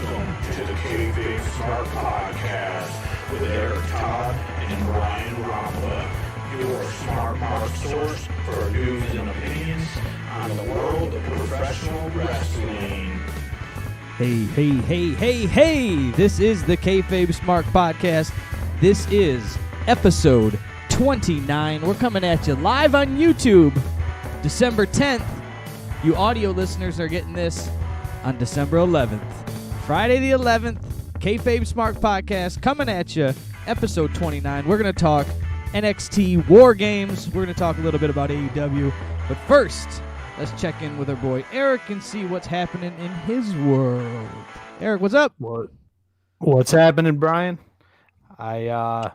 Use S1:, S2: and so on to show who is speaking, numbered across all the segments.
S1: Welcome to the KayFabe Smark podcast with Eric Todd and Brian Rampa, your smart mark source for news and opinions on the world of professional wrestling.
S2: Hey, this is the KayFabe Smark podcast. This is episode 29. We're coming at you live on YouTube, December 10th. You audio listeners are getting this on December 11th. Friday the 11th, KayFabe Smark podcast coming at you, episode 29. We're going to talk NXT War Games. We're going to talk a little bit about AEW. But first, let's check in with our boy Eric and see what's happening in his world. Eric, what's up?
S3: What's happening, Brian? I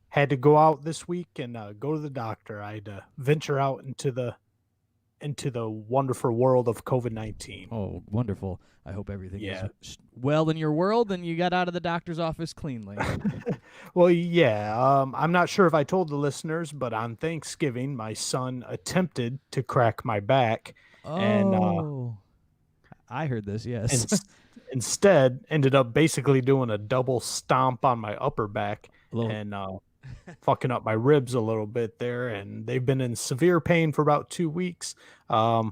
S3: had to go out this week and go to the doctor. I had to venture out into the wonderful world of COVID-19.
S2: Oh, wonderful. I hope everything is well in your world and you got out of the doctor's office cleanly.
S3: Well, yeah. I'm not sure if I told the listeners, but on Thanksgiving, my son attempted to crack my back.
S2: Oh,
S3: and,
S2: I heard this, yes.
S3: Instead, ended up basically doing a double stomp on my upper back and fucking up my ribs a little bit there. And they've been in severe pain for about 2 weeks. 2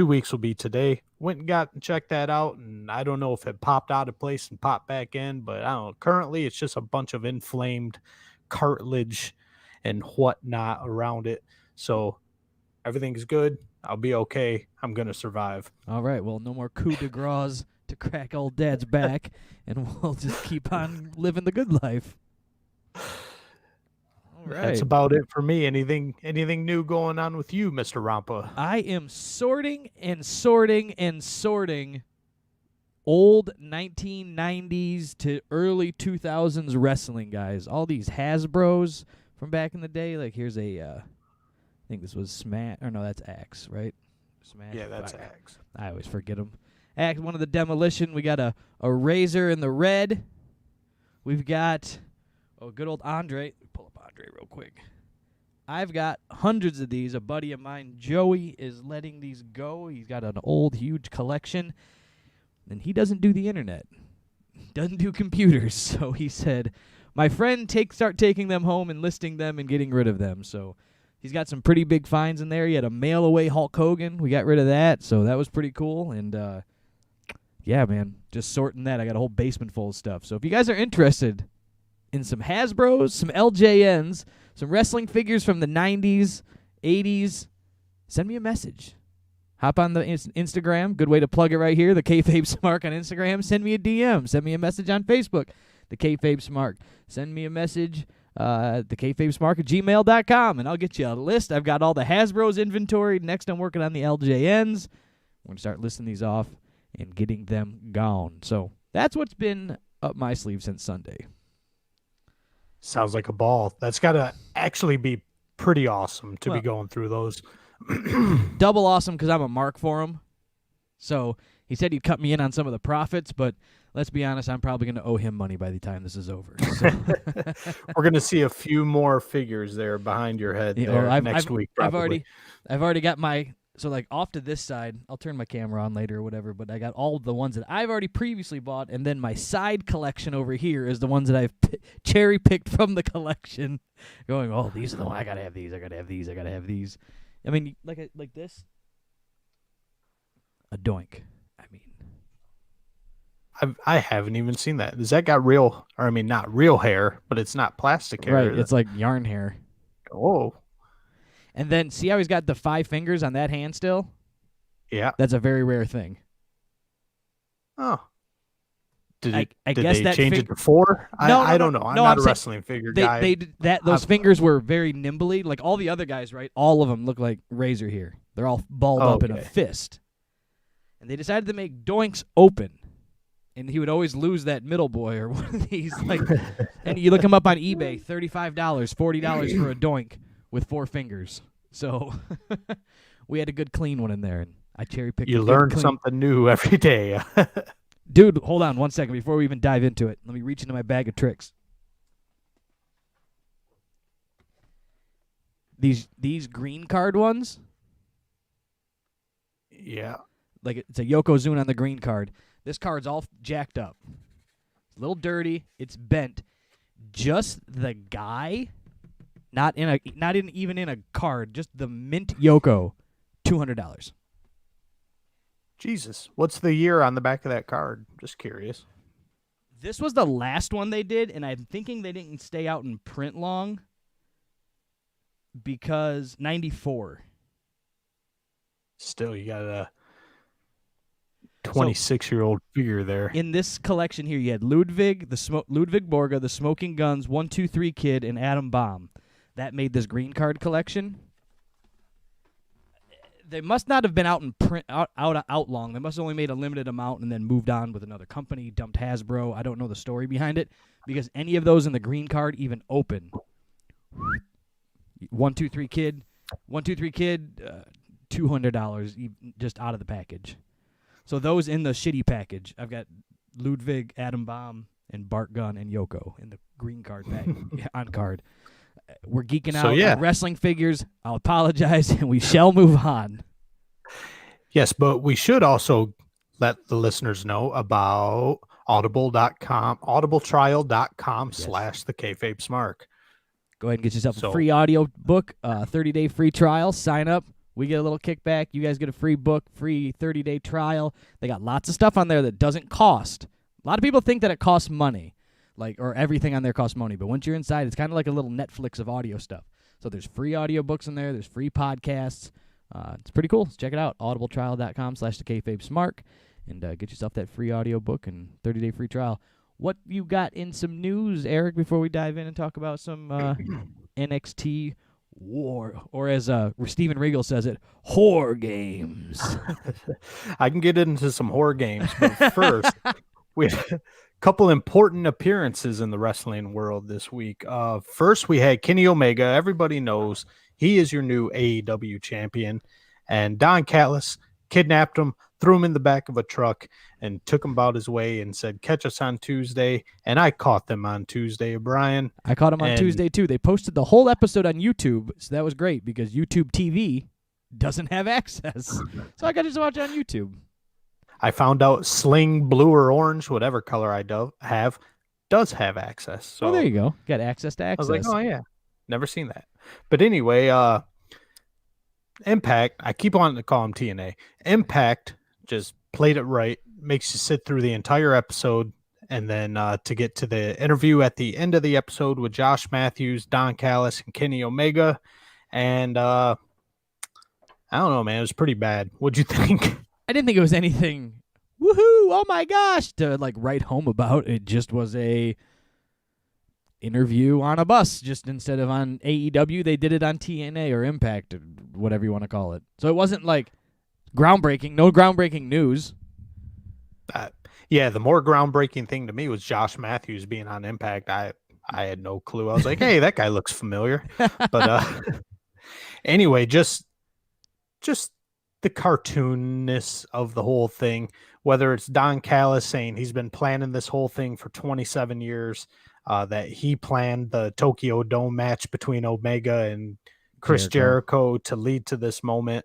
S3: weeks will be today. Went and got and checked that out, and I don't know if it popped out of place and popped back in, but I don't know. Currently, it's just a bunch of inflamed cartilage and whatnot around it. So everything's good. I'll be okay. I'm going to survive.
S2: All right. Well, no more coup de grace to crack old dad's back, and we'll just keep on living the good life. Right.
S3: That's about it for me. Anything new going on with you, Mr. Rampa?
S2: I am sorting old 1990s to early 2000s wrestling, guys. All these Hasbros from back in the day. Like, here's I think this was Smash. Or no, that's Axe, right? Smash.
S3: Yeah, that's Axe.
S2: I always forget them. Axe, one of the Demolition. We got a Razor in the red. We've got, good old Andre. Pull up Andre real quick. I've got hundreds of these. A buddy of mine, Joey, is letting these go. He's got an old, huge collection, and he doesn't do the internet. Doesn't do computers. So he said, my friend, start taking them home and listing them and getting rid of them. So he's got some pretty big finds in there. He had a mail-away Hulk Hogan. We got rid of that, so that was pretty cool. And, yeah, man, just sorting that. I got a whole basement full of stuff. So if you guys are interested in some Hasbros, some LJNs, some wrestling figures from the 90s, 80s, send me a message. Hop on the Instagram. Good way to plug it right here. The KayFabe Smark on Instagram. Send me a DM. Send me a message on Facebook. The KayFabe Smark. Send me a message. The KayFabeSmark at gmail.com, and I'll get you a list. I've got all the Hasbros inventory. Next, I'm working on the LJNs. We're going to start listing these off and getting them gone. So that's what's been up my sleeve since Sunday.
S3: Sounds like a ball. That's got to actually be pretty awesome to be going through those.
S2: Double awesome because I'm a mark for him. So he said he'd cut me in on some of the profits, but let's be honest, I'm probably going to owe him money by the time this is over. So.
S3: We're going to see a few more figures there behind your head next week. Probably.
S2: I've already got my. So, like, off to this side, I'll turn my camera on later or whatever, but I got all the ones that I've already previously bought, and then my side collection over here is the ones that I've cherry-picked from the collection, going, oh, these are the ones, I got to have these, I got to have these, I got to have these. I mean, like this, a doink. I mean.
S3: I haven't even seen that. Has that got real, or I mean, not real hair, but it's not plastic hair.
S2: Right, it's like yarn hair.
S3: Oh.
S2: And then, see how he's got the 5 fingers on that hand still?
S3: Yeah.
S2: That's a very rare thing.
S3: Oh. Did
S2: I guess
S3: they change it to 4?
S2: No,
S3: I don't know. I'm not a wrestling figure guy.
S2: Those fingers were very nimbly. Like all the other guys, right? All of them look like Razor here. They're all balled up in a fist. And they decided to make Doinks open. And he would always lose that middle boy or one of these. Like, and you look him up on eBay, $35, $40 for a Doink with 4 fingers. So we had a good clean one in there, and I cherry-picked.
S3: You learn something new every day.
S2: Dude, hold on 1 second before we even dive into it. Let me reach into my bag of tricks. These green card ones?
S3: Yeah.
S2: Like it's a Yokozuna on the green card. This card's all jacked up. It's a little dirty. It's bent. Just the guy, even in a card, just the mint Yoko, $200.
S3: Jesus. What's the year on the back of that card? Just curious.
S2: This was the last one they did, and I'm thinking they didn't stay out in print long because 94.
S3: Still, you got a 26-year-old figure there.
S2: In this collection here, you had Ludwig Borga, the Smoking Guns, 123 Kid, and Adam Bomb. That made this green card collection. They must not have been out in print out long. They must have only made a limited amount and then moved on with another company, dumped Hasbro. I don't know the story behind it because any of those in the green card even open. 123 Kid, $200 just out of the package. So those in the shitty package, I've got Ludwig, Adam Bomb, and Bart Gunn and Yoko in the green card on card. We're geeking out on wrestling figures. I'll apologize, and we shall move on.
S3: Yes, but we should also let the listeners know about audibletrial.com/thekayfabesmark.
S2: Go ahead and get yourself a free audio book, 30-day free trial. Sign up. We get a little kickback. You guys get a free book, free 30-day trial. They got lots of stuff on there that doesn't cost. A lot of people think that it costs money. Or everything on there costs money. But once you're inside, it's kind of like a little Netflix of audio stuff. So there's free audiobooks in there. There's free podcasts. It's pretty cool. So check it out, audibletrial.com/thekayfabesmark, and get yourself that free audiobook and 30-day free trial. What you got in some news, Eric, before we dive in and talk about some NXT War, or as Steven Regal says it, Whore Games?
S3: I can get into some Whore Games, but first, we have couple important appearances in the wrestling world this week. First, we had Kenny Omega. Everybody knows he is your new AEW champion. And Don Callis kidnapped him, threw him in the back of a truck, and took him about his way and said, catch us on Tuesday. And I caught them on Tuesday, Brian.
S2: I caught him on Tuesday, too. They posted the whole episode on YouTube, so that was great because YouTube TV doesn't have access. So I got to just watch it on YouTube.
S3: I found out Sling Blue or Orange, whatever color I does have access. So
S2: there you go. Got access to access.
S3: I was like, oh, yeah. Never seen that. But anyway, Impact, I keep wanting to call him TNA. Impact just played it right, makes you sit through the entire episode, and then to get to the interview at the end of the episode with Josh Matthews, Don Callis, and Kenny Omega. And I don't know, man. It was pretty bad. What'd you think?
S2: I didn't think it was anything, woohoo, oh my gosh, to write home about. It just was a interview on a bus. Just instead of on AEW, they did it on TNA or Impact, or whatever you want to call it. So it wasn't like groundbreaking, no groundbreaking news.
S3: Yeah, the more groundbreaking thing to me was Josh Matthews being on Impact. I had no clue. I was like, hey, that guy looks familiar. But anyway, just the cartoonness of the whole thing, whether it's Don Callis saying he's been planning this whole thing for 27 years, that he planned the Tokyo Dome match between Omega and Chris Jericho to lead to this moment,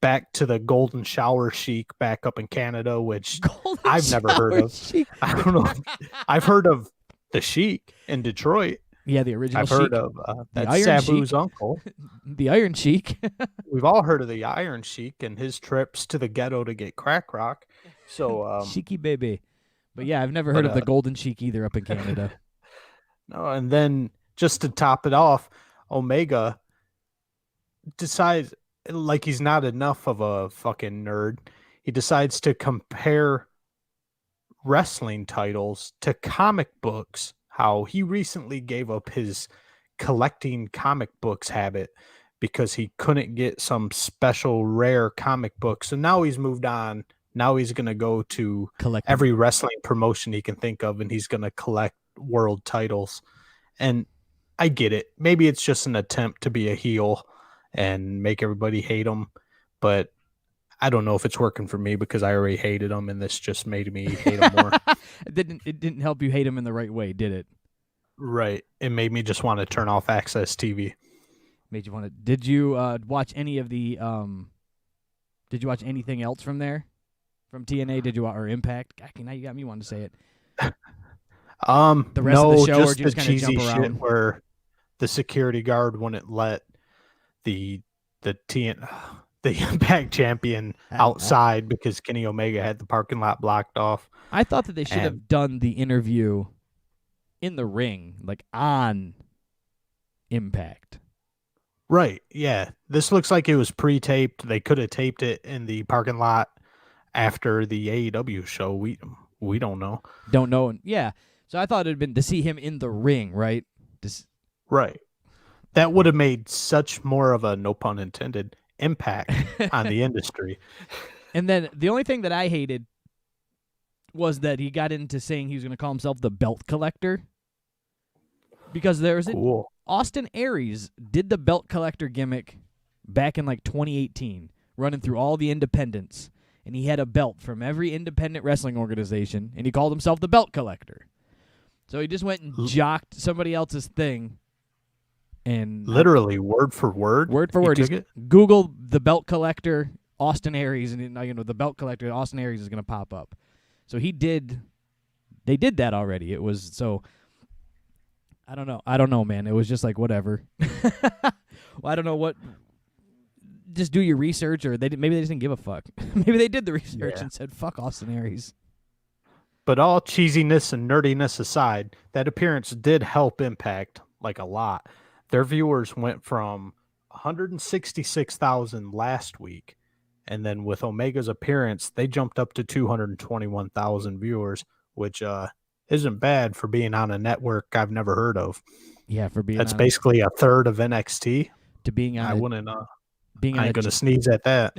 S3: back to the Golden Shower Chic back up in Canada, which I've never heard of.
S2: Chic.
S3: I don't know. I've heard of the Chic in Detroit.
S2: Yeah, the original
S3: I've
S2: Sheik.
S3: heard of that's
S2: Iron
S3: Sabu's
S2: Sheik.
S3: uncle.
S2: The Iron Sheik.
S3: We've all heard of the Iron Sheik and his trips to the ghetto to get crack rock. So
S2: Sheiky baby. But yeah, I've never heard of the Golden Sheik either up in Canada.
S3: No, and then just to top it off, Omega decides, like he's not enough of a fucking nerd, he decides to compare wrestling titles to comic books. How he recently gave up his collecting comic books habit because he couldn't get some special rare comic book. So now he's moved on. Now he's going to go to every wrestling promotion he can think of, and he's going to collect world titles. And I get it. Maybe it's just an attempt to be a heel and make everybody hate him. But I don't know if it's working for me because I already hated him, and this just made me hate him more.
S2: It didn't help you hate him in the right way, did it?
S3: Right. It made me just want to turn off Access TV.
S2: Made you want to. Did you watch any of the? Did you watch anything else from there? from TNA? Did you or Impact? God, now you got me wanting to say it.
S3: The
S2: rest of the show, or
S3: just
S2: just
S3: the
S2: kind of jump
S3: cheesy shit
S2: around?
S3: where the security guard wouldn't let the TN the Impact champion outside because Kenny Omega had the parking lot blocked off.
S2: I thought that they should have done the interview in the ring, like on Impact.
S3: Right, yeah. This looks like it was pre-taped. They could have taped it in the parking lot after the AEW show. We don't know.
S2: Don't know. Yeah. So I thought it had been to see him in the ring, right?
S3: Right. That would have made such more of a, no pun intended, impact on the industry.
S2: And then the only thing that I hated was that he got into saying he was going to call himself the belt collector. Because there's
S3: cool.
S2: Austin Aries did the belt collector gimmick back in like 2018, running through all the independents. And he had a belt from every independent wrestling organization, and he called himself the belt collector. So he just went and jocked somebody else's thing. And
S3: literally word for word.
S2: Word for word. Google the belt collector Austin Aries, and the belt collector Austin Aries is going to pop up. So they did that already. It was so. I don't know, man. It was just like whatever. Well, I don't know what. Just do your research, or maybe they just didn't give a fuck. Maybe they did the research and said, "Fuck Austin Aries."
S3: But all cheesiness and nerdiness aside, that appearance did help Impact like a lot. Their viewers went from 166,000 last week, and then with Omega's appearance, they jumped up to 221,000 viewers, which isn't bad for being on a network I've never heard of.
S2: Yeah, for being
S3: that's basically a third of NXT.
S2: To being on,
S3: I wouldn't.
S2: I
S3: ain't gonna sneeze at that.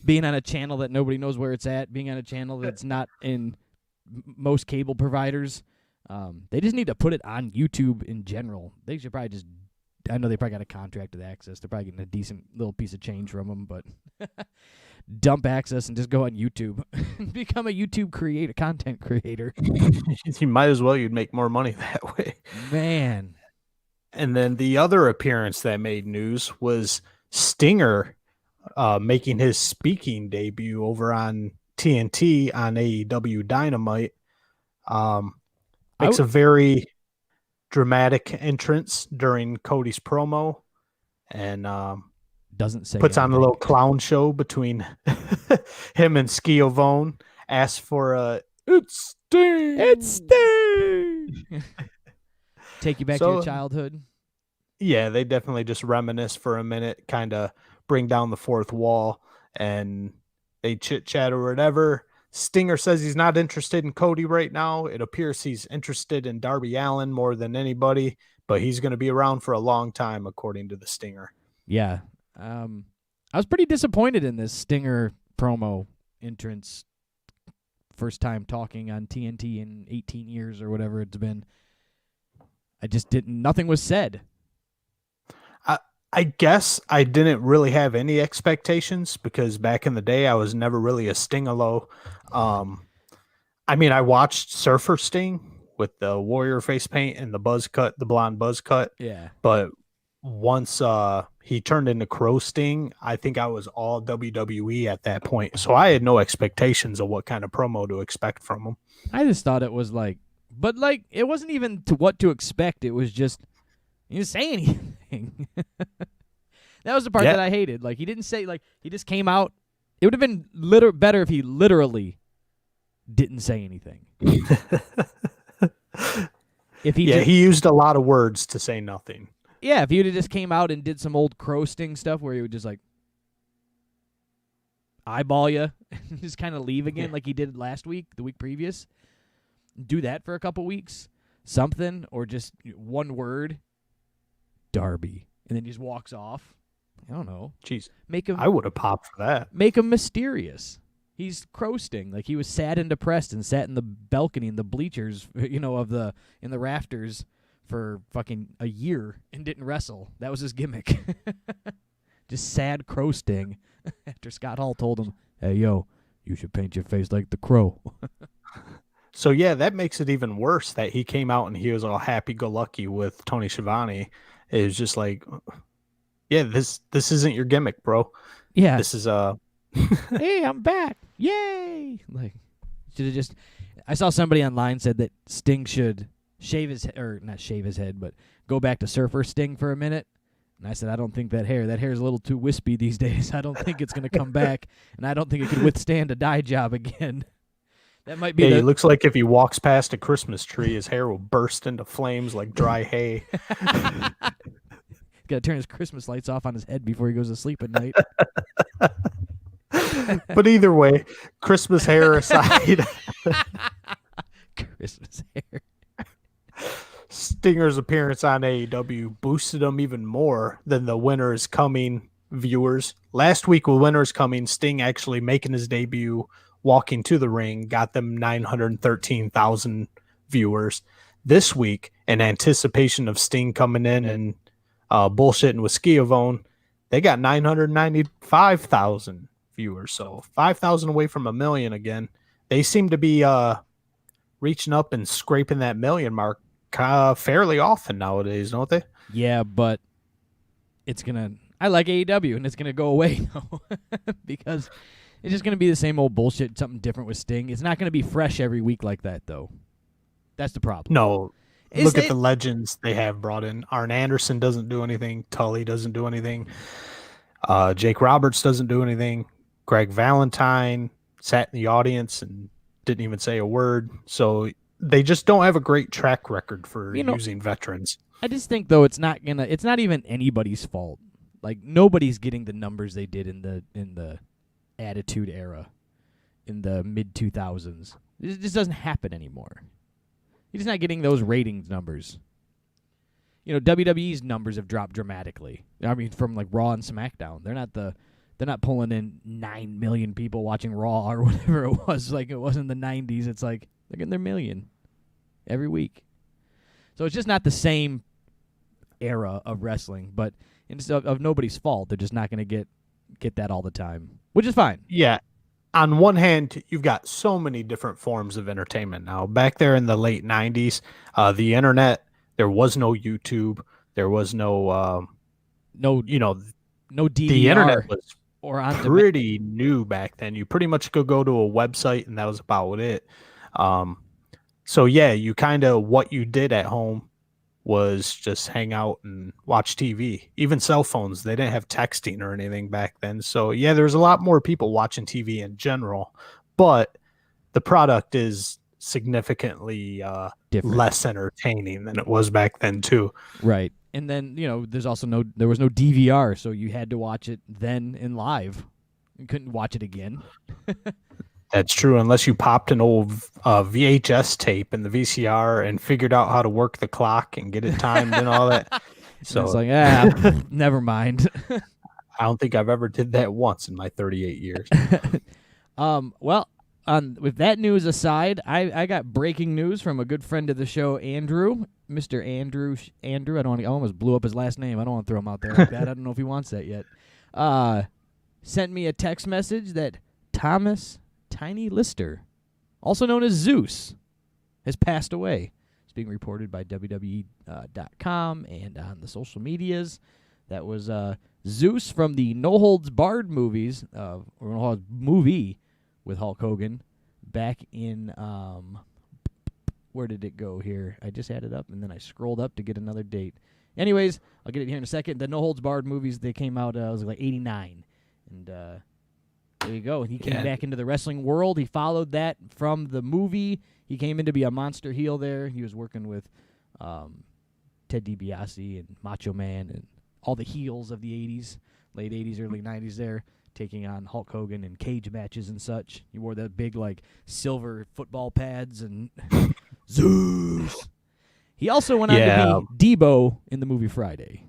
S2: Being on a channel that nobody knows where it's at. Being on a channel that's not in most cable providers. They just need to put it on YouTube in general. They should probably just. I know they probably got a contract with Access. They're probably getting a decent little piece of change from them, but dump Access and just go on YouTube. Become a YouTube content creator.
S3: You might as well. You'd make more money that way.
S2: Man.
S3: And then the other appearance that made news was Stinger making his speaking debut over on TNT on AEW Dynamite. Makes a very dramatic entrance during Cody's promo, and
S2: doesn't say
S3: puts on a little clown show between him and Schiavone. Asks for a "It's Sting,
S2: it's Sting." Take you back to your childhood.
S3: Yeah, they definitely just reminisce for a minute, kind of bring down the fourth wall, and they chit chat or whatever. Stinger says he's not interested in Cody right now. It appears he's interested in Darby Allin more than anybody, but he's going to be around for a long time, according to the Stinger.
S2: Yeah. I was pretty disappointed in this Stinger promo entrance. First time talking on TNT in 18 years or whatever it's been. I just nothing was said.
S3: I guess I didn't really have any expectations because back in the day, I was never really a Stingalo. I mean, I watched Surfer Sting with the Warrior face paint and the buzz cut, the blonde buzz cut.
S2: Yeah.
S3: But once he turned into Crow Sting, I think I was all WWE at that point. So I had no expectations of what kind of promo to expect from him.
S2: I just thought it was it wasn't even to what to expect. It was just, he didn't say anything. That was the part that I hated. Like, he didn't say, he just came out. It would have been better if he literally didn't say anything.
S3: He used a lot of words to say nothing.
S2: Yeah, if he would have just came out and did some old Crow Sting stuff where he would just, eyeball you and just kind of leave again like he did last week, the week previous. Do that for a couple weeks. Something, or just one word. Darby. And then he just walks off. I don't know.
S3: Jeez.
S2: Make him.
S3: I would have popped for that.
S2: Make him mysterious. He's Crow Sting. Like, he was sad and depressed and sat in the balcony in the bleachers, in the rafters for fucking a year and didn't wrestle. That was his gimmick. Just sad Crow Sting. After Scott Hall told him, "Hey, yo, you should paint your face like the Crow."
S3: So, yeah, that makes it even worse that he came out and he was all happy-go-lucky with Tony Schiavone. It was just like, yeah, this isn't your gimmick, bro.
S2: Yeah.
S3: This is
S2: Hey, I'm back. Yay. Like, should have just... I saw somebody online said that Sting should shave his... Or not shave his head, but go back to Surfer Sting for a minute. And I said, I don't think that hair is a little too wispy these days. I don't think it's going to come back, and I don't think it could withstand a dye job again. That might be
S3: It looks like if he walks past a Christmas tree, his hair will burst into flames like dry hay.
S2: He's got to turn his Christmas lights off on his head before he goes to sleep at night.
S3: But either way, Christmas hair aside,
S2: Christmas hair.
S3: Stinger's appearance on AEW boosted him even more than the Winners Coming viewers. Last week with Winners Coming, Sting actually making his debut, walking to the ring, got them 913,000 viewers. This week, in anticipation of Sting coming in and bullshitting with Schiavone, they got 995,000 viewers. So 5,000 away from 1 million again. They seem to be reaching up and scraping that million mark fairly often nowadays, don't they?
S2: Yeah, but it's gonna. I like AEW, and it's gonna go away now because it's just gonna be the same old bullshit. Something different with Sting. It's not gonna be fresh every week like that, though. That's the problem.
S3: No, look at the legends they have brought in. Arn Anderson doesn't do anything. Tully doesn't do anything. Jake Roberts doesn't do anything. Greg Valentine sat in the audience and didn't even say a word. So they just don't have a great track record for using veterans.
S2: I just think though it's not even anybody's fault. Like nobody's getting the numbers they did in the Attitude Era, in the mid 2000s. This just doesn't happen anymore. You're just not getting those ratings numbers. WWE's numbers have dropped dramatically. I mean, from like Raw and SmackDown, they're not pulling in 9 million people watching Raw or whatever it was. Like it was in the 90s. It's like they're getting their million every week. So it's just not the same era of wrestling, but instead of nobody's fault, they're just not going to get that all the time, which is fine.
S3: Yeah. On one hand, you've got so many different forms of entertainment now. Back there in the late 90s, the internet, there was no YouTube, there was no DVR. The internet was pretty new back then. You pretty much could go to a website and that was about it. So yeah, you kind of, what you did at home was just hang out and watch TV. Even cell phones, they didn't have texting or anything back then. So yeah, there's a lot more people watching TV in general, but the product is significantly less entertaining than it was back then too.
S2: Right. And then, there was no DVR, so you had to watch it then in live. You couldn't watch it again.
S3: That's true, unless you popped an old VHS tape in the VCR and figured out how to work the clock and get it timed and all that. So
S2: it's like, never mind.
S3: I don't think I've ever did that once in my 38 years.
S2: Well, with that news aside, I got breaking news from a good friend of the show, Andrew. Mr. Andrew. I almost blew up his last name. I don't want to throw him out there like that. I don't know if he wants that yet. Sent me a text message that Thomas Tiny Lister, also known as Zeus, has passed away. It's being reported by WWE.com and on the social medias. That was Zeus from the No Holds Barred movies, or No Holds movie with Hulk Hogan back in, where did it go here? I just had it up, and then I scrolled up to get another date. Anyways, I'll get it here in a second. The No Holds Barred movies, they came out, it was like 89. And there you go. He came back into the wrestling world. He followed that from the movie. He came in to be a monster heel there. He was working with Ted DiBiase and Macho Man and all the heels of the 80s, late 80s, early 90s there, taking on Hulk Hogan in cage matches and such. He wore that big, silver football pads and Zeus. He also went on to be Debo in the movie Friday.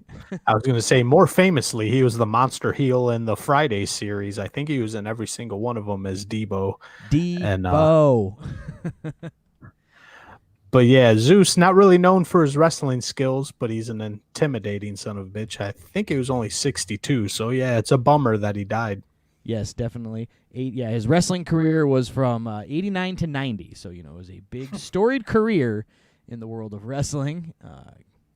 S3: I was going to say, more famously, he was the monster heel in the Friday series. I think he was in every single one of them as Debo.
S2: Debo.
S3: But yeah, Zeus, not really known for his wrestling skills, but he's an intimidating son of a bitch. I think he was only 62, so yeah, it's a bummer that he died.
S2: Yes, definitely. His wrestling career was from 89 to 90, so, it was a big, storied career in the world of wrestling.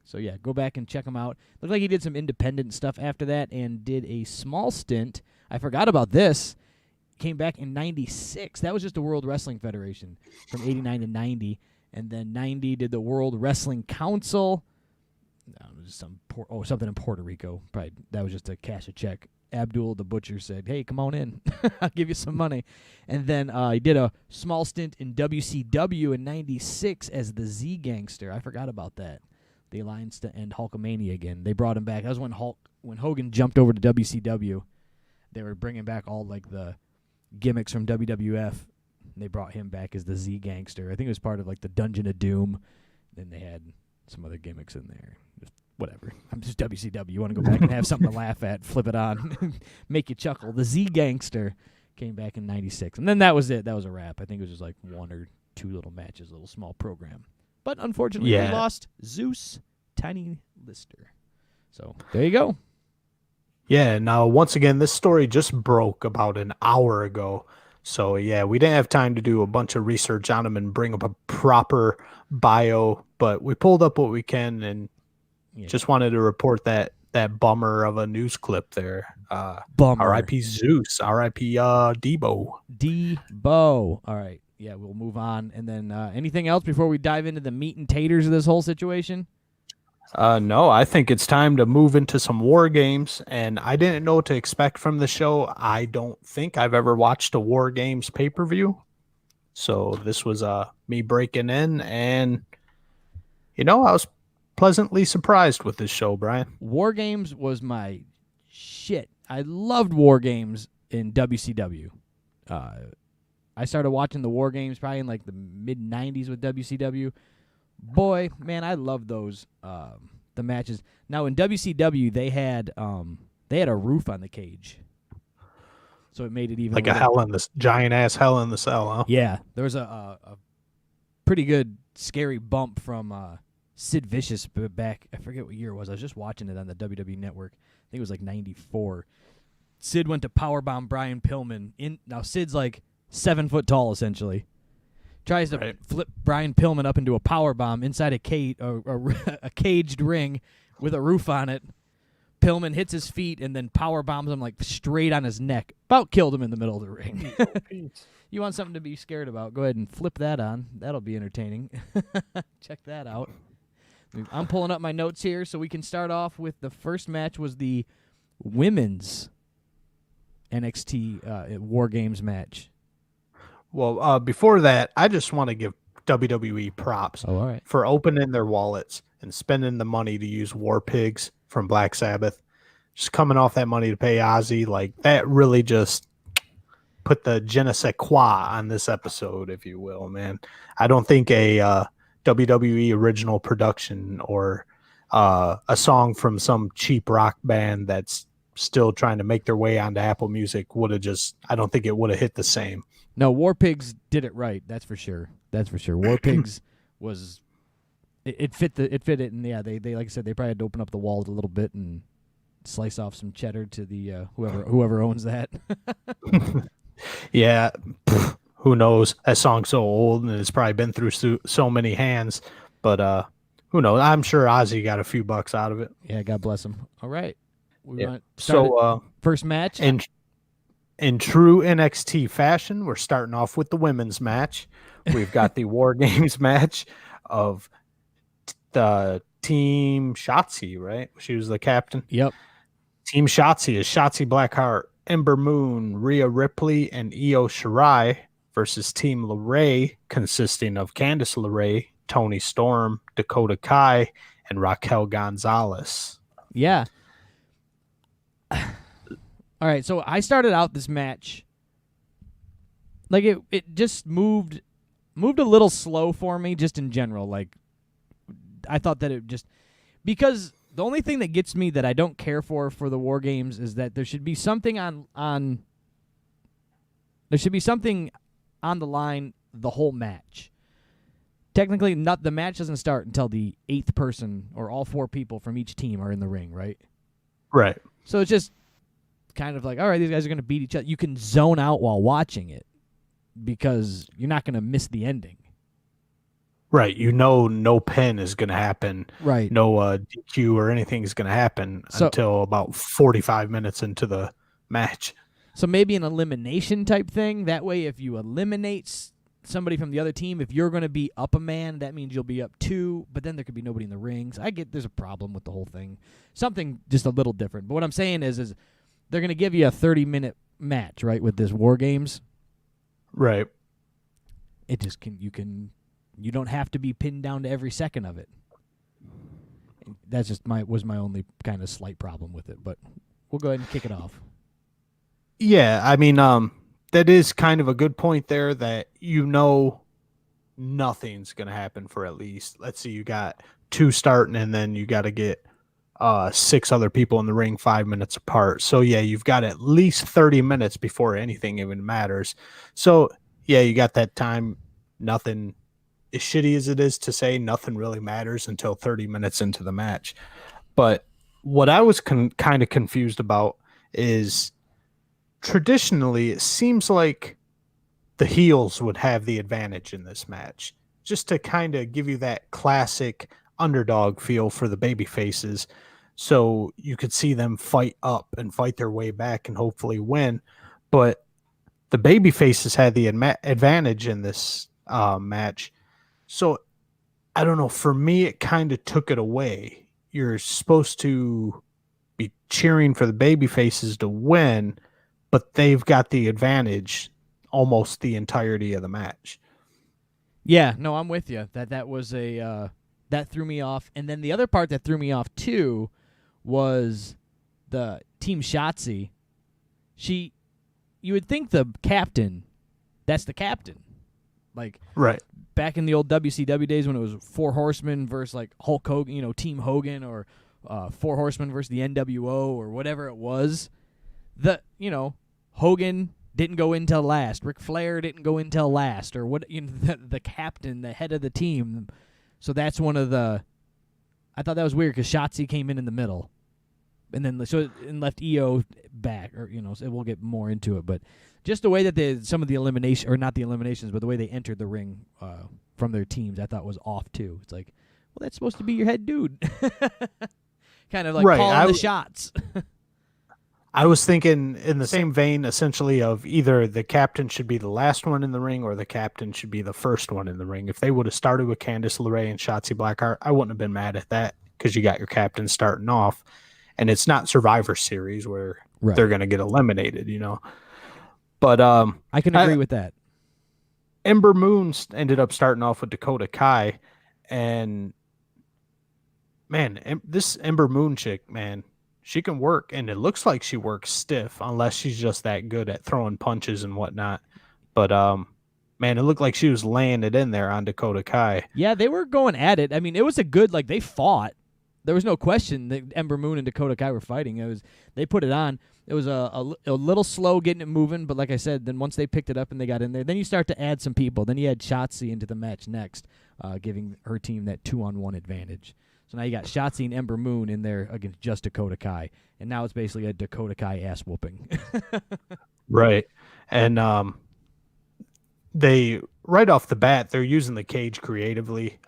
S2: So yeah, go back and check him out. Looked like he did some independent stuff after that and did a small stint. I forgot about this. came back in 96. That was just the World Wrestling Federation from 89 to 90. And then 90 did the World Wrestling Council. It was something in Puerto Rico. Probably that was just to cash a check. Abdul the Butcher said, "Hey, come on in. I'll give you some money." And then he did a small stint in WCW in 96 as the Z Gangster. I forgot about that. The alliance to end Hulkamania again. They brought him back. That was when Hogan jumped over to WCW. They were bringing back all like the gimmicks from WWF. And they brought him back as the Z Gangster. I think it was part of like the Dungeon of Doom. Then they had some other gimmicks in there. Just whatever. I'm just WCW. You want to go back and have something to laugh at, flip it on, make you chuckle. The Z Gangster came back in 96. And then that was it. That was a wrap. I think it was just like 1 or 2 little matches, a little small program. But unfortunately, we lost Zeus Tiny Lister. So there you go.
S3: Yeah, now once again, this story just broke about an hour ago. So yeah, we didn't have time to do a bunch of research on him and bring up a proper bio, but we pulled up what we can and just wanted to report that bummer of a news clip there.
S2: Bummer.
S3: R.I.P. Zeus, R.I.P. Debo.
S2: Debo. All right. Yeah, we'll move on. And then anything else before we dive into the meat and taters of this whole situation?
S3: No, I think it's time to move into some war games, and I didn't know what to expect from the show. I don't think I've ever watched a war games pay-per-view, so this was me breaking in, and I was pleasantly surprised with this show, Brian.
S2: War Games was my shit. I loved War Games in WCW. I started watching the War Games probably in like the mid-90s with WCW. Boy, man, I love those the matches. Now in WCW, they had a roof on the cage, so it made it even
S3: like a giant ass Hell in the Cell, huh?
S2: Yeah, there was a pretty good scary bump from Sid Vicious back. I forget what year it was. I was just watching it on the WWE Network. I think it was like '94. Sid went to powerbomb Brian Pillman. Now Sid's like 7 foot tall essentially. Tries to flip Brian Pillman up into a powerbomb inside a caged ring with a roof on it. Pillman hits his feet and then powerbombs him like straight on his neck. About killed him in the middle of the ring. You want something to be scared about? Go ahead and flip that on. That'll be entertaining. Check that out. I'm pulling up my notes here so we can start off with the first match was the women's NXT War Games match.
S3: Well, before that, I just want to give WWE props for opening their wallets and spending the money to use War Pigs from Black Sabbath. Just coming off that money to pay Ozzy, like that really just put the je ne sais quoi on this episode, if you will, man. I don't think a WWE original production or a song from some cheap rock band that's still trying to make their way onto Apple Music would have I don't think it would have hit the same.
S2: No, War Pigs did it right. That's for sure. War Pigs was it fit it, and yeah, they like I said, they probably had to open up the wallet a little bit and slice off some cheddar to the whoever owns that.
S3: Yeah, who knows? That song's so old and it's probably been through so many hands, but who knows? I'm sure Ozzy got a few bucks out of it.
S2: Yeah, God bless him. All right, first match.
S3: In true NXT fashion, we're starting off with the women's match. We've got the War Games match of the Team Shotzi, right? She was the captain.
S2: Yep.
S3: Team Shotzi is Shotzi Blackheart, Ember Moon, Rhea Ripley, and Io Shirai versus Team LeRae, consisting of Candice LeRae, Toni Storm, Dakota Kai, and Raquel Gonzalez.
S2: Yeah. All right, so I started out this match like it just moved a little slow for me just in general. Like I thought that it just because the only thing that gets me that I don't care for the War Games is that there should be something on the line the whole match. Technically, the match doesn't start until the 8th person or all 4 people from each team are in the ring, right?
S3: Right.
S2: So it's just kind of like, all right, these guys are going to beat each other. You can zone out while watching it because you're not going to miss the ending.
S3: Right. No pin is going to happen.
S2: Right.
S3: No DQ or anything is going to happen until about 45 minutes into the match.
S2: So maybe an elimination type thing. That way, if you eliminate somebody from the other team, if you're going to be up a man, that means you'll be up 2, but then there could be nobody in the rings. I get there's a problem with the whole thing. Something just a little different. But what I'm saying is they're going to give you a 30-minute match, right, with this War Games.
S3: Right.
S2: It just you don't have to be pinned down to every second of it. That's just was my only kind of slight problem with it, but we'll go ahead and kick it off.
S3: Yeah, I mean, that is kind of a good point there that nothing's going to happen for at least, let's see, you got 2 starting and then you got to get 6 other people in the ring 5 minutes apart. So, yeah, you've got at least 30 minutes before anything even matters. So, yeah, you got that time. Nothing, as shitty as it is to say, nothing really matters until 30 minutes into the match. But what I was kind of confused about is traditionally it seems like the heels would have the advantage in this match, just to kind of give you that classic underdog feel for the baby faces, so you could see them fight up and fight their way back and hopefully win. But the baby faces had the advantage in this match, so I don't know, for me it kind of took it away. You're supposed to be cheering for the baby faces to win, but they've got the advantage almost the entirety of the match.
S2: Yeah, no, I'm with you. That was that threw me off. And then the other part that threw me off too was the Team Shotzi. You would think the captain, that's the captain. Like,
S3: right.
S2: Back in the old WCW days when it was 4 Horsemen versus like Hulk Hogan, Team Hogan, or 4 Horsemen versus the NWO or whatever it was. Hogan didn't go in till last. Ric Flair didn't go in till last, or what? The captain, the head of the team. So that's one of the. I thought that was weird because Shotzi came in the middle, and then and left EO back, or so we'll get more into it, but just the way that some of the elimination, or not the eliminations, but the way they entered the ring from their teams, I thought was off too. It's like, well, that's supposed to be your head dude, kind of like calling the shots.
S3: I was thinking in the same vein, essentially, of either the captain should be the last one in the ring or the captain should be the first one in the ring. If they would have started with Candice LeRae and Shotzi Blackheart, I wouldn't have been mad at that because you got your captain starting off, and it's not Survivor Series where they're going to get eliminated, But
S2: I can agree with that.
S3: Ember Moon ended up starting off with Dakota Kai, and man, this Ember Moon chick, man, she can work, and it looks like she works stiff, unless she's just that good at throwing punches and whatnot. But man, it looked like she was laying it in there on Dakota Kai.
S2: Yeah, they were going at it. I mean, it was a good, they fought. There was no question that Ember Moon and Dakota Kai were fighting. They put it on. It was a little slow getting it moving, but like I said, then once they picked it up and they got in there, then you start to add some people. Then you add Shotzi into the match next, giving her team that 2-on-1 advantage. So now you got Shotzi and Ember Moon in there against just Dakota Kai, and now it's basically a Dakota Kai ass whooping.
S3: Right, and they right off the bat they're using the cage creatively.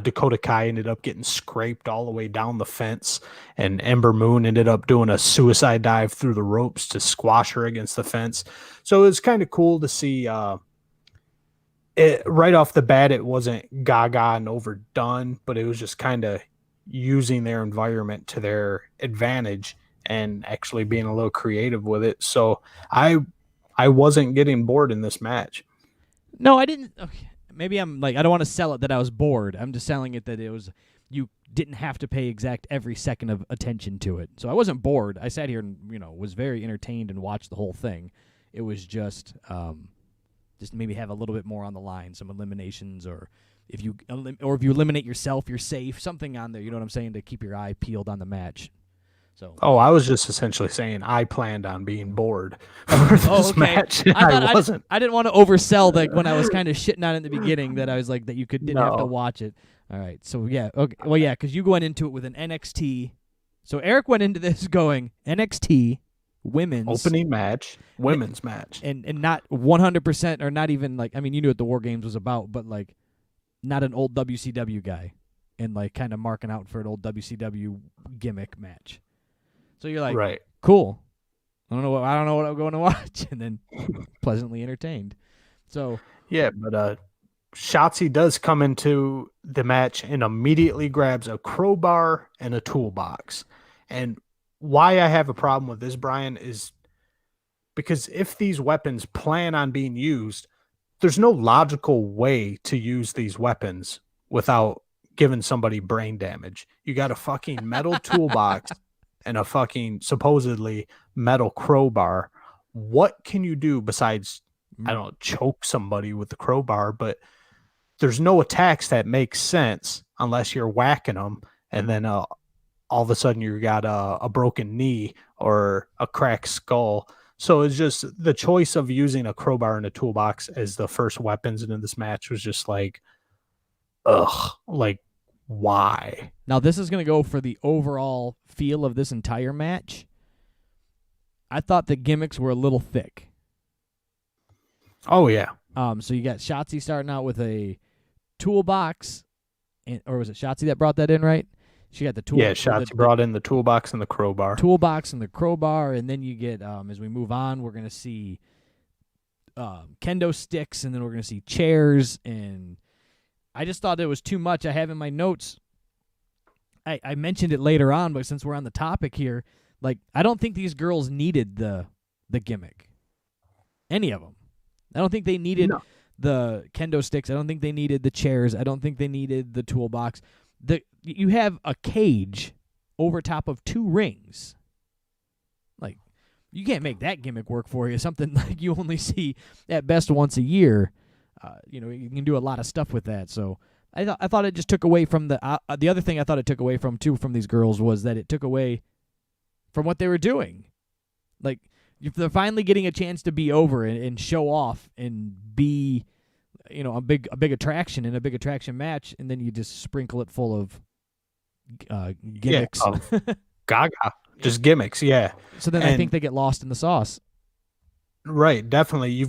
S3: Dakota Kai ended up getting scraped all the way down the fence, and Ember Moon ended up doing a suicide dive through the ropes to squash her against the fence. So it was kind of cool to see. It right off the bat, it wasn't gaga and overdone, but it was just kind of using their environment to their advantage and actually being a little creative with it. So I wasn't getting bored in this match.
S2: No, I didn't. Okay. Maybe I'm I don't want to sell it that I was bored. I'm just selling it that it was, you didn't have to pay every second of attention to it. So I wasn't bored. I sat here and, was very entertained and watched the whole thing. It was just maybe have a little bit more on the line, some eliminations, or if you eliminate yourself, you're safe, something on there, you know what I'm saying, to keep your eye peeled on the match. So.
S3: Oh, I was just essentially saying I planned on being bored for this match. I wasn't.
S2: I didn't want to oversell when I was kind of shitting on it in the beginning that I was like that you didn't have to watch it. All right, so yeah, okay, well yeah, because you went into it with an NXT. So Eric went into this going NXT women's
S3: opening match, women's match,
S2: and not 100% or not even you knew what the War Games was about, but not an old WCW guy, and kind of marking out for an old WCW gimmick match. So you're like,
S3: right,
S2: cool. I don't know what I'm going to watch, and then pleasantly entertained. So
S3: Yeah, but Shotzi does come into the match and immediately grabs a crowbar and a toolbox. And why I have a problem with this, Brian, is because if these weapons plan on being used, there's no logical way to use these weapons without giving somebody brain damage. You got a fucking metal toolbox and a fucking supposedly metal crowbar. What can you do besides, I don't know, choke somebody with the crowbar? But there's no attacks that make sense unless you're whacking them, and then all of a sudden you got a broken knee or a cracked skull. So it's just the choice of using a crowbar and a toolbox as the first weapons in this match was just like, ugh, like why?
S2: now this is going to go for the overall feel of this entire match. I thought the gimmicks were a little thick.
S3: Oh yeah.
S2: So you got Shotzi starting out with a toolbox, or was it Shotzi that brought that in, right? She got the tool.
S3: Yeah, Shotzi brought in the toolbox and the crowbar.
S2: Toolbox and the crowbar, and then you get, as we move on, we're going to see kendo sticks, and then we're going to see chairs, and I just thought it was too much. I have in my notes, I mentioned it later on, but since we're on the topic here, like, I don't think these girls needed the gimmick. Any of them. I don't think they needed the kendo sticks. I don't think they needed the chairs. I don't think they needed the toolbox. You have a cage over top of 2 rings. Like, you can't make that gimmick work for you. Something like you only see at best once a year. You can do a lot of stuff with that. So I thought it just took away from the other thing I thought it took away from too from these girls was that it took away from what they were doing. Like, if they're finally getting a chance to be over and show off and be, a big attraction in a big attraction match, and then you just sprinkle it full of gimmicks.
S3: Gaga. Just gimmicks, yeah.
S2: So then I think they get lost in the sauce.
S3: Right, definitely. You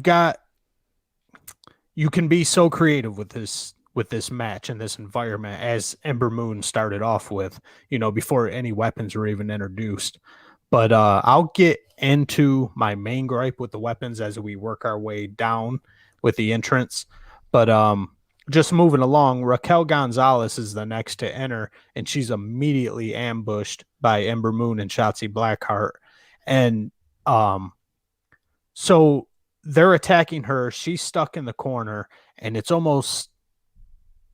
S3: can be so creative with this match and this environment, as Ember Moon started off with, before any weapons were even introduced. But I'll get into my main gripe with the weapons as we work our way down with the entrance. But just moving along, Raquel Gonzalez is the next to enter, and she's immediately ambushed by Ember Moon and Shotzi Blackheart. And so they're attacking her. She's stuck in the corner, and it's almost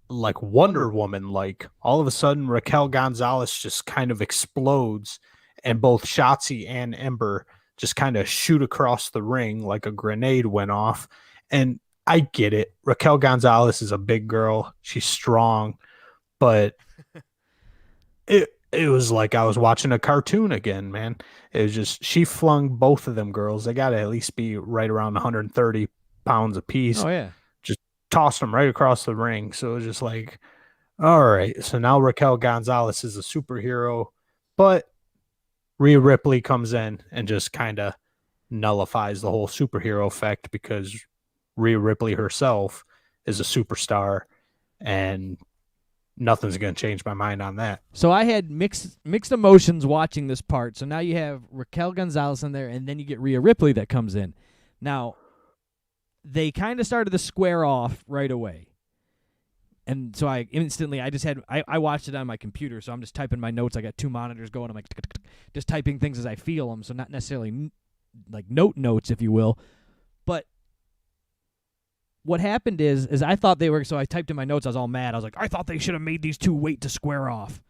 S3: like Wonder Woman. Like, all of a sudden, Raquel Gonzalez just kind of explodes, and both Shotzi and Ember just kind of shoot across the ring like a grenade went off. And I get it. Raquel Gonzalez is a big girl. She's strong, but it was like I was watching a cartoon again, man. It was just, she flung both of them girls. They got to at least be right around 130 pounds apiece.
S2: Oh, yeah.
S3: Just tossed them right across the ring. So it was just like, all right. So now Raquel Gonzalez is a superhero, but Rhea Ripley comes in and just kind of nullifies the whole superhero effect, because Rhea Ripley herself is a superstar, and nothing's going to change my mind on that.
S2: So I had mixed emotions watching this part. So now you have Raquel Gonzalez in there, and then you get Rhea Ripley that comes in. Now, they kind of started to square off right away. And so I watched it on my computer, so I'm just typing my notes. I got 2 monitors going. I'm like, just typing things as I feel them, so not necessarily like notes, if you will. But what happened is I thought they were, so I typed in my notes, I was all mad. I was like, I thought they should have made these 2 wait to square off.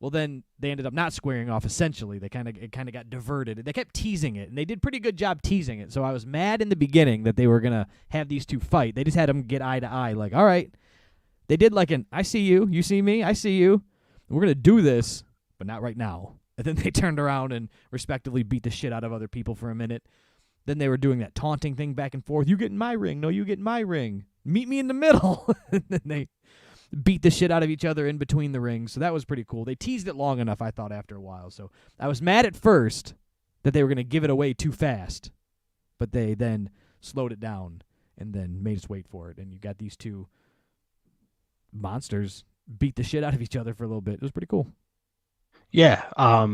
S2: Well, then they ended up not squaring off, essentially. It kind of got diverted. They kept teasing it, and they did pretty good job teasing it. So I was mad in the beginning that they were going to have these 2 fight. They just had them get eye to eye, like, all right. They did like an, I see you, you see me, I see you. We're going to do this, but not right now. And then they turned around and respectively beat the shit out of other people for a minute. Then they were doing that taunting thing back and forth. You get in my ring. No, you get in my ring. Meet me in the middle. And then they beat the shit out of each other in between the rings. So that was pretty cool. They teased it long enough, I thought, after a while. So I was mad at first that they were going to give it away too fast. But they then slowed it down and then made us wait for it. And you got these 2 monsters beat the shit out of each other for a little bit. It was pretty cool.
S3: Yeah,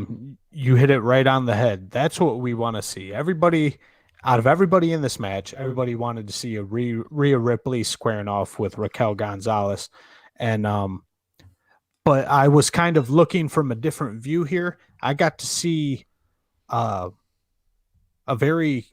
S3: you hit it right on the head. That's what we want to see. Out of everybody in this match, everybody wanted to see a Rhea Ripley squaring off with Raquel Gonzalez, and but I was kind of looking from a different view here. I got to see a very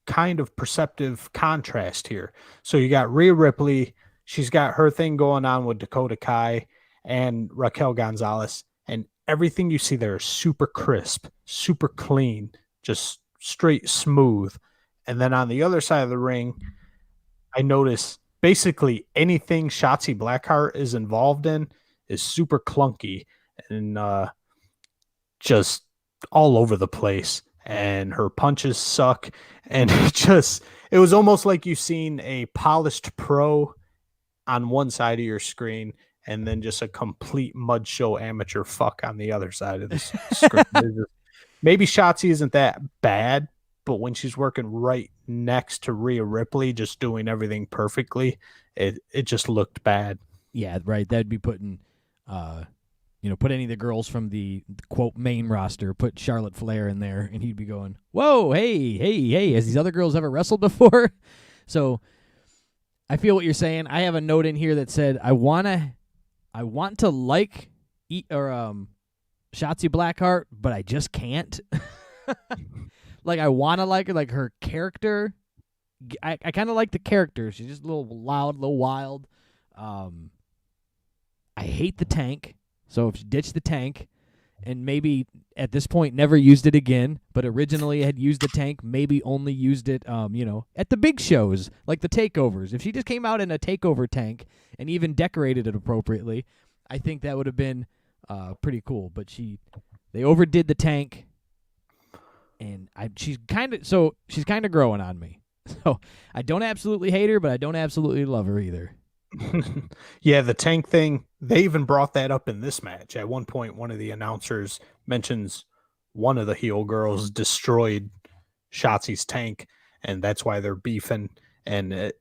S3: kind of perceptive contrast here. So you got Rhea Ripley, she's got her thing going on with Dakota Kai and Raquel Gonzalez, and everything you see there is super crisp, super clean, just straight smooth. And then on the other side of the ring, I notice basically anything Shotzi Blackheart is involved in is super clunky and just all over the place. And her punches suck. And it was almost like you've seen a polished pro on one side of your screen and then just a complete mud show amateur fuck on the other side of the screen. Maybe Shotzi isn't that bad, but when she's working right next to Rhea Ripley, just doing everything perfectly, it just looked bad.
S2: Yeah, right. That'd be putting, put any of the girls from the quote main roster, put Charlotte Flair in there, and he'd be going, "Whoa, hey, has these other girls ever wrestled before?" So I feel what you're saying. I have a note in here that said I want to like Shotzi Blackheart, but I just can't. Like, I want to like her, like her character. I kind of like the character. She's just a little loud, a little wild. I hate the tank. So if she ditched the tank and maybe at this point never used it again, but originally had used the tank, maybe only used it, at the big shows, like the takeovers. If she just came out in a takeover tank and even decorated it appropriately, I think that would have been pretty cool. But they overdid the tank, and she's kind of growing on me. So I don't absolutely hate her, but I don't absolutely love her either.
S3: Yeah, the tank thing, they even brought that up in this match. At one point, one of the announcers mentions one of the heel girls destroyed Shotzi's tank, and that's why they're beefing. And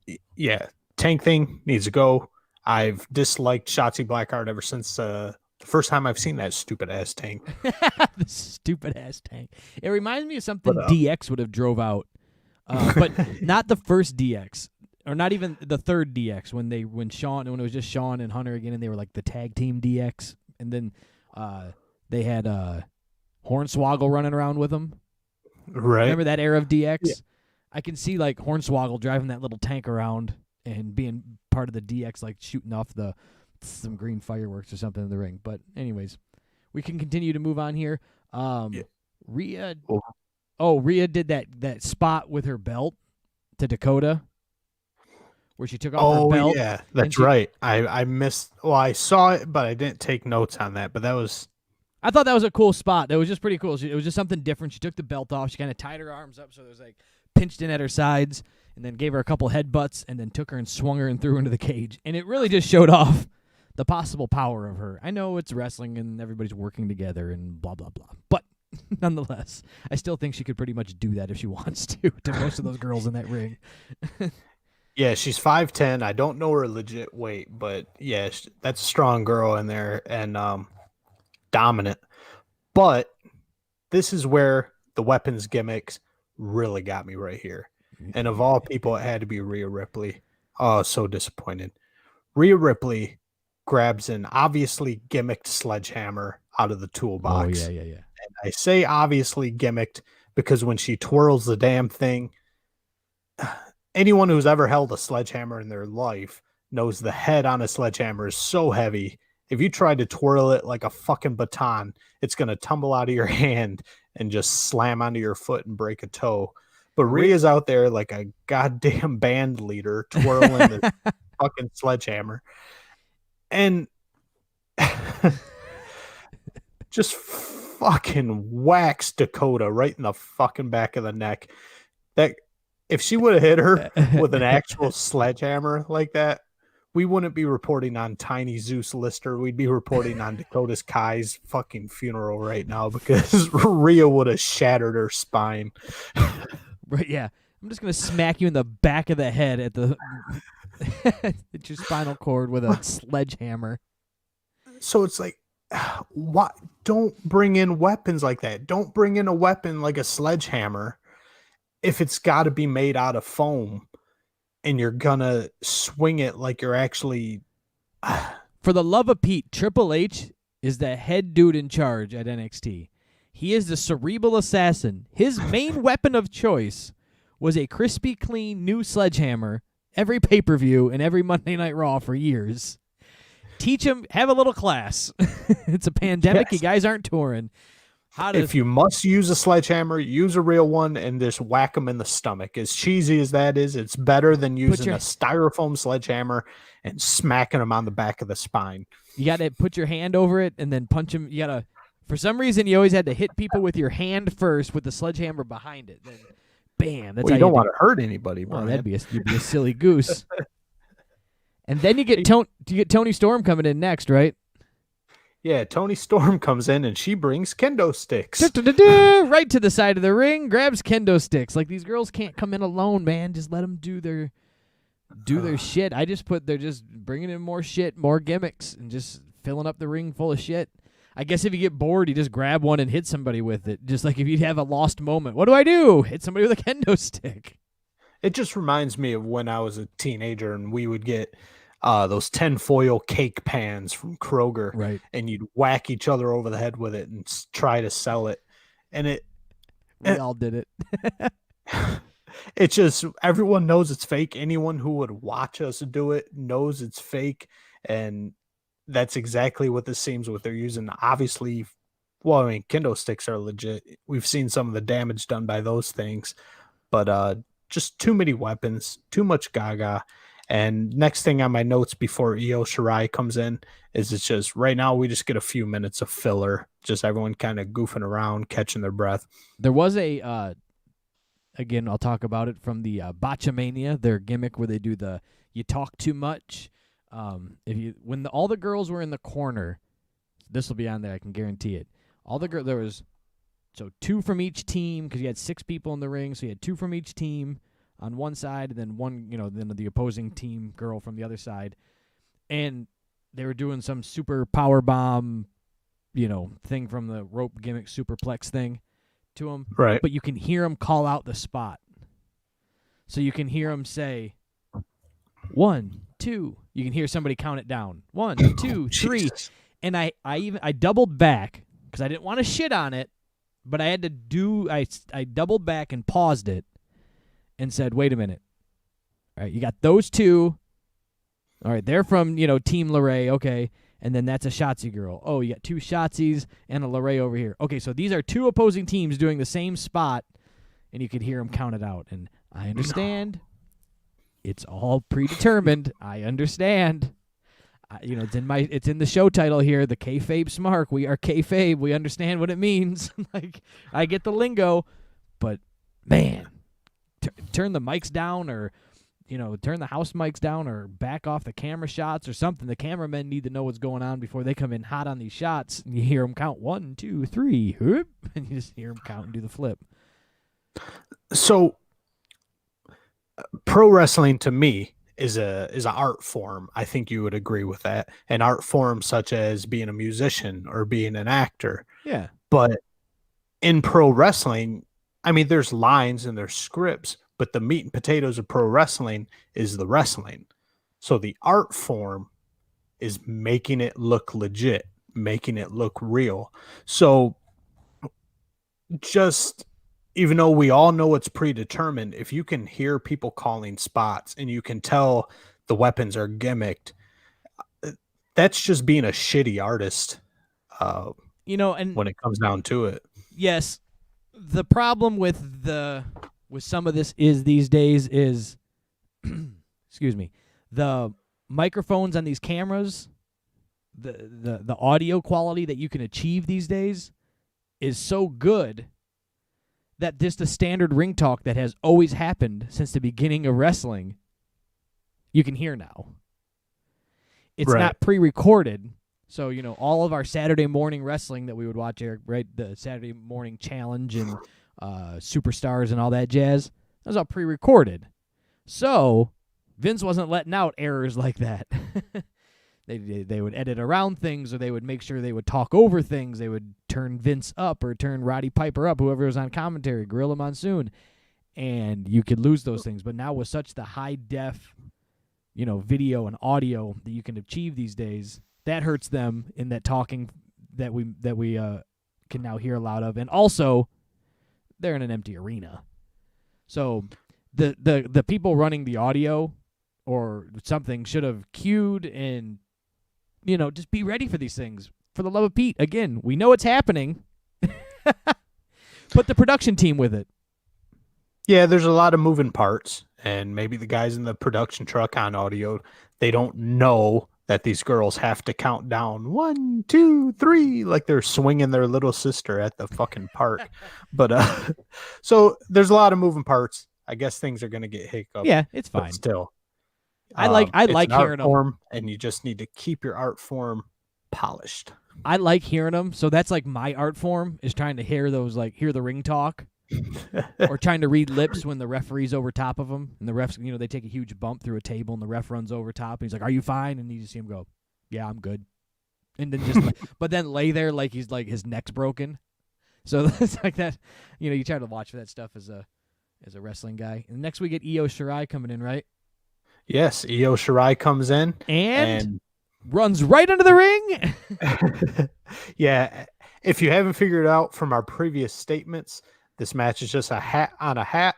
S3: tank thing needs to go. I've disliked Shotzi Blackheart ever since the first time I've seen that stupid-ass tank.
S2: The stupid-ass tank. It reminds me of something DX would have drove out, but not the first DX. Or not even the third DX when it was just Shawn and Hunter again, and they were like the tag team DX, and then they had Hornswoggle running around with them.
S3: Right.
S2: Remember that era of DX?
S3: Yeah.
S2: I can see like Hornswoggle driving that little tank around and being part of the DX, like shooting off some green fireworks or something in the ring. But anyways, we can continue to move on here. Rhea did that spot with her belt to Dakota, where she took off her belt.
S3: Oh, yeah, that's right. I missed. Well, I saw it, but I didn't take notes on that. But
S2: I thought that was a cool spot. That was just pretty cool. It was just something different. She took the belt off. She kind of tied her arms up so it was like pinched in at her sides, and then gave her a couple headbutts, and then took her and swung her and threw her into the cage. And it really just showed off the possible power of her. I know it's wrestling and everybody's working together and blah, blah, blah. But nonetheless, I still think she could pretty much do that if she wants to most of those girls in that ring.
S3: Yeah, she's 5'10". I don't know her legit weight, but yeah, that's a strong girl in there and dominant. But this is where the weapons gimmicks really got me right here. And of all people, it had to be Rhea Ripley. Oh, so disappointed. Rhea Ripley grabs an obviously gimmicked sledgehammer out of the toolbox.
S2: Oh, yeah.
S3: And I say obviously gimmicked because when she twirls the damn thing, anyone who's ever held a sledgehammer in their life knows the head on a sledgehammer is so heavy. If you try to twirl it like a fucking baton, it's going to tumble out of your hand and just slam onto your foot and break a toe. But Rhea's out there like a goddamn band leader twirling the fucking sledgehammer. And just fucking whacks Dakota right in the fucking back of the neck. That if she would have hit her with an actual sledgehammer like that, we wouldn't be reporting on Tiny Zeus Lister. We'd be reporting on Dakota Kai's fucking funeral right now because Rhea would have shattered her spine.
S2: Right, yeah. I'm just going to smack you in the back of the head at your spinal cord with a sledgehammer.
S3: So it's like, What? Don't bring in weapons like that. Don't bring in a weapon like a sledgehammer if it's got to be made out of foam and you're gonna swing it like you're actually.
S2: For the love of Pete, Triple H is the head dude in charge at NXT. He is the cerebral assassin. His main weapon of choice was a crispy clean new sledgehammer every pay-per-view and every Monday Night Raw for years. Teach him, have a little class. It's a pandemic.
S3: Yes.
S2: You guys aren't touring.
S3: If you must use a sledgehammer, use a real one and just whack them in the stomach. As cheesy as that is, it's better than using a styrofoam sledgehammer and smacking them on the back of the spine.
S2: You got to put your hand over it and then punch him. You got to, for some reason, you always had to hit people with your hand first with the sledgehammer behind it. Then, bam. That's
S3: well,
S2: how
S3: you don't want to hurt anybody, bro.
S2: That'd be you'd be a silly goose. And then you get Tony Storm coming in next, right?
S3: Yeah, Tony Storm comes in and she brings kendo sticks.
S2: Right to the side of the ring, grabs kendo sticks. Like, these girls can't come in alone, man. Just let them do their shit. I just they're just bringing in more shit, more gimmicks, and just filling up the ring full of shit. I guess if you get bored, you just grab one and hit somebody with it. Just like if you have a lost moment. What do? Hit somebody with a kendo stick.
S3: It just reminds me of when I was a teenager and we would get those tinfoil cake pans from Kroger,
S2: right?
S3: And you'd whack each other over the head with it and try to sell it. And
S2: we all did it.
S3: It's just, everyone knows it's fake. Anyone who would watch us do it knows it's fake. And that's exactly what this seems what they're using. Obviously, well, I mean, kendo sticks are legit. We've seen some of the damage done by those things, but just too many weapons, too much gaga. And next thing on my notes before Io Shirai comes in is it's just right now we just get a few minutes of filler, just everyone kind of goofing around, catching their breath.
S2: There was a, again, I'll talk about it from the Botchamania, their gimmick where they do the you talk too much. When all the girls were in the corner, this will be on there, I can guarantee it. There was two from each team because you had 6 people in the ring, so you had 2 from each team on one side, and then one, then the opposing team girl from the other side. And they were doing some super power bomb, thing from the rope gimmick superplex thing to them.
S3: Right.
S2: But you can hear them call out the spot. So you can hear them say, 1, 2. You can hear somebody count it down. 1, 2, 3. And I doubled back because I didn't want to shit on it, but I had to I doubled back and paused it. And said, wait a minute. All right, you got those 2. All right, they're from, Team LeRae, okay. And then that's a Shotzi girl. Oh, you got 2 Shotzis and a LeRae over here. Okay, so these are 2 opposing teams doing the same spot, and you could hear them count it out. And I understand. It's all predetermined. I understand. It's in the show title here, the KayFabe Smark. We are KayFabe. We understand what it means. Like, I get the lingo, but man. Turn the mics down or, turn the house mics down or back off the camera shots or something. The cameramen need to know what's going on before they come in hot on these shots. And you hear them count 1, 2, 3, whoop, and you just hear them count and do the flip.
S3: So, pro wrestling to me is an art form. I think you would agree with that. An art form such as being a musician or being an actor.
S2: Yeah.
S3: But in pro wrestling, I mean, there's lines and there's scripts, but the meat and potatoes of pro wrestling is the wrestling. So the art form is making it look legit, making it look real. So just, even though we all know it's predetermined, if you can hear people calling spots and you can tell the weapons are gimmicked, that's just being a shitty artist.
S2: And
S3: when it comes down to it.
S2: Yes. The problem with some of this is these days is, excuse me, the microphones on these cameras, the audio quality that you can achieve these days is so good that just a standard ring talk that has always happened since the beginning of wrestling, you can hear now. It's not pre-recorded. So, all of our Saturday morning wrestling that we would watch, Eric, right? The Saturday morning challenge and Superstars and all that jazz, that was all pre-recorded. So, Vince wasn't letting out errors like that. They would edit around things, or they would make sure they would talk over things. They would turn Vince up or turn Roddy Piper up, whoever was on commentary, Gorilla Monsoon, and you could lose those things. But now with such the high def, video and audio that you can achieve these days, that hurts them in that talking that we can now hear a lot of. And also, they're in an empty arena, so the people running the audio or something should have cued and just be ready for these things. For the love of Pete, again, we know it's happening. Put the production team with it.
S3: Yeah, there's a lot of moving parts, and maybe the guys in the production truck on audio, they don't know that these girls have to count down 1, 2, 3, like they're swinging their little sister at the fucking park. But so there's a lot of moving parts. I guess things are gonna get hiccuped.
S2: Yeah, it's fine.
S3: But still,
S2: I like hearing them.
S3: Form, and you just need to keep your art form polished.
S2: I like hearing them, so that's like my art form is trying to hear the ring talk, or trying to read lips when the referee's over top of them, and the refs, they take a huge bump through a table, and the ref runs over top, and he's like, "Are you fine?" And you just see him go, "Yeah, I'm good," and then but then lay there like he's like his neck's broken. So it's like that. You try to watch for that stuff as a wrestling guy. And next we get Io Shirai coming in, right?
S3: Yes, Io Shirai comes in
S2: and runs right under the ring.
S3: Yeah, if you haven't figured it out from our previous statements, this match is just a hat on a hat,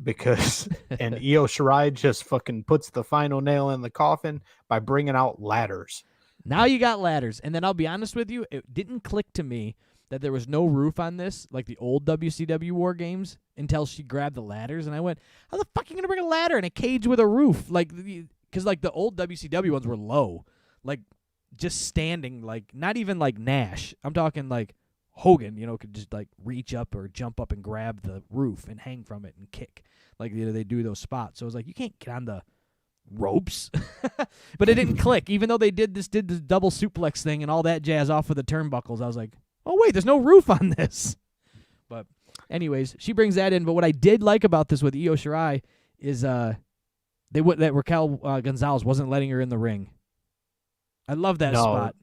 S3: because and Io Shirai just fucking puts the final nail in the coffin by bringing out ladders.
S2: Now you got ladders. And then I'll be honest with you, it didn't click to me that there was no roof on this, like the old WCW War Games, until she grabbed the ladders. And I went, how the fuck are you going to bring a ladder in a cage with a roof? Because the old WCW ones were low. Like, just standing, like, not even like Nash. I'm talking like Hogan, could just like reach up or jump up and grab the roof and hang from it and kick. Like, they do those spots. So I was like, you can't get on the ropes. But it didn't click. Even though they did this double suplex thing and all that jazz off of the turnbuckles, I was like, oh, wait, there's no roof on this. But anyways, she brings that in. But what I did like about this with Io Shirai is that Raquel Gonzalez wasn't letting her in the ring. I love that spot.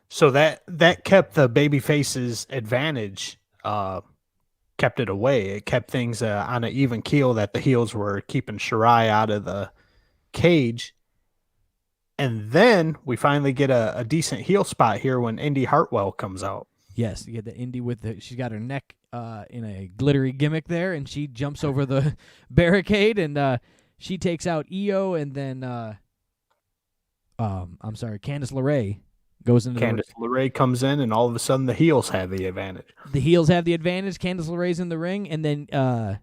S3: So that kept the babyface's advantage, kept it away. It kept things on an even keel, that the heels were keeping Shirai out of the cage. And then we finally get a decent heel spot here when Indy Hartwell comes out.
S2: Yes, you get the Indy she's got her neck in a glittery gimmick there, and she jumps over the barricade, and she takes out Io, and then Candice LeRae goes into
S3: Candice LeRae comes in, and all of a sudden the heels have the advantage.
S2: The heels have the advantage. Candice LeRae's in the ring, and then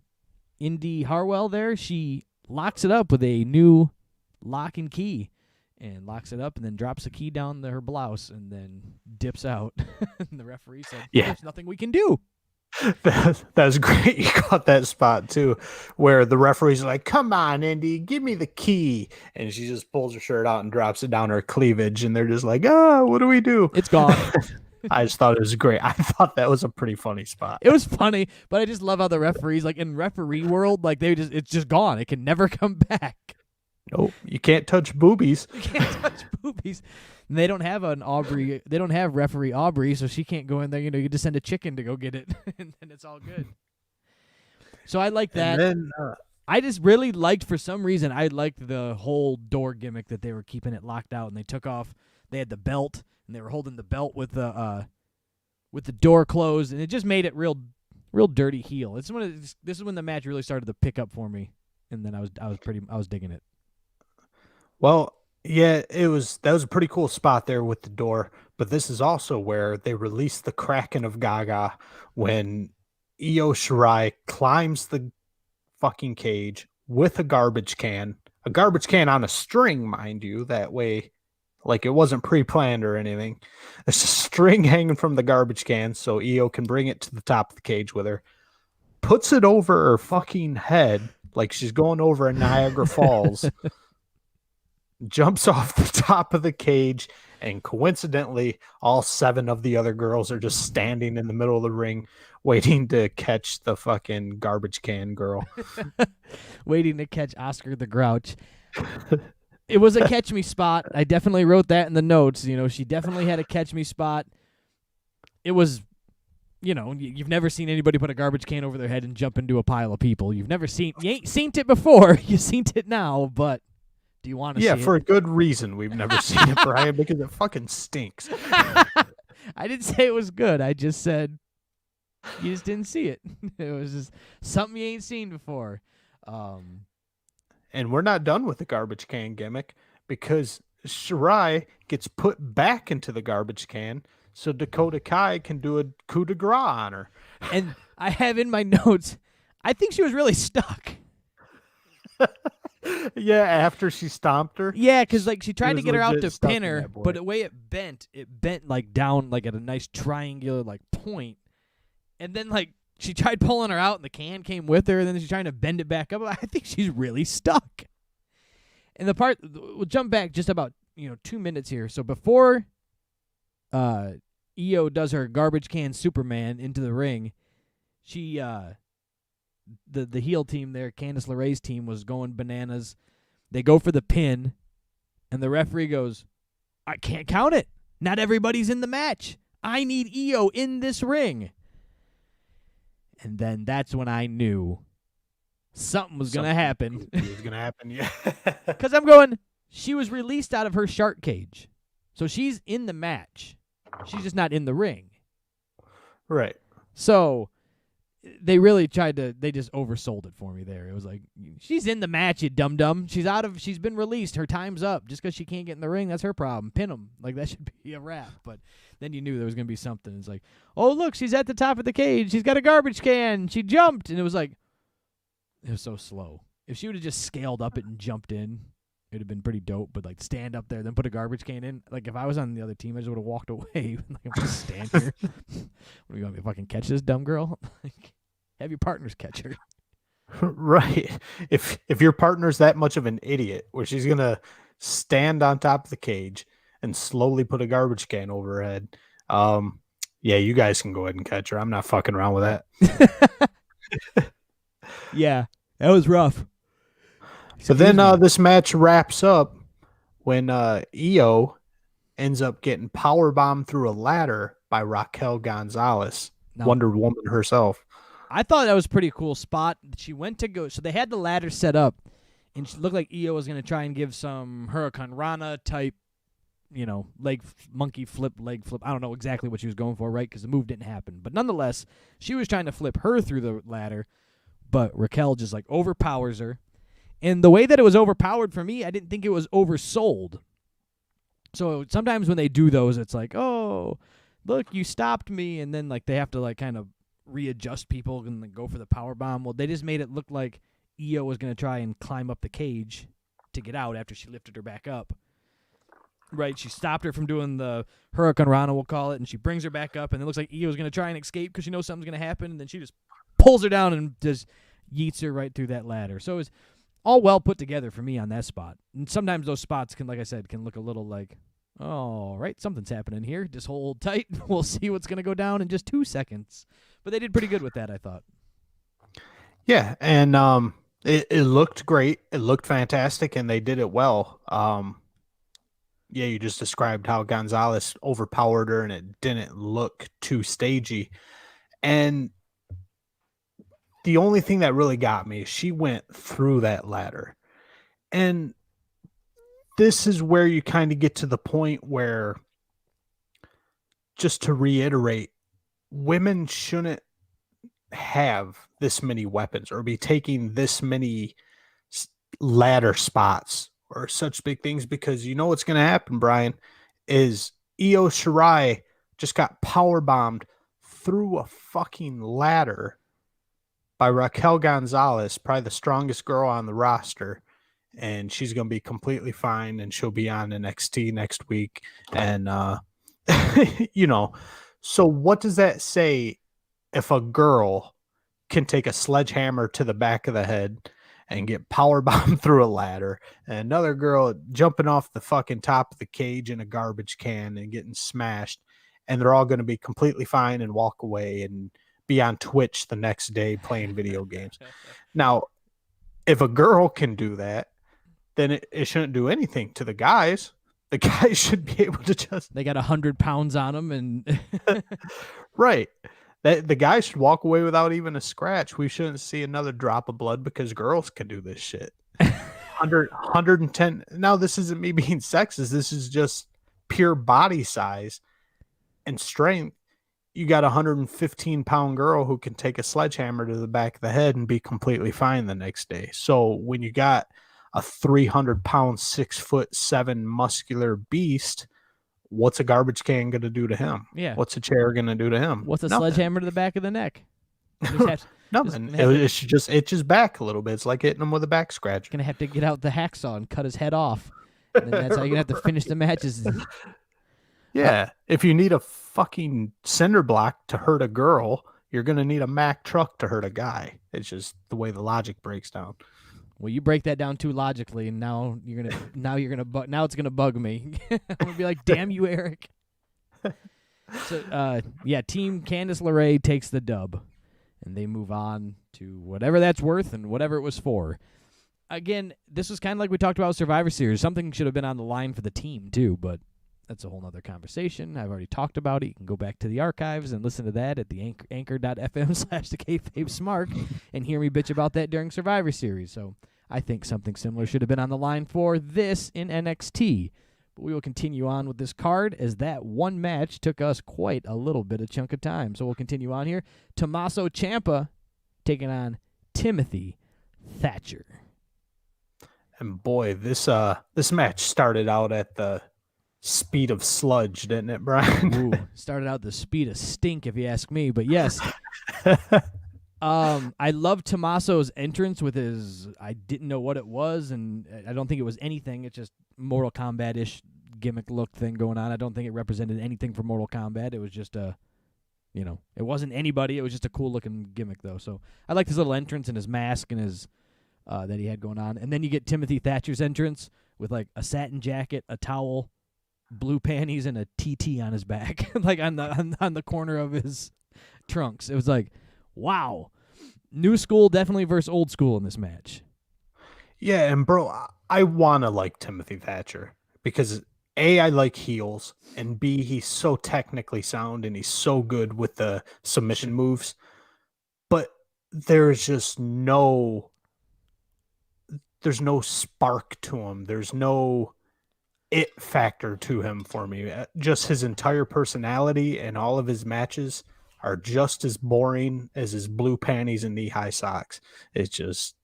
S2: Indy Hartwell there, she locks it up with a new lock and key. And locks it up, and then drops the key down her blouse, and then dips out. And the referee said, "There's nothing we can do."
S3: That was great. You caught that spot too, where the referee's like, "Come on, Indy, give me the key," and she just pulls her shirt out and drops it down her cleavage, and they're just like, "Oh, what do we do?"
S2: It's gone.
S3: I just thought it was great. I thought that was a pretty funny spot.
S2: It was funny, but I just love how the referees, like in referee world, like it's just gone. It can never come back.
S3: Nope, you can't touch boobies.
S2: You can't touch boobies. And they don't have an Aubrey. They don't have referee Aubrey, so she can't go in there. You just send a chicken to go get it, and then it's all good. So I like that.
S3: And then,
S2: I just really liked, for some reason, I liked the whole door gimmick that they were keeping it locked out, and they took off. They had the belt, and they were holding the belt with the door closed, and it just made it real dirty heel. This is when the match really started to pick up for me, and then I was digging it.
S3: Well, yeah, that was a pretty cool spot there with the door, but this is also where they released the Kraken of Gaga when Io Shirai climbs the fucking cage with a garbage can on a string, mind you, that way, like it wasn't pre-planned or anything. There's a string hanging from the garbage can so Io can bring it to the top of the cage with her, puts it over her fucking head like she's going over a Niagara Falls. Jumps off the top of the cage, and coincidentally, all 7 of the other girls are just standing in the middle of the ring waiting to catch the fucking garbage can girl.
S2: Waiting to catch Oscar the Grouch. It was a catch me spot. I definitely wrote that in the notes. She definitely had a catch me spot. It was, you've never seen anybody put a garbage can over their head and jump into a pile of people. You ain't seen it before. You seen it now, but do you want to see it?
S3: Yeah, for a good reason we've never seen it, Brian, because it fucking stinks.
S2: I didn't say it was good. I just said you just didn't see it. It was just something you ain't seen before.
S3: And we're not done with the garbage can gimmick because Shirai gets put back into the garbage can so Dakota Kai can do a coup de grace on her.
S2: And I have in my notes, I think she was really stuck.
S3: Yeah, after she stomped her.
S2: Yeah, because she tried to get her out to
S3: stuck
S2: pin
S3: in
S2: her,
S3: that boy.
S2: but the way it bent down at a nice triangular point. And then she tried pulling her out and the can came with her, and then she's trying to bend it back up. I think she's really stuck. And we'll jump back just about 2 minutes here. So before Io does her garbage can Superman into the ring, she the heel team there, Candice LeRae's team, was going bananas. They go for the pin, and the referee goes, I can't count it. Not everybody's in the match. I need Io in this ring. And then that's when I knew something was going to happen.
S3: It was going to happen, yeah.
S2: Because I'm going, she was released out of her shark cage. So she's in the match. She's just not in the ring.
S3: Right.
S2: So they really they just oversold it for me there. It was like, she's in the match, you dum-dum. She's been released. Her time's up. Just because she can't get in the ring, that's her problem. Pin them. That should be a wrap. But then you knew there was going to be something. It's like, oh, look, she's at the top of the cage. She's got a garbage can. She jumped. And it was so slow. If she would have just scaled up it and jumped in, it would have been pretty dope. But stand up there, then put a garbage can in. If I was on the other team, I just would have walked away. I'm just stand here. What are you going to fucking catch this dumb girl? Have your partners catch her.
S3: Right. If your partner's that much of an idiot where she's going to stand on top of the cage and slowly put a garbage can over her head, yeah, you guys can go ahead and catch her. I'm not fucking around with that.
S2: Yeah, that was rough.
S3: So then this match wraps up when Io ends up getting powerbombed through a ladder by Raquel Gonzalez, Wonder Woman herself.
S2: I thought that was a pretty cool spot. She went to go, so they had the ladder set up, and she looked like Io was going to try and give some Hurricane Rana type, monkey flip, leg flip. I don't know exactly what she was going for, right? Because the move didn't happen. But nonetheless, she was trying to flip her through the ladder, but Raquel just overpowers her. And the way that it was overpowered for me, I didn't think it was oversold. So sometimes when they do those, it's like, oh, look, you stopped me, and then they have to kind of readjust people and go for the power bomb. Well, they just made it look like Io was going to try and climb up the cage to get out after she lifted her back up. Right, she stopped her from doing the Hurricane Rana, we'll call it, and she brings her back up, and it looks like Io's going to try and escape because she knows something's going to happen, and then she just pulls her down and just yeets her right through that ladder. So it was all well put together for me on that spot. And sometimes those spots can, like I said, can look a little oh, right, something's happening here. Just hold tight. We'll see what's going to go down in just 2 seconds. But they did pretty good with that, I thought.
S3: Yeah, and it looked great. It looked fantastic, and they did it well. Yeah, you just described how Gonzalez overpowered her, and it didn't look too stagey. And the only thing that really got me is she went through that ladder. And this is where you kind of get to the point where, just to reiterate, women shouldn't have this many weapons or be taking this many ladder spots or such big things, because you know what's going to happen, Brian, is Io Shirai just got power bombed through a fucking ladder by Raquel Gonzalez, probably the strongest girl on the roster, and she's going to be completely fine, and she'll be on NXT next week. And so what does that say if a girl can take a sledgehammer to the back of the head and get power bombed through a ladder, and another girl jumping off the fucking top of the cage in a garbage can and getting smashed, and they're all going to be completely fine and walk away and be on Twitch the next day playing video games? Now, if a girl can do that, then it shouldn't do anything to the guys. The guys should be able to just...
S2: They got 100 pounds on them, and
S3: right. The guys should walk away without even a scratch. We shouldn't see another drop of blood because girls can do this shit. 110. Now, this isn't me being sexist. This is just pure body size and strength. You got a 115-pound girl who can take a sledgehammer to the back of the head and be completely fine the next day. So when you got a 300-pound, 6'7" muscular beast, what's a garbage can going to do to him?
S2: Yeah.
S3: What's a chair going to do to him?
S2: What's a
S3: Nothing.
S2: sledgehammer to the back of the neck?
S3: Nothing. It just itches back a little bit. It's like hitting him with a back scratch.
S2: Gonna have to get out the hacksaw and cut his head off. And then that's how you're gonna have to finish the matches.
S3: Yeah. If you need a fucking cinder block to hurt a girl, you're gonna need a Mack truck to hurt a guy. It's just the way the logic breaks down.
S2: Well, you break that down too logically, and now it's gonna bug me. I'm gonna be like, "Damn you, Eric." So, Team Candice LeRae takes the dub, and they move on to whatever that's worth and whatever it was for. Again, this was kind of like we talked about with Survivor Series. Something should have been on the line for the team too, but that's a whole nother conversation. I've already talked about it. You can go back to the archives and listen to that at the anchor.fm/thekayfabesmark and hear me bitch about that during Survivor Series. So I think something similar should have been on the line for this in NXT. But we will continue on with this card as that one match took us quite a little bit of chunk of time. So we'll continue on here. Tommaso Ciampa taking on Timothy Thatcher.
S3: And boy, this match started out at the speed of sludge, didn't it, Brian?
S2: Ooh, started out the speed of stink, if you ask me. But yes, I love Tommaso's entrance with his, I didn't know what it was, and I don't think it was anything. It's just Mortal Kombat-ish gimmick look thing going on. I don't think it represented anything for Mortal Kombat. It was just it wasn't anybody. It was just a cool-looking gimmick, though. So I like his little entrance and his mask and his that he had going on. And then you get Timothy Thatcher's entrance with, like, a satin jacket, a towel, blue panties, and a TT on his back, like on the corner of his trunks. It was like, wow. New school definitely versus old school in this match.
S3: Yeah, and bro, I want to like Timothy Thatcher because A, I like heels, and B, he's so technically sound and he's so good with the submission moves. But there's just no spark to him. There's no it factor to him for me. Just his entire personality and all of his matches are just as boring as his blue panties and knee-high socks. It's just,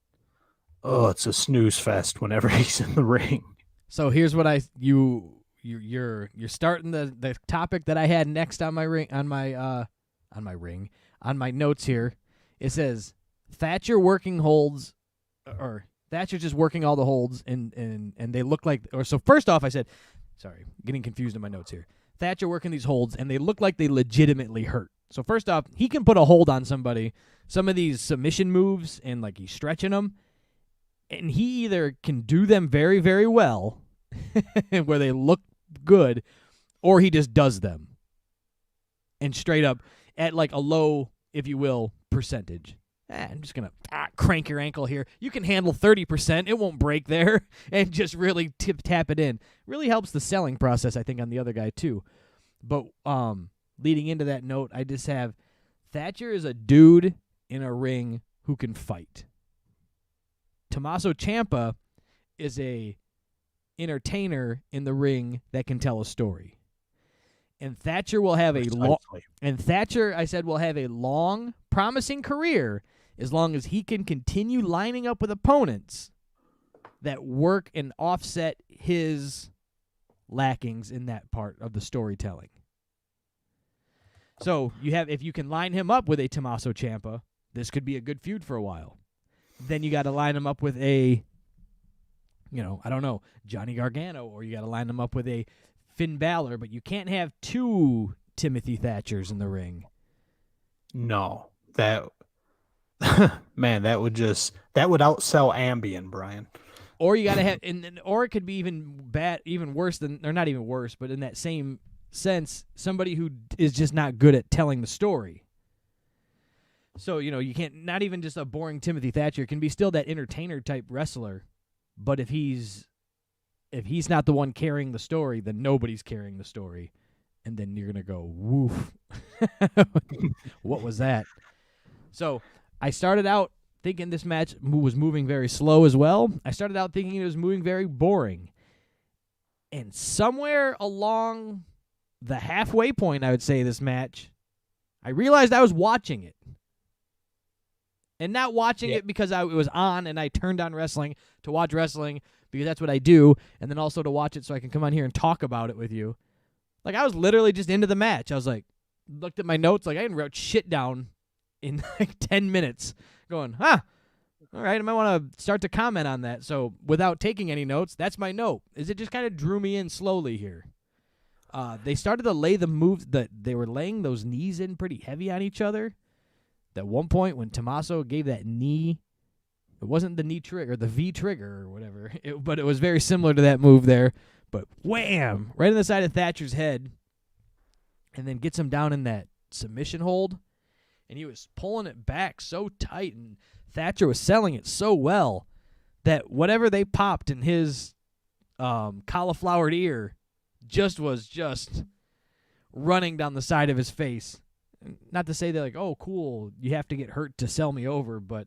S3: it's a snooze fest whenever he's in the ring.
S2: So here's what you're starting the topic that I had next on my notes here. It says Thatcher working holds, or Thatcher's just working all the holds, and they look like, so first off I said, sorry, getting confused in my notes here. Thatcher working these holds, and they look like they legitimately hurt. So first off, he can put a hold on somebody, some of these submission moves, and like he's stretching them, and he either can do them very, very well, where they look good, or he just does them. And straight up, at like a low, if you will, percentage. I'm just going to crank your ankle here. You can handle 30%. It won't break there. And just really tap it in. Really helps the selling process, I think, on the other guy, too. But leading into that note, I just have Thatcher is a dude in a ring who can fight. Tommaso Ciampa is a entertainer in the ring that can tell a story. And Thatcher will have will have a long, promising career as long as he can continue lining up with opponents that work and offset his lackings in that part of the storytelling. So if you can line him up with a Tommaso Ciampa, this could be a good feud for a while. Then you got to line him up with a, Johnny Gargano, or you got to line him up with a Finn Balor, but you can't have two Timothy Thatchers in the ring.
S3: No, that would outsell Ambien, Brian.
S2: Or you got to have, or it could be even worse than, or not even worse, but in that same sense, somebody who is just not good at telling the story. So, you can't, not even just a boring Timothy Thatcher, it can be still that entertainer type wrestler But if he's not the one carrying the story, then nobody's carrying the story. And then you're going to go, woof. What was that? So I started out thinking this match was moving very slow as well. I started out thinking it was moving very boring. And somewhere along the halfway point, I would say, this match, I realized I was watching it. And not watching it because it was on and I turned on wrestling to watch wrestling because that's what I do, and then also to watch it so I can come on here and talk about it with you. Like, I was literally just into the match. I was like, looked at my notes, like I didn't wrote shit down in like 10 minutes going, all right, I might want to start to comment on that. So without taking any notes, that's my note. Is it just kind of drew me in slowly here. They started to lay the moves that they were laying those knees in pretty heavy on each other. At one point when Tommaso gave that knee, it wasn't the knee trigger, the V trigger or whatever, but it was very similar to that move there. But wham, right on the side of Thatcher's head, and then gets him down in that submission hold. And he was pulling it back so tight, and Thatcher was selling it so well that whatever they popped in his cauliflowered ear was just running down the side of his face. Not to say they're like, oh, cool, you have to get hurt to sell me over, but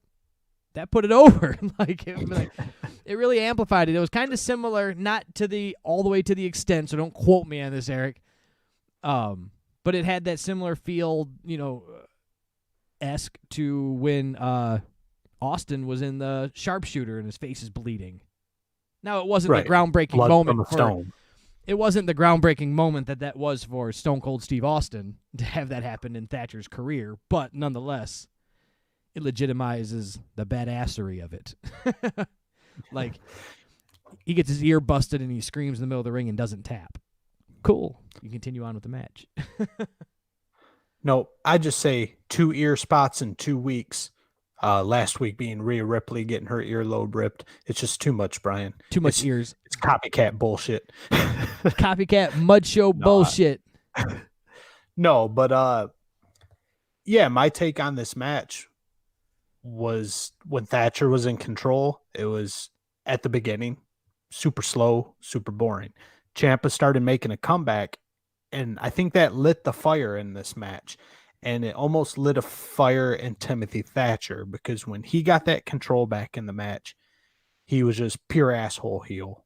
S2: that put it over. It really amplified it. It was kind of similar, not to all the way to the extent, so don't quote me on this, Eric. But it had that similar feel, esque to when Austin was in the sharpshooter and his face is bleeding. Now, it wasn't the groundbreaking
S3: Blood
S2: moment
S3: from a stone.
S2: It wasn't the groundbreaking moment that was for Stone Cold Steve Austin to have that happen in Thatcher's career, but nonetheless, it legitimizes the badassery of it. Like, he gets his ear busted and he screams in the middle of the ring and doesn't tap. Cool. You continue on with the match.
S3: No, I just say 2 ear spots in 2 weeks. Last week being Rhea Ripley getting her earlobe ripped. It's just too much, Brian.
S2: Too much ears.
S3: It's copycat bullshit.
S2: Copycat mud show bullshit.
S3: No, but yeah, my take on this match was when Thatcher was in control, it was at the beginning, super slow, super boring. Ciampa started making a comeback, and I think that lit the fire in this match. And it almost lit a fire in Timothy Thatcher because when he got that control back in the match, he was just pure asshole heel.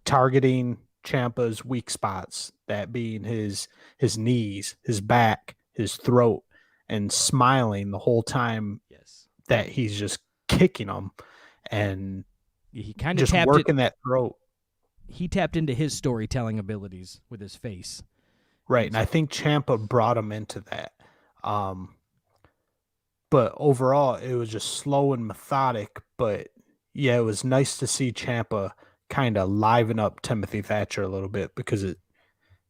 S3: Targeting Ciampa's weak spots, that being his knees, his back, his throat, and smiling the whole time that he's just kicking him and
S2: he kind of
S3: just working that throat.
S2: He tapped into his storytelling abilities with his face.
S3: Right, and I think Ciampa brought him into that. But overall, it was just slow and methodic. But, yeah, it was nice to see Ciampa kind of liven up Timothy Thatcher a little bit because it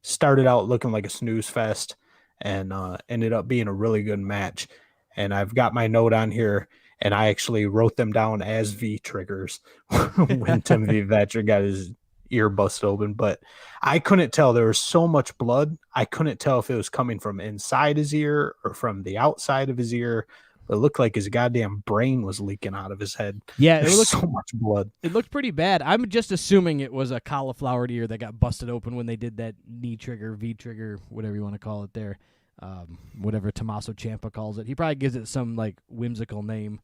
S3: started out looking like a snooze fest and ended up being a really good match. And I've got my note on here, and I actually wrote them down as V triggers when Timothy Thatcher got his ear busted open, but I couldn't tell. There was so much blood. I couldn't tell if it was coming from inside his ear or from the outside of his ear. It looked like his goddamn brain was leaking out of his head.
S2: Yeah,
S3: it looked so much blood.
S2: It looked pretty bad. I'm just assuming it was a cauliflowered ear that got busted open when they did that knee trigger, V trigger, whatever you want to call it there. Whatever Tommaso Ciampa calls it. He probably gives it some like whimsical name,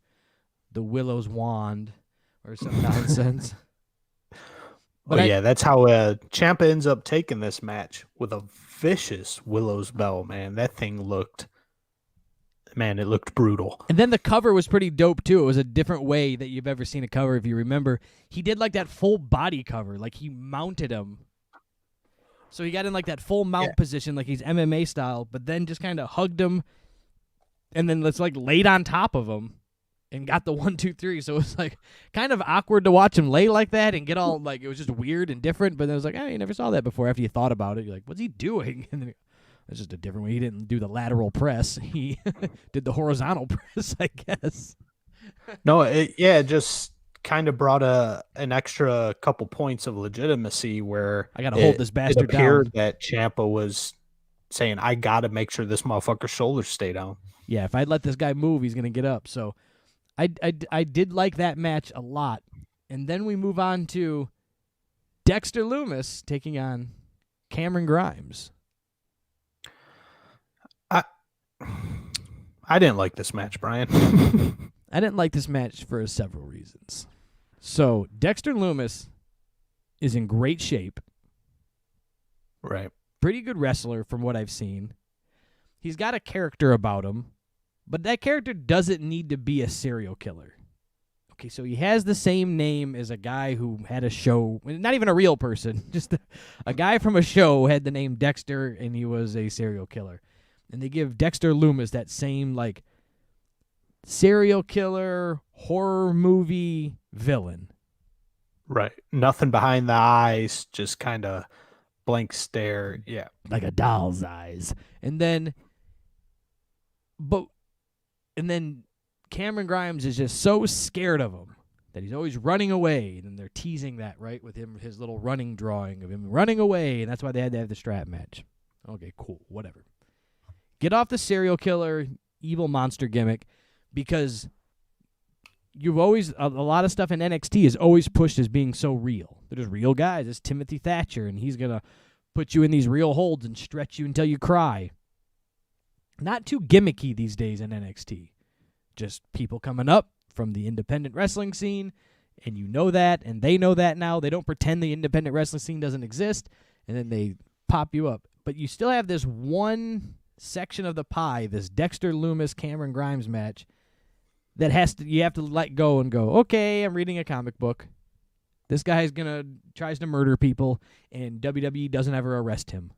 S2: the Willow's Wand or some nonsense.
S3: But yeah, that's how Ciampa ends up taking this match with a vicious Willow's Bell, man. That thing looked brutal.
S2: And then the cover was pretty dope, too. It was a different way that you've ever seen a cover, if you remember. He did like that full body cover, like he mounted him. So he got in like that full mount position, like he's MMA style, but then just kind of hugged him and then it's like laid on top of him. And got the 1, 2, 3, so it was like kind of awkward to watch him lay like that and get all like it was just weird and different. But then it was like, you never saw that before. After you thought about it, you're like, what's he doing? And then it's just a different way. He didn't do the lateral press; he did the horizontal press, I guess.
S3: No, it just kind of brought an extra couple points of legitimacy where
S2: I got to hold this bastard
S3: down. It appeared
S2: down.
S3: that Ciampa was saying, "I got to make sure this motherfucker's shoulders stay down."
S2: Yeah, if I let this guy move, he's gonna get up. So. I did like that match a lot. And then we move on to Dexter Lumis taking on Cameron Grimes.
S3: I didn't like this match, Brian.
S2: I didn't like this match for several reasons. So, Dexter Lumis is in great shape.
S3: Right.
S2: Pretty good wrestler from what I've seen. He's got a character about him, but that character doesn't need to be a serial killer. Okay, so he has the same name as a guy who had a show, not even a real person, just a guy from a show had the name Dexter, and he was a serial killer. And they give Dexter Lumis that same, like, serial killer, horror movie villain.
S3: Right. Nothing behind the eyes, just kind of blank stare. Yeah.
S2: Like a doll's eyes. And then Cameron Grimes is just so scared of him that he's always running away. And they're teasing that, right, with him, his little running drawing of him running away. And that's why they had to have the strap match. Okay, cool, whatever. Get off the serial killer, evil monster gimmick, because you've always, a lot of stuff in NXT is always pushed as being so real. They're just real guys. It's Timothy Thatcher, and he's going to put you in these real holds and stretch you until you cry. Not too gimmicky these days in NXT. Just people coming up from the independent wrestling scene, and you know that, and they know that now. They don't pretend the independent wrestling scene doesn't exist, and then they pop you up. But you still have this one section of the pie, this Dexter Lumis Cameron Grimes match, that you have to let go and go, okay, I'm reading a comic book. This guy's tries to murder people, and WWE doesn't ever arrest him.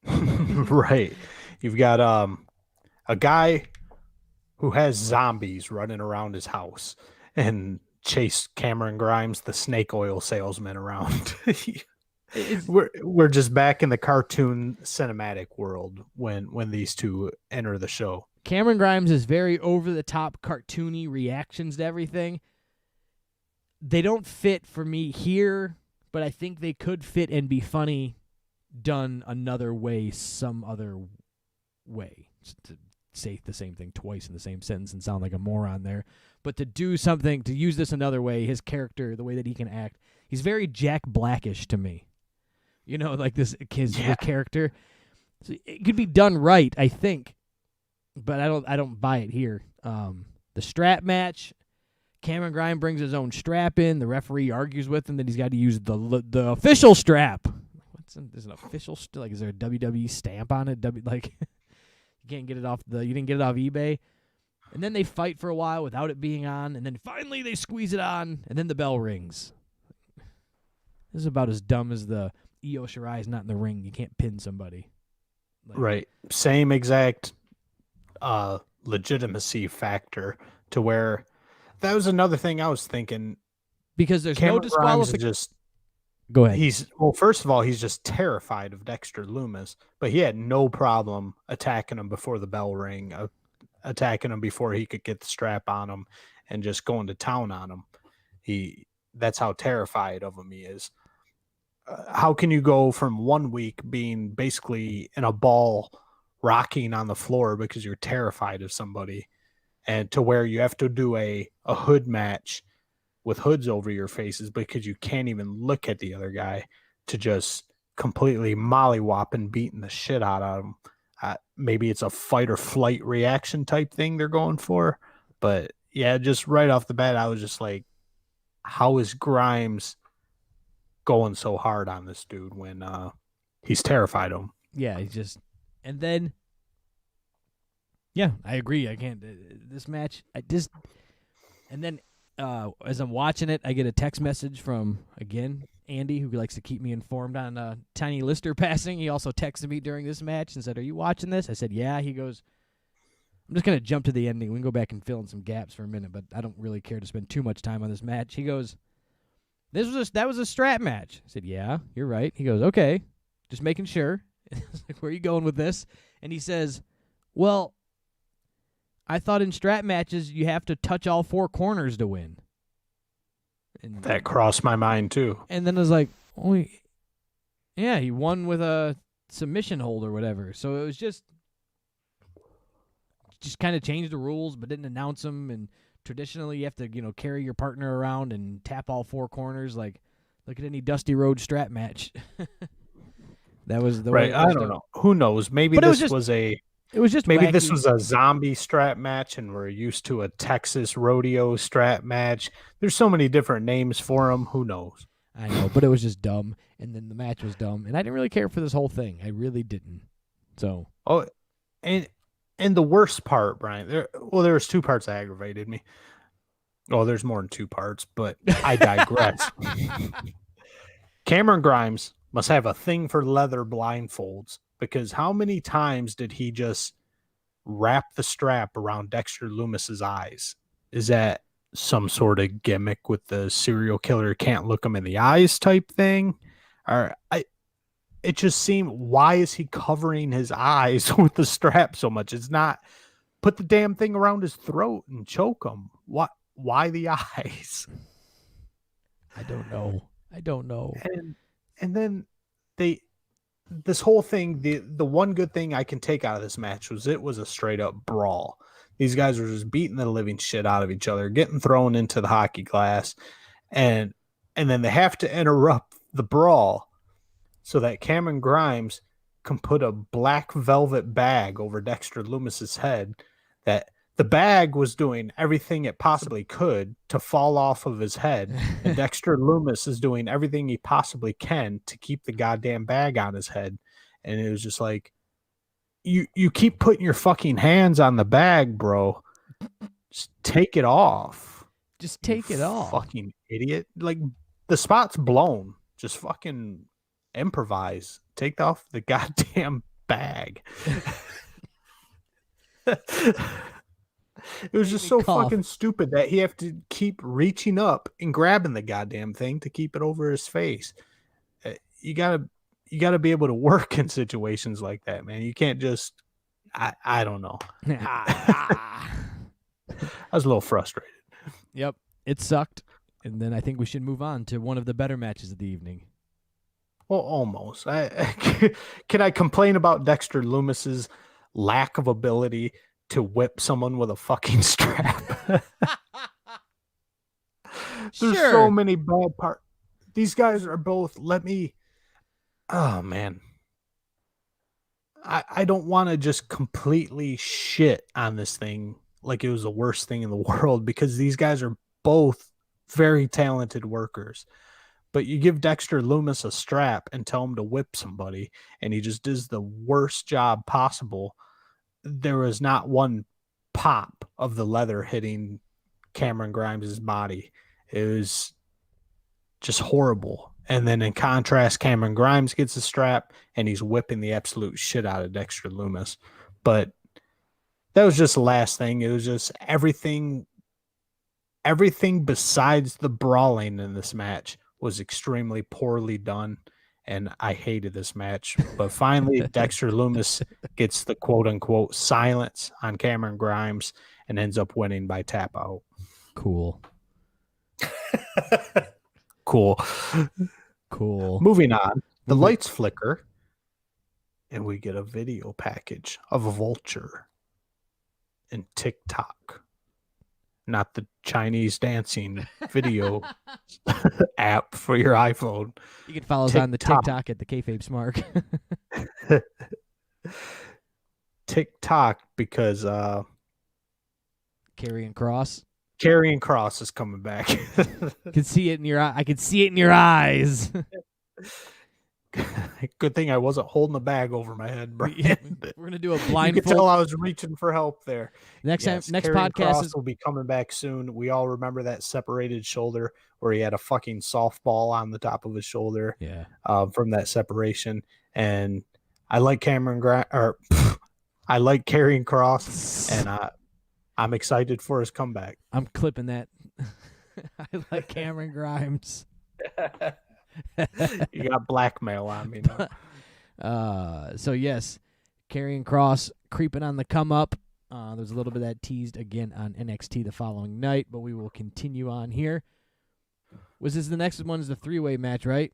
S3: Right. You've got a guy who has zombies running around his house and chase Cameron Grimes, the snake oil salesman, around. We're just back in the cartoon cinematic world when these two enter the show.
S2: Cameron Grimes is very over-the-top, cartoony reactions to everything. They don't fit for me here, but I think they could fit and be funny done another way, some other way. To say the same thing twice in the same sentence and sound like a moron there. But to do something, to use this another way, his character, the way that he can act, he's very Jack Blackish to me. You know, like this his character. So it could be done right, I think. But I don't buy it here. The strap match, Cameron Grimes brings his own strap in. The referee argues with him that he's got to use the official strap. There's an official is there a WWE stamp on it? You can't get it off you didn't get it off eBay. And then they fight for a while without it being on, and then finally they squeeze it on, and then the bell rings. This is about as dumb as the Io Shirai's not in the ring. You can't pin somebody.
S3: Right. Same exact legitimacy factor to where that was another thing I was thinking.
S2: Because there's
S3: Cameron
S2: no disqualification.
S3: Go ahead. First of all, he's just terrified of Dexter Lumis, but he had no problem attacking him before the bell rang, attacking him before he could get the strap on him, and just going to town on him. That's how terrified of him he is. How can you go from 1 week being basically in a ball rocking on the floor because you're terrified of somebody, and to where you have to do a hood match with hoods over your faces because you can't even look at the other guy, to just completely mollywop and beating the shit out of him? Maybe it's a fight or flight reaction type thing they're going for. But yeah, just right off the bat, I was just like, how is Grimes going so hard on this dude when he's terrified of him?
S2: Yeah, he's just... And then... Yeah, I agree. I can't... This match, And then as I'm watching it, I get a text message from, again, Andy, who likes to keep me informed on Tiny Lister passing. He also texted me during this match and said, "Are you watching this?" I said, "Yeah." He goes, "I'm just going to jump to the ending. We can go back and fill in some gaps for a minute, but I don't really care to spend too much time on this match." He goes, that was a strap match. I said, "Yeah, you're right." He goes, "Okay, just making sure." I was like, "Where are you going with this?" And he says, "Well, I thought in strap matches you have to touch all four corners to win." And
S3: that crossed my mind too.
S2: And then I was like, "Oh, yeah, he won with a submission hold or whatever." So it was just kind of changed the rules, but didn't announce them and traditionally you have to, carry your partner around and tap all four corners. Like, look at any Dusty Rhodes strap match. That was the way.
S3: I don't know. Who knows? Maybe
S2: But
S3: this
S2: it
S3: was
S2: wacky.
S3: this was a zombie strap match, and we're used to a Texas rodeo strap match. There's so many different names for them. Who knows?
S2: I know, but it was just dumb, and then the match was dumb, and I didn't really care for this whole thing. I really didn't. So.
S3: Oh, and the worst part, Brian. There was two parts that aggravated me. Oh, there's more than two parts, but I digress. Cameron Grimes must have a thing for leather blindfolds, because how many times did he just wrap the strap around Dexter Loomis's eyes? Is that some sort of gimmick with the serial killer can't look him in the eyes type thing? Or it just seemed, why is he covering his eyes with the strap so much? It's not, put the damn thing around his throat and choke him. Why the eyes?
S2: I don't know.
S3: And then this whole thing, the one good thing I can take out of this match was it was a straight up brawl. These guys were just beating the living shit out of each other, getting thrown into the hockey glass, and then they have to interrupt the brawl so that Cameron Grimes can put a black velvet bag over Dexter Loomis's head. That the bag was doing everything it possibly could to fall off of his head, and Dexter Loomis is doing everything he possibly can to keep the goddamn bag on his head. And it was just like, you keep putting your fucking hands on the bag, bro. Just take it off.
S2: Just take it off.
S3: Fucking idiot. Like, the spot's blown. Just fucking improvise. Take off the goddamn bag. It was just so fucking stupid that he have to keep reaching up and grabbing the goddamn thing to keep it over his face. You gotta be able to work in situations like that, man. You can't just, I don't know. I was a little frustrated.
S2: Yep, it sucked. And then I think we should move on to one of the better matches of the evening.
S3: Well, almost. Can I complain about Dexter Loomis's lack of ability to whip someone with a fucking strap? There's so many bad parts. These guys are both, oh man. I don't want to just completely shit on this thing like it was the worst thing in the world, because these guys are both very talented workers. But you give Dexter Loomis a strap and tell him to whip somebody, and he just does the worst job possible. There was not one pop of the leather hitting Cameron Grimes' body. It was just horrible. And then in contrast, Cameron Grimes gets a strap and he's whipping the absolute shit out of Dexter Loomis. But that was just the last thing. It was just everything besides the brawling in this match was extremely poorly done. And I hated this match. But finally, Dexter Loomis gets the quote-unquote silence on Cameron Grimes and ends up winning by tap out.
S2: Cool.
S3: Cool. Moving on. The lights flicker, and we get a video package of a vulture and TikTok. Not the Chinese dancing video app for your iPhone.
S2: You can follow us on the TikTok at the KayFabe Smark.
S3: TikTok, because
S2: Karrion Kross.
S3: Karrion Kross is coming back.
S2: I can see it in your eye. I can see it in your eyes.
S3: Good thing I wasn't holding the bag over my head, Brian.
S2: We're gonna do a blindfold.
S3: You can tell I was reaching for help there.
S2: Next
S3: Karrion
S2: podcast
S3: will be coming back soon. We all remember that separated shoulder where he had a fucking softball on the top of his shoulder.
S2: Yeah.
S3: From that separation, and I like I like Karrion Kross, and I'm excited for his comeback.
S2: I'm clipping that. I like Cameron Grimes.
S3: You got blackmail on me now.
S2: So yes, Karrion Kross creeping on the come up. There's a little bit of that teased again on NXT the following night, but we will continue on here. Was this the next one? Is the 3-way match, right?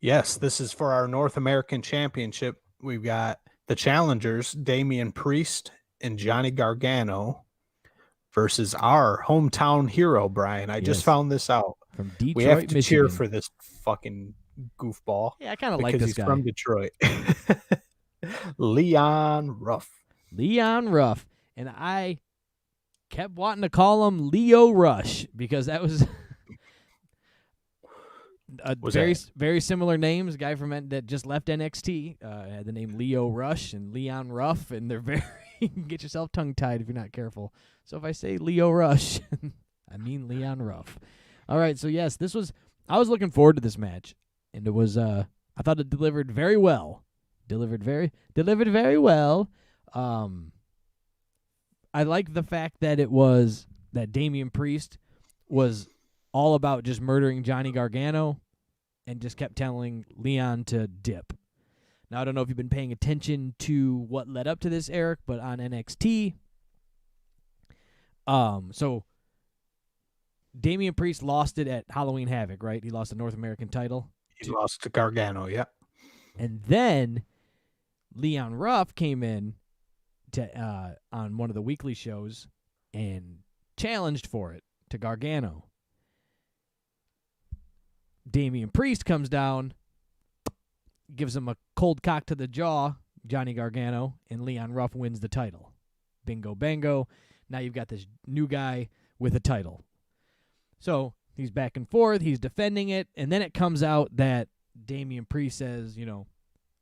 S3: Yes, this is for our North American Championship. We've got the challengers, Damian Priest and Johnny Gargano, versus our hometown hero, Brian. I just found this out.
S2: From Detroit,
S3: we have to
S2: Michigan.
S3: cheer for this fucking goofball.
S2: Yeah, I kind of like this guy.
S3: Because he's from Detroit. Leon Ruff.
S2: Leon Ruff. And I kept wanting to call him Leo Rush because that was very similar names. A guy from that just left NXT had the name Leo Rush and Leon Ruff, and they're very you can get yourself tongue tied if you're not careful. So if I say Leo Rush, I mean Leon Ruff. All right, so yes, I was looking forward to this match, and it was I thought it delivered very well. Delivered very well. I like the fact that that Damian Priest was all about just murdering Johnny Gargano and just kept telling Leon to dip. Now, I don't know if you've been paying attention to what led up to this, Eric, but on NXT, so Damian Priest lost it at Halloween Havoc, right? He lost the North American title.
S3: He lost to Gargano, yeah.
S2: And then Leon Ruff came in to on one of the weekly shows and challenged for it to Gargano. Damian Priest comes down, gives him a cold cock to the jaw, Johnny Gargano, and Leon Ruff wins the title. Bingo, bango. Now you've got this new guy with a title. So he's back and forth, he's defending it, and then it comes out that Damian Priest says,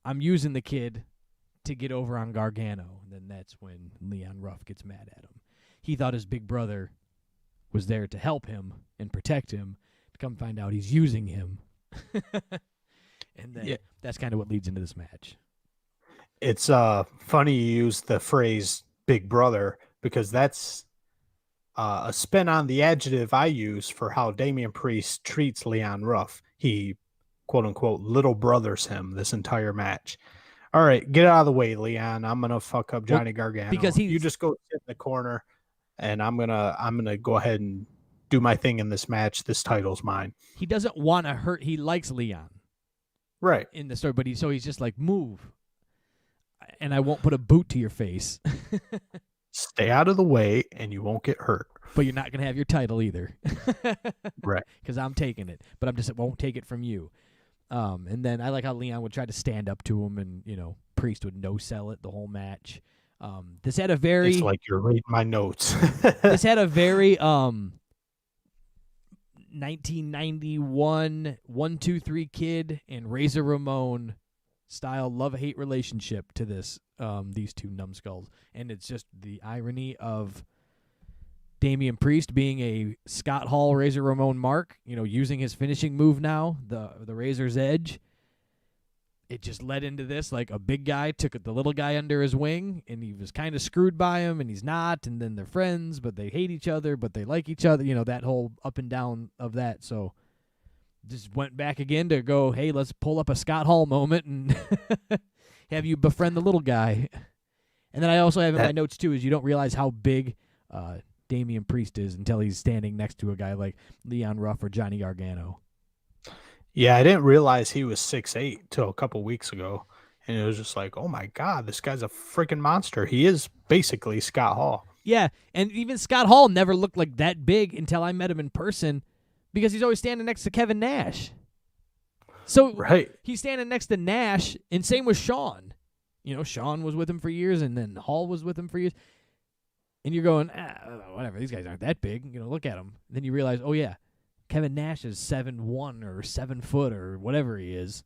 S2: I'm using the kid to get over on Gargano. And then that's when Leon Ruff gets mad at him. He thought his big brother was there to help him and protect him. To come find out he's using him. And then that's kind of what leads into this match.
S3: It's funny you use the phrase big brother because that's a spin on the adjective I use for how Damian Priest treats Leon Ruff. He, quote unquote, little brothers him this entire match. All right, get out of the way, Leon. I'm gonna fuck up Johnny Gargano.
S2: Because
S3: you just go sit in the corner, and I'm gonna go ahead and do my thing in this match. This title's mine.
S2: He doesn't want to hurt. He likes Leon,
S3: right,
S2: in the story, but he's just like, move, and I won't put a boot to your face.
S3: Stay out of the way, and you won't get hurt.
S2: But you're not gonna have your title either,
S3: right?
S2: Because I'm taking it, but won't take it from you. And then I like how Leon would try to stand up to him, and Priest would no-sell it the whole match. This had a very
S3: it's like you're reading my notes.
S2: This had a very 1991 1-2-3 Kid and Razor Ramon style love-hate relationship to these two numbskulls, and it's just the irony of Damian Priest being a Scott Hall Razor Ramon mark, using his finishing move now, the Razor's Edge. It just led into this, like a big guy took the little guy under his wing, and he was kind of screwed by him, and he's not, and then they're friends, but they hate each other, but they like each other, that whole up and down of that. So just went back again to go, hey, let's pull up a Scott Hall moment and have you befriend the little guy. And then I also have in my notes, too, is you don't realize how big Damian Priest is until he's standing next to a guy like Leon Ruff or Johnny Gargano.
S3: Yeah, I didn't realize he was 6'8" till a couple weeks ago. And it was just like, oh my God, this guy's a freaking monster. He is basically Scott Hall.
S2: Yeah, and even Scott Hall never looked like that big until I met him in person because he's always standing next to Kevin Nash. So he's standing next to Nash, and same with Shawn. Shawn was with him for years, and then Hall was with him for years. And you're going, whatever, these guys aren't that big. Look at them. Then you realize, oh, yeah, Kevin Nash is 7'1" or 7 foot or whatever he is.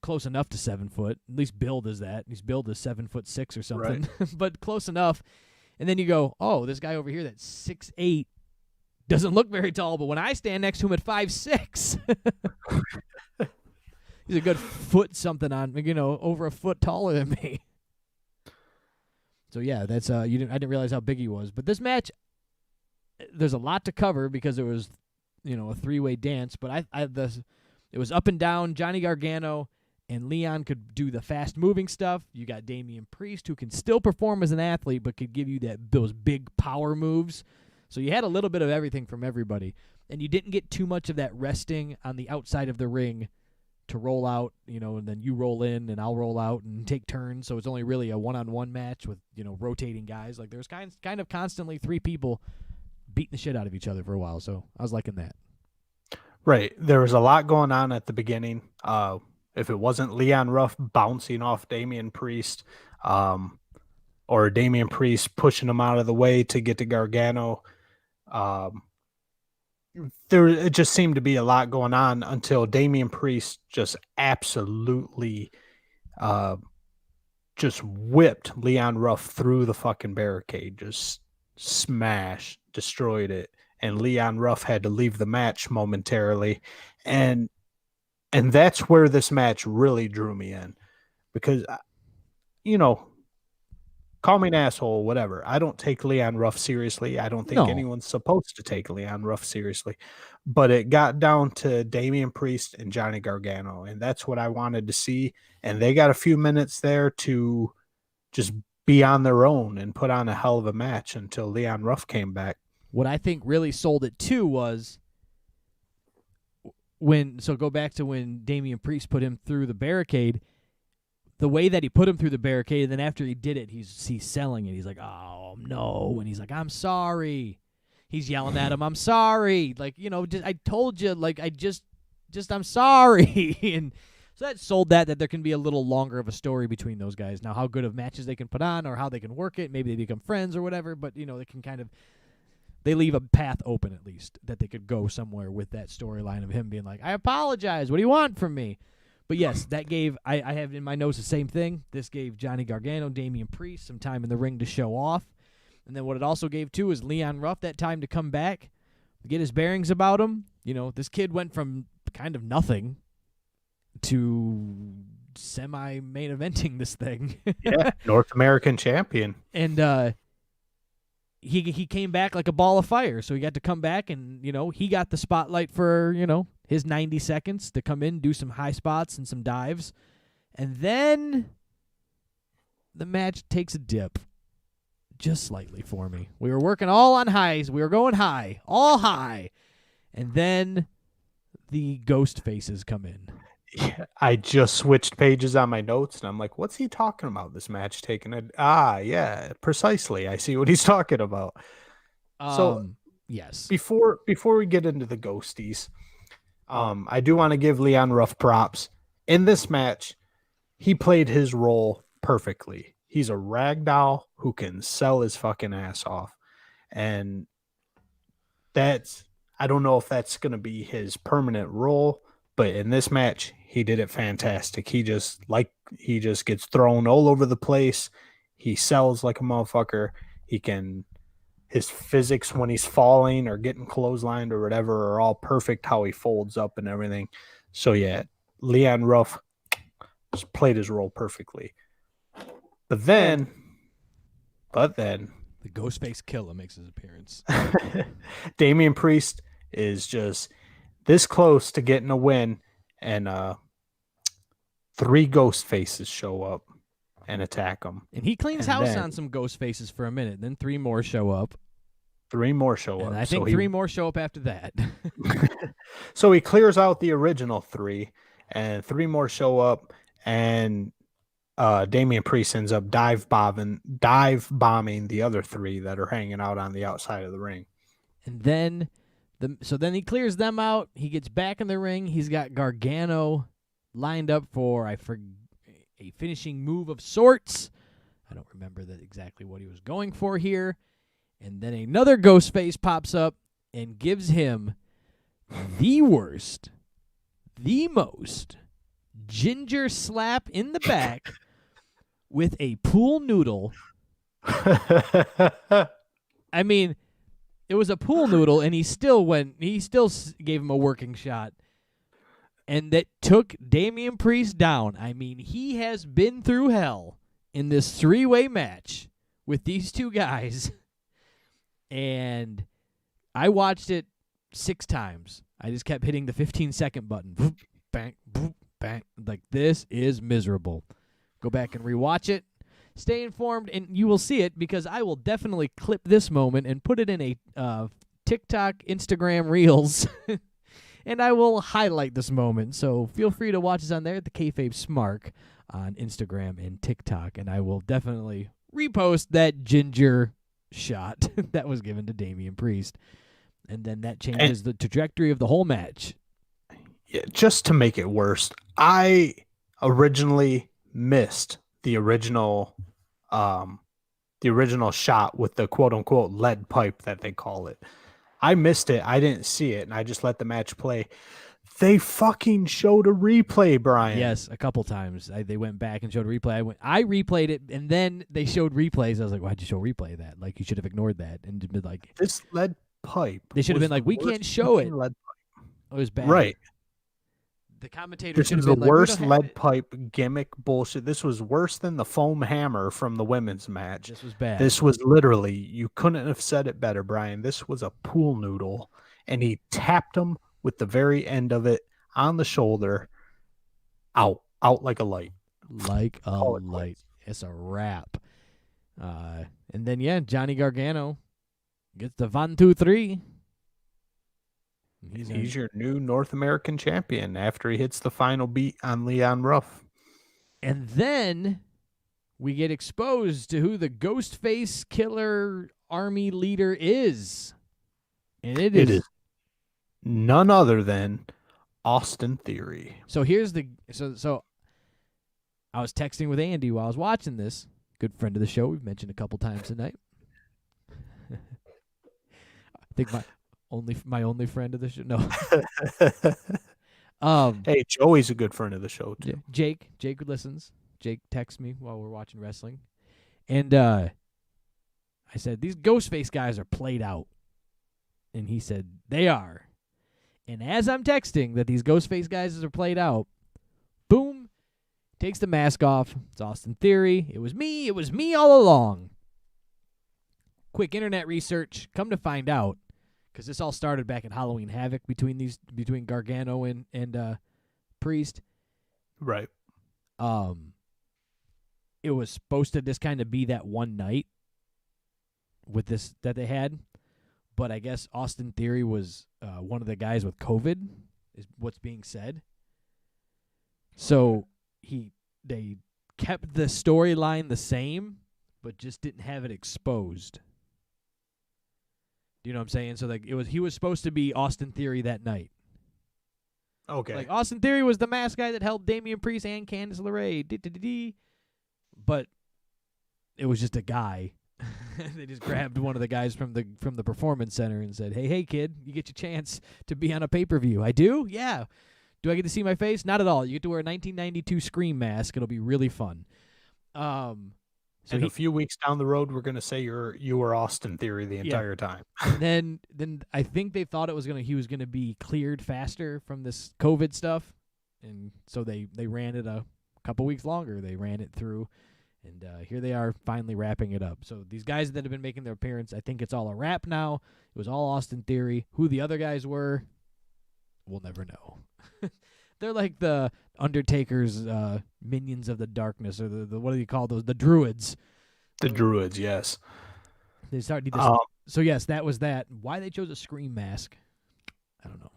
S2: Close enough to 7 foot. At least billed as that. He's billed as 7'6" or something. Right. But close enough. And then you go, oh, this guy over here that's 6'8" doesn't look very tall, but when I stand next to him at 5'6", he's a good foot something on, over a foot taller than me. So yeah, that's I didn't realize how big he was. But this match, there's a lot to cover because it was, a three-way dance. But it was up and down. Johnny Gargano and Leon could do the fast-moving stuff. You got Damian Priest, who can still perform as an athlete, but could give you those big power moves. So you had a little bit of everything from everybody, and you didn't get too much of that resting on the outside of the ring to roll out, and then you roll in and I'll roll out and take turns. So it's only really a one-on-one match with, rotating guys. Like there's kind of constantly 3 people beating the shit out of each other for a while. So I was liking that.
S3: Right. There was a lot going on at the beginning. If it wasn't Leon Ruff bouncing off Damian Priest, or Damian Priest pushing him out of the way to get to Gargano, it just seemed to be a lot going on until Damian Priest just absolutely just whipped Leon Ruff through the fucking barricade, just smashed, destroyed it, and Leon Ruff had to leave the match momentarily, and that's where this match really drew me in, because call me an asshole, whatever. I don't take Leon Ruff seriously. I don't think anyone's supposed to take Leon Ruff seriously. But it got down to Damian Priest and Johnny Gargano, and that's what I wanted to see. And they got a few minutes there to just be on their own and put on a hell of a match until Leon Ruff came back.
S2: What I think really sold it too was go back to when Damian Priest put him through the barricade. The way that he put him through the barricade, and then after he did it, he's selling it. He's like, "Oh no," and he's like, "I'm sorry." He's yelling at him, "I'm sorry." Like, I told you, like, I'm sorry. And so that sold that there can be a little longer of a story between those guys. Now, how good of matches they can put on or how they can work it, maybe they become friends or whatever, but, they can they leave a path open at least that they could go somewhere with that storyline of him being like, "I apologize. What do you want from me?" But yes, that gave, I have in my notes the same thing. This gave Johnny Gargano, Damian Priest some time in the ring to show off. And then what it also gave, too, is Leon Ruff that time to come back, get his bearings about him. This kid went from kind of nothing to semi-main eventing this thing.
S3: Yeah, North American champion.
S2: And he came back like a ball of fire. So he got to come back and, he got the spotlight for, his 90 seconds to come in, do some high spots and some dives. And then the match takes a dip just slightly for me. We were working all on highs. We were going high, all high. And then the ghost faces come in.
S3: Yeah, I just switched pages on my notes, and I'm like, what's he talking about, this match taking it? Yeah, precisely. I see what he's talking about. So,
S2: yes.
S3: Before we get into the ghosties, I do want to give Leon Ruff props. In this match, he played his role perfectly. He's a ragdoll who can sell his fucking ass off. And I don't know if that's going to be his permanent role, but in this match, he did it fantastic. He just gets thrown all over the place. He sells like a motherfucker. His physics when he's falling or getting clotheslined or whatever are all perfect, how he folds up and everything. So yeah, Leon Ruff just played his role perfectly. But then the
S2: Ghostface Killer makes his appearance.
S3: Damian Priest is just this close to getting a win, and 3 ghost faces show up and attack him.
S2: And he cleans house on some ghost faces for a minute. Then 3 more show up.
S3: 3 more show up.
S2: And I think 3 more show up after that.
S3: So he clears out the original 3, and 3 more show up, and Damian Priest ends up dive bombing the other 3 that are hanging out on the outside of the ring.
S2: And then then he clears them out. He gets back in the ring. He's got Gargano lined up for a finishing move of sorts. I don't remember exactly what he was going for here. And then another ghost face pops up and gives him the worst, the most ginger slap in the back with a pool noodle. I mean, it was a pool noodle, and he still gave him a working shot. And that took Damian Priest down. I mean, he has been through hell in this 3-way match with these 2 guys. And I watched it 6 times. I just kept hitting the 15-second button. Boop, bang, boop, bang. Like, this is miserable. Go back and rewatch it. Stay informed, and you will see it, because I will definitely clip this moment and put it in a TikTok, Instagram Reels. and I will highlight this moment. So feel free to watch us on there at the KayFabe Smark on Instagram and TikTok, and I will definitely repost that ginger shot that was given to Damian Priest. And then that changes the trajectory of the whole match.
S3: Yeah, just to make it worse, I originally missed the original shot with the quote unquote lead pipe that they call it. I missed it. I didn't see it, and I just let the match play. They fucking showed a replay, Brian.
S2: Yes, a couple times. They went back and showed a replay. I replayed it, and then they showed replays. I was like, why'd you show replay of that? Like, you should have ignored that and been like,
S3: this lead pipe.
S2: They should have been like, we can't show it.
S3: Lead
S2: pipe. It was bad.
S3: Right.
S2: The commentator
S3: This
S2: should
S3: is
S2: have
S3: the
S2: been
S3: worst
S2: like,
S3: lead pipe gimmick bullshit. This was worse than the foam hammer from the women's match.
S2: This was bad.
S3: This was literally, you couldn't have said it better, Brian. This was a pool noodle, and he tapped him with the very end of it on the shoulder, out like a light.
S2: Like a light. It's a wrap. And then, Johnny Gargano gets the 1, 2, 3.
S3: He's your new North American champion after he hits the final beat on Leon Ruff.
S2: And then we get exposed to who the Ghostface Killer Army leader is. And it is
S3: none other than Austin Theory.
S2: So here's the so I was texting with Andy while I was watching this. Good friend of the show. We've mentioned a couple times tonight. I think my only friend of the show. No.
S3: Hey, Joey's a good friend of the show too.
S2: Jake listens. Jake texts me while we're watching wrestling. And I said, these Ghostface guys are played out. And he said, they are. And as I'm texting that these Ghostface guys are played out, boom, takes the mask off. It's Austin Theory. It was me all along. Quick internet research. Come to find out, because this all started back at Halloween Havoc between Gargano and Priest.
S3: Right.
S2: It was supposed to just kind of be that one night with this that they had, but I guess Austin Theory was one of the guys with COVID, is what's being said. So they kept the storyline the same, but just didn't have it exposed. Do you know what I'm saying? So like he was supposed to be Austin Theory that night.
S3: Okay.
S2: Like Austin Theory was the mask guy that helped Damian Priest and Candice LeRae. But it was just a guy. They just grabbed one of the guys from the performance center and said, "Hey kid, you get your chance to be on a pay-per-view." I do? Yeah. Do I get to see my face? Not at all. You get to wear a 1992 Scream mask. It'll be really fun. So
S3: a few weeks down the road, we're gonna say you were Austin Theory the entire time.
S2: then I think they thought he was gonna be cleared faster from this COVID stuff, and so they ran it a couple weeks longer. They ran it through, and here they are finally wrapping it up. So these guys that have been making their appearance, I think it's all a wrap now. It was all Austin Theory. Who the other guys were, we'll never know. They're like the Undertaker's minions of the darkness, or the what do you call those? The druids.
S3: The druids, yes.
S2: They started. So yes, that was that. Why they chose a Scream mask, I don't know.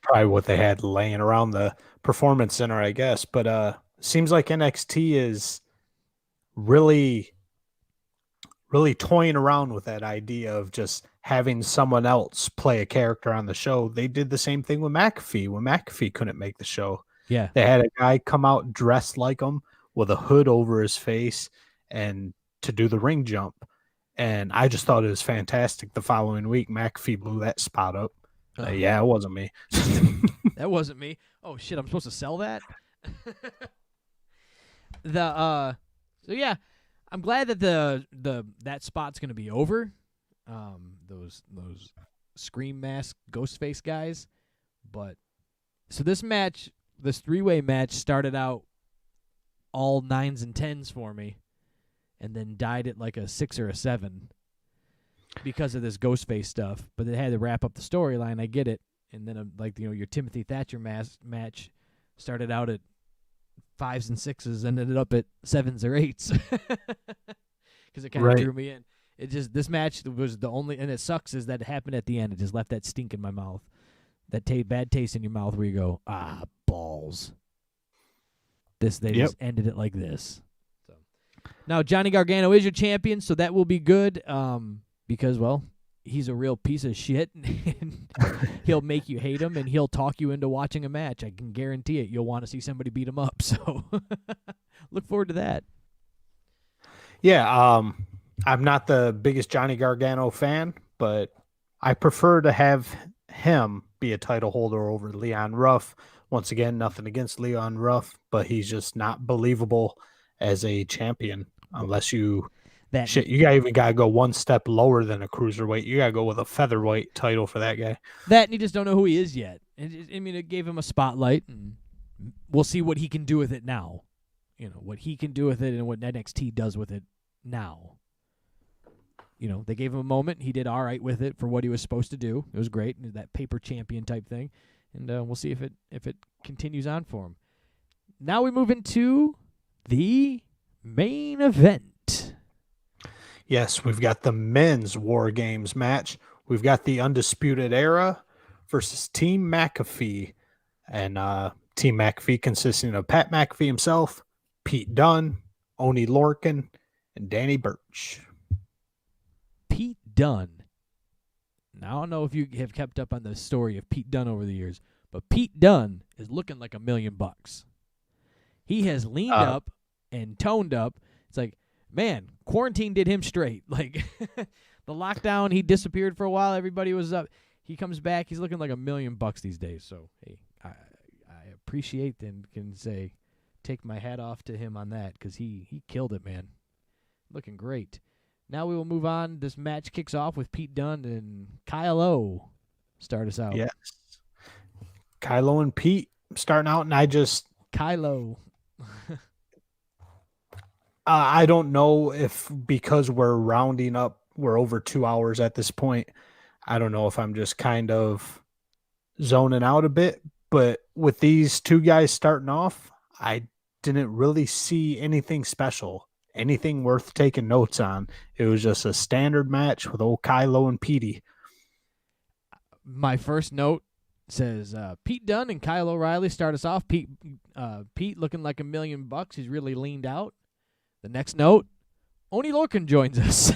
S3: Probably what they had laying around the performance center, I guess. But seems like NXT is really toying around with that idea of just having someone else play a character on the show. They did the same thing with McAfee when McAfee couldn't make the show.
S2: Yeah.
S3: They had a guy come out dressed like him with a hood over his face and to do the ring jump. And I just thought it was fantastic. The following week, McAfee blew that spot up. Yeah, it wasn't me.
S2: That wasn't me. Oh shit, I'm supposed to sell that? So yeah, I'm glad that that spot's gonna be over. Those Scream mask Ghostface guys. But so this three-way match started out all 9s and 10s for me, and then died at like a 6 or a 7 because of this Ghostface stuff. But they had to wrap up the storyline. I get it. And then your Timothy Thatcher match started out at 5s and 6s and ended up at 7s or 8s because it kind of drew me in. It just, this match was the only, and it sucks is that it happened at the end. It just left that stink in my mouth. that bad taste in your mouth where you go, balls. They just ended it like this. So now Johnny Gargano is your champion, so that will be good. Because he's a real piece of shit, and he'll make you hate him, and he'll talk you into watching a match. I can guarantee it. You'll want to see somebody beat him up. So look forward to that.
S3: Yeah, I'm not the biggest Johnny Gargano fan, but I prefer to have him be a title holder over Leon Ruff. Once again, nothing against Leon Ruff, but he's just not believable as a champion unless you you even gotta go one step lower than a cruiserweight. You gotta go with a featherweight title for that guy.
S2: That, and you just don't know who he is yet. It gave him a spotlight, and we'll see what he can do with it now. What he can do with it and what NXT does with it now. They gave him a moment. He did all right with it for what he was supposed to do. It was great, that paper champion type thing, and we'll see if it continues on for him. Now we move into the main event.
S3: Yes, we've got the men's War Games match. We've got the Undisputed Era versus Team McAfee. And Team McAfee consisting of Pat McAfee himself, Pete Dunne, Oney Lorcan, and Danny Burch.
S2: Pete Dunne. Now, I don't know if you have kept up on the story of Pete Dunne over the years, but Pete Dunne is looking like $1 million. He has leaned up and toned up. It's like, man, quarantine did him straight. Like, the lockdown, he disappeared for a while. Everybody was up. He comes back. He's looking like $1 million these days. So, hey, I appreciate and can say, take my hat off to him on that, because he killed it, man. Looking great. Now we will move on. This match kicks off with Pete Dunne and Kylo start us out.
S3: Yes. Kylo and Pete starting out, and
S2: Kylo.
S3: I don't know if because we're rounding up, we're over 2 hours at this point. I don't know if I'm just kind of zoning out a bit, but with these two guys starting off, I didn't really see anything special, anything worth taking notes on. It was just a standard match with old Kylo and Petey.
S2: My first note says Pete Dunne and Kyle O'Reilly start us off. Pete looking like $1 million. He's really leaned out. The next note, Oney Lorcan joins us.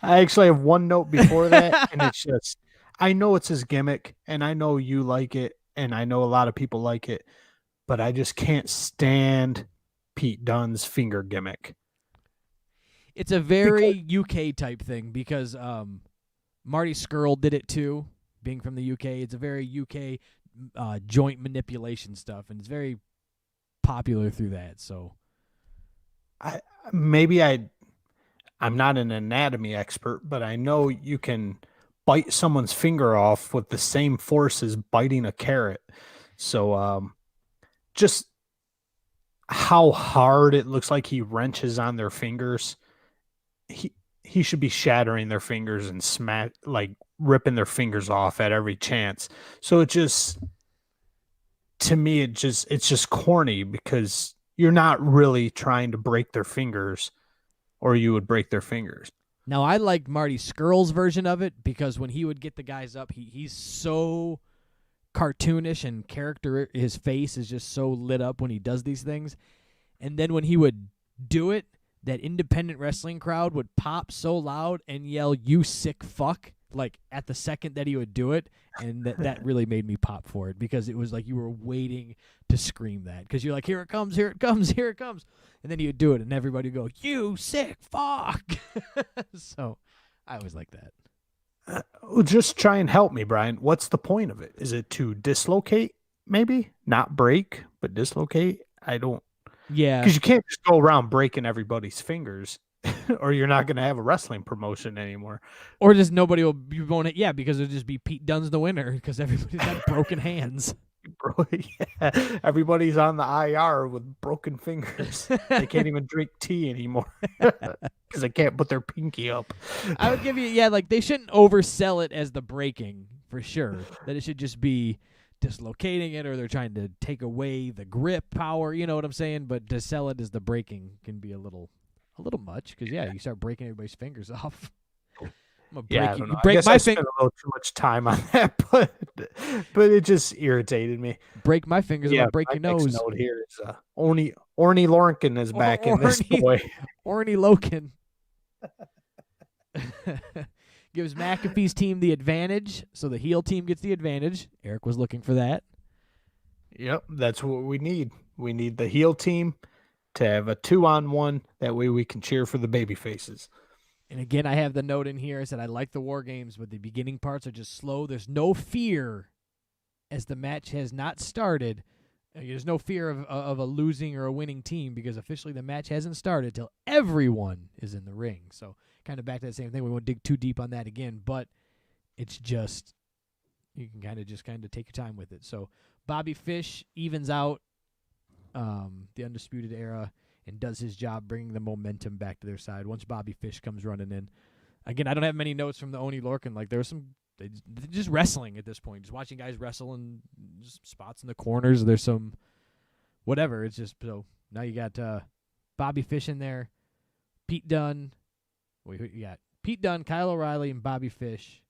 S3: I actually have one note before that, and it's just, I know it's his gimmick, and I know you like it, and I know a lot of people like it, but I just can't stand Pete Dunne's finger gimmick.
S2: It's a very UK type thing because Marty Scurll did it too, being from the UK. It's a very UK joint manipulation stuff, and it's very popular through that. So,
S3: I'm not an anatomy expert, but I know you can bite someone's finger off with the same force as biting a carrot. So, just how hard it looks like he wrenches on their fingers. He should be shattering their fingers and ripping their fingers off at every chance. So it just, to me, it's just corny because you're not really trying to break their fingers, or you would break their fingers.
S2: Now, I like Marty Scurll's version of it because when he would get the guys up, he's so cartoonish and character. His face is just so lit up when he does these things. And then when he would do it, that independent wrestling crowd would pop so loud and yell, "You sick fuck," like at the second that he would do it. And that really made me pop for it because it was like you were waiting to scream that because you're like, here it comes, here it comes, here it comes. And then he would do it and everybody would go, "You sick fuck." So I always like that.
S3: Just try and help me, Brian. What's the point of it? Is it to dislocate, maybe? Not break, but dislocate? I don't.
S2: Yeah.
S3: Because you can't just go around breaking everybody's fingers or you're not going to have a wrestling promotion anymore.
S2: Or just nobody will be going it. Yeah, because it'll just be Pete Dunne's the winner because everybody's got broken hands.
S3: Bro, yeah. Everybody's on the IR with broken fingers. They can't even drink tea anymore because they can't put their pinky up.
S2: I would give you, like they shouldn't oversell it as the breaking for sure. That it should just be dislocating it or they're trying to take away the grip power. You know what I'm saying? But to sell it as the breaking can be a little much because, yeah, you start breaking everybody's fingers off. I'm gonna
S3: Yeah,
S2: break
S3: I
S2: you.
S3: don't
S2: You
S3: know. I
S2: break
S3: guess
S2: my
S3: I
S2: finger.
S3: spent a little too much time on that, but it just irritated me.
S2: Break my fingers. I'm
S3: Yeah,
S2: gonna break
S3: my
S2: your
S3: next
S2: nose.
S3: note here is Orny Lorcan is back in this boy.
S2: Orny Loken. Gives McAfee's team the advantage, so the heel team gets the advantage. Eric was looking for that.
S3: Yep, that's what we need. We need the heel team to have a 2-on-1. That way we can cheer for the baby faces.
S2: And again, I have the note in here. I said I like the War Games, but the beginning parts are just slow. There's no fear as the match has not started. There's no fear of a losing or a winning team because officially the match hasn't started till everyone is in the ring. So kind of back to that same thing. We won't dig too deep on that again, but it's just you can kind of take your time with it. So Bobby Fish evens out the Undisputed Era and does his job bringing the momentum back to their side once Bobby Fish comes running in. Again, I don't have many notes from the Oni Lorcan. Like, there's some they're just wrestling at this point. Just watching guys wrestle in spots in the corners. There's some whatever. It's just so now you got Bobby Fish in there, Pete Dunne. Wait, who you got? Pete Dunne, Kyle O'Reilly, and Bobby Fish,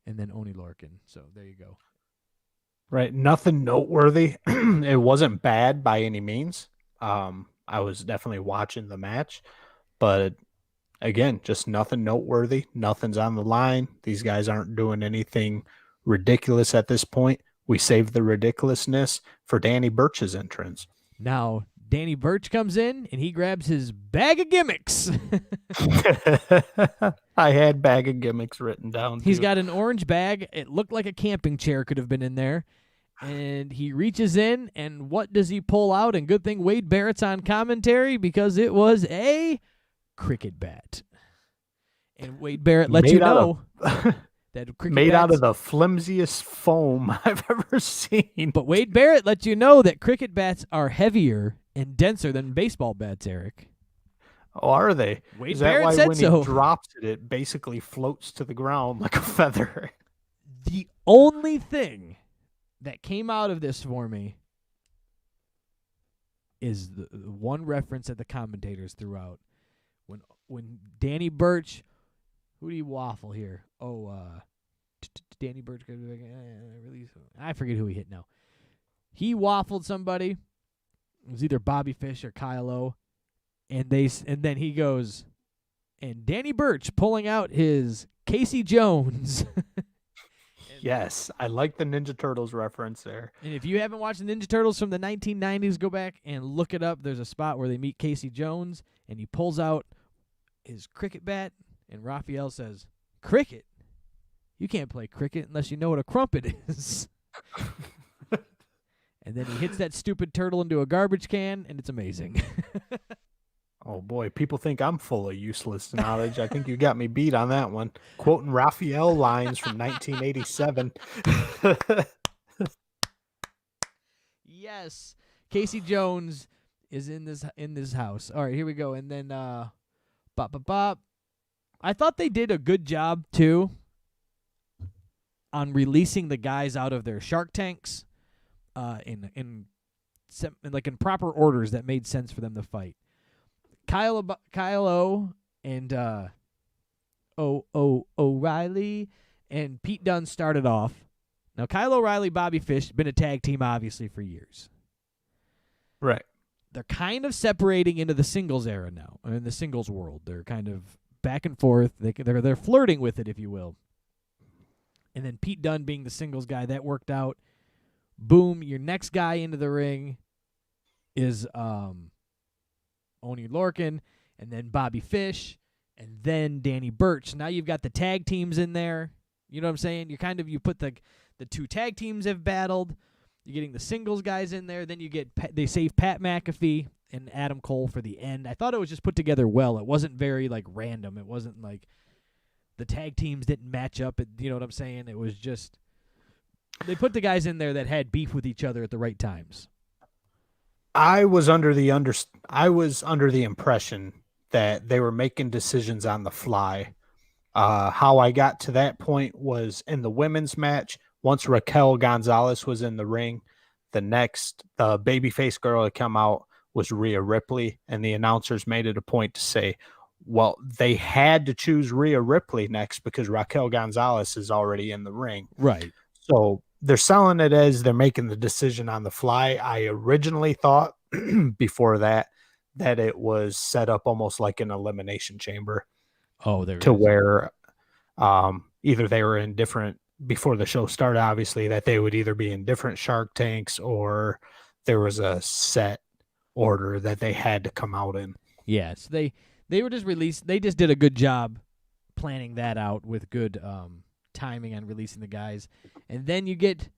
S2: and then Oni Lorcan. So there you go.
S3: Right, nothing noteworthy. It wasn't bad by any means. I was definitely watching the match, but again, just nothing noteworthy. Nothing's on the line. These guys aren't doing anything ridiculous at this point. We saved the ridiculousness for Danny Burch's entrance.
S2: Now, Danny Burch comes in, and he grabs his bag of gimmicks.
S3: I had bag of gimmicks written down.
S2: He's got an orange bag. It looked like a camping chair could have been in there. And he reaches in, and what does he pull out? And good thing Wade Barrett's on commentary because it was a cricket bat. And Wade Barrett let you know that cricket
S3: made out
S2: bats,
S3: of the flimsiest foam I've ever seen.
S2: But Wade Barrett let you know that cricket bats are heavier and denser than baseball bats, Eric.
S3: Oh, are they?
S2: Wade
S3: Is that
S2: Barrett
S3: why
S2: said
S3: when
S2: so.
S3: he drops it, it basically floats to the ground like a feather?
S2: The only thing that came out of this for me is the one reference that the commentators threw out. When Danny Burch, who do you waffle here? Oh, Danny Burch, I forget who he hit now. He waffled somebody. It was either Bobby Fish or Kyle O. And then he goes, and Danny Burch pulling out his Casey Jones.
S3: Yes, I like the Ninja Turtles reference there.
S2: And if you haven't watched the Ninja Turtles from the 1990s, go back and look it up. There's a spot where they meet Casey Jones, and he pulls out his cricket bat, and Raphael says, "Cricket? You can't play cricket unless you know what a crumpet is." And then he hits that stupid turtle into a garbage can, and it's amazing.
S3: Oh, boy, people think I'm full of useless knowledge. I think you got me beat on that one. Quoting Raphael lines from 1987.
S2: Yes. Casey Jones is in this house. All right, here we go. And then bop. I thought they did a good job too on releasing the guys out of their shark tanks in proper orders that made sense for them to fight. Kyle O and O'Reilly and Pete Dunne started off. Now, Kyle O'Reilly, Bobby Fish, been a tag team, obviously, for years.
S3: Right.
S2: They're kind of separating into the singles era now, in the singles world. They're kind of back and forth. They're flirting with it, if you will. And then Pete Dunne being the singles guy, that worked out. Boom, your next guy into the ring is Oni Lorcan, and then Bobby Fish, and then Danny Burch. Now you've got the tag teams in there. You know what I'm saying? You put the two tag teams have battled. You're getting the singles guys in there. Then they save Pat McAfee and Adam Cole for the end. I thought it was just put together well. It wasn't very random. It wasn't like the tag teams didn't match up. You know what I'm saying? It was just they put the guys in there that had beef with each other at the right times.
S3: I was under the impression that they were making decisions on the fly. How I got to that point was in the women's match. Once Raquel Gonzalez was in the ring, the babyface girl to come out was Rhea Ripley, and the announcers made it a point to say, Well, they had to choose Rhea Ripley next because Raquel Gonzalez is already in the ring.
S2: Right.
S3: So they're selling it as they're making the decision on the fly. I originally thought before that it was set up almost like an elimination chamber.
S2: Oh, there
S3: to
S2: is.
S3: Where either they were in different before the show started, obviously, that they would either be in different Shark Tanks or there was a set order that they had to come out in.
S2: Yes, they were just released. They just did a good job planning that out with good timing on releasing the guys. And then you get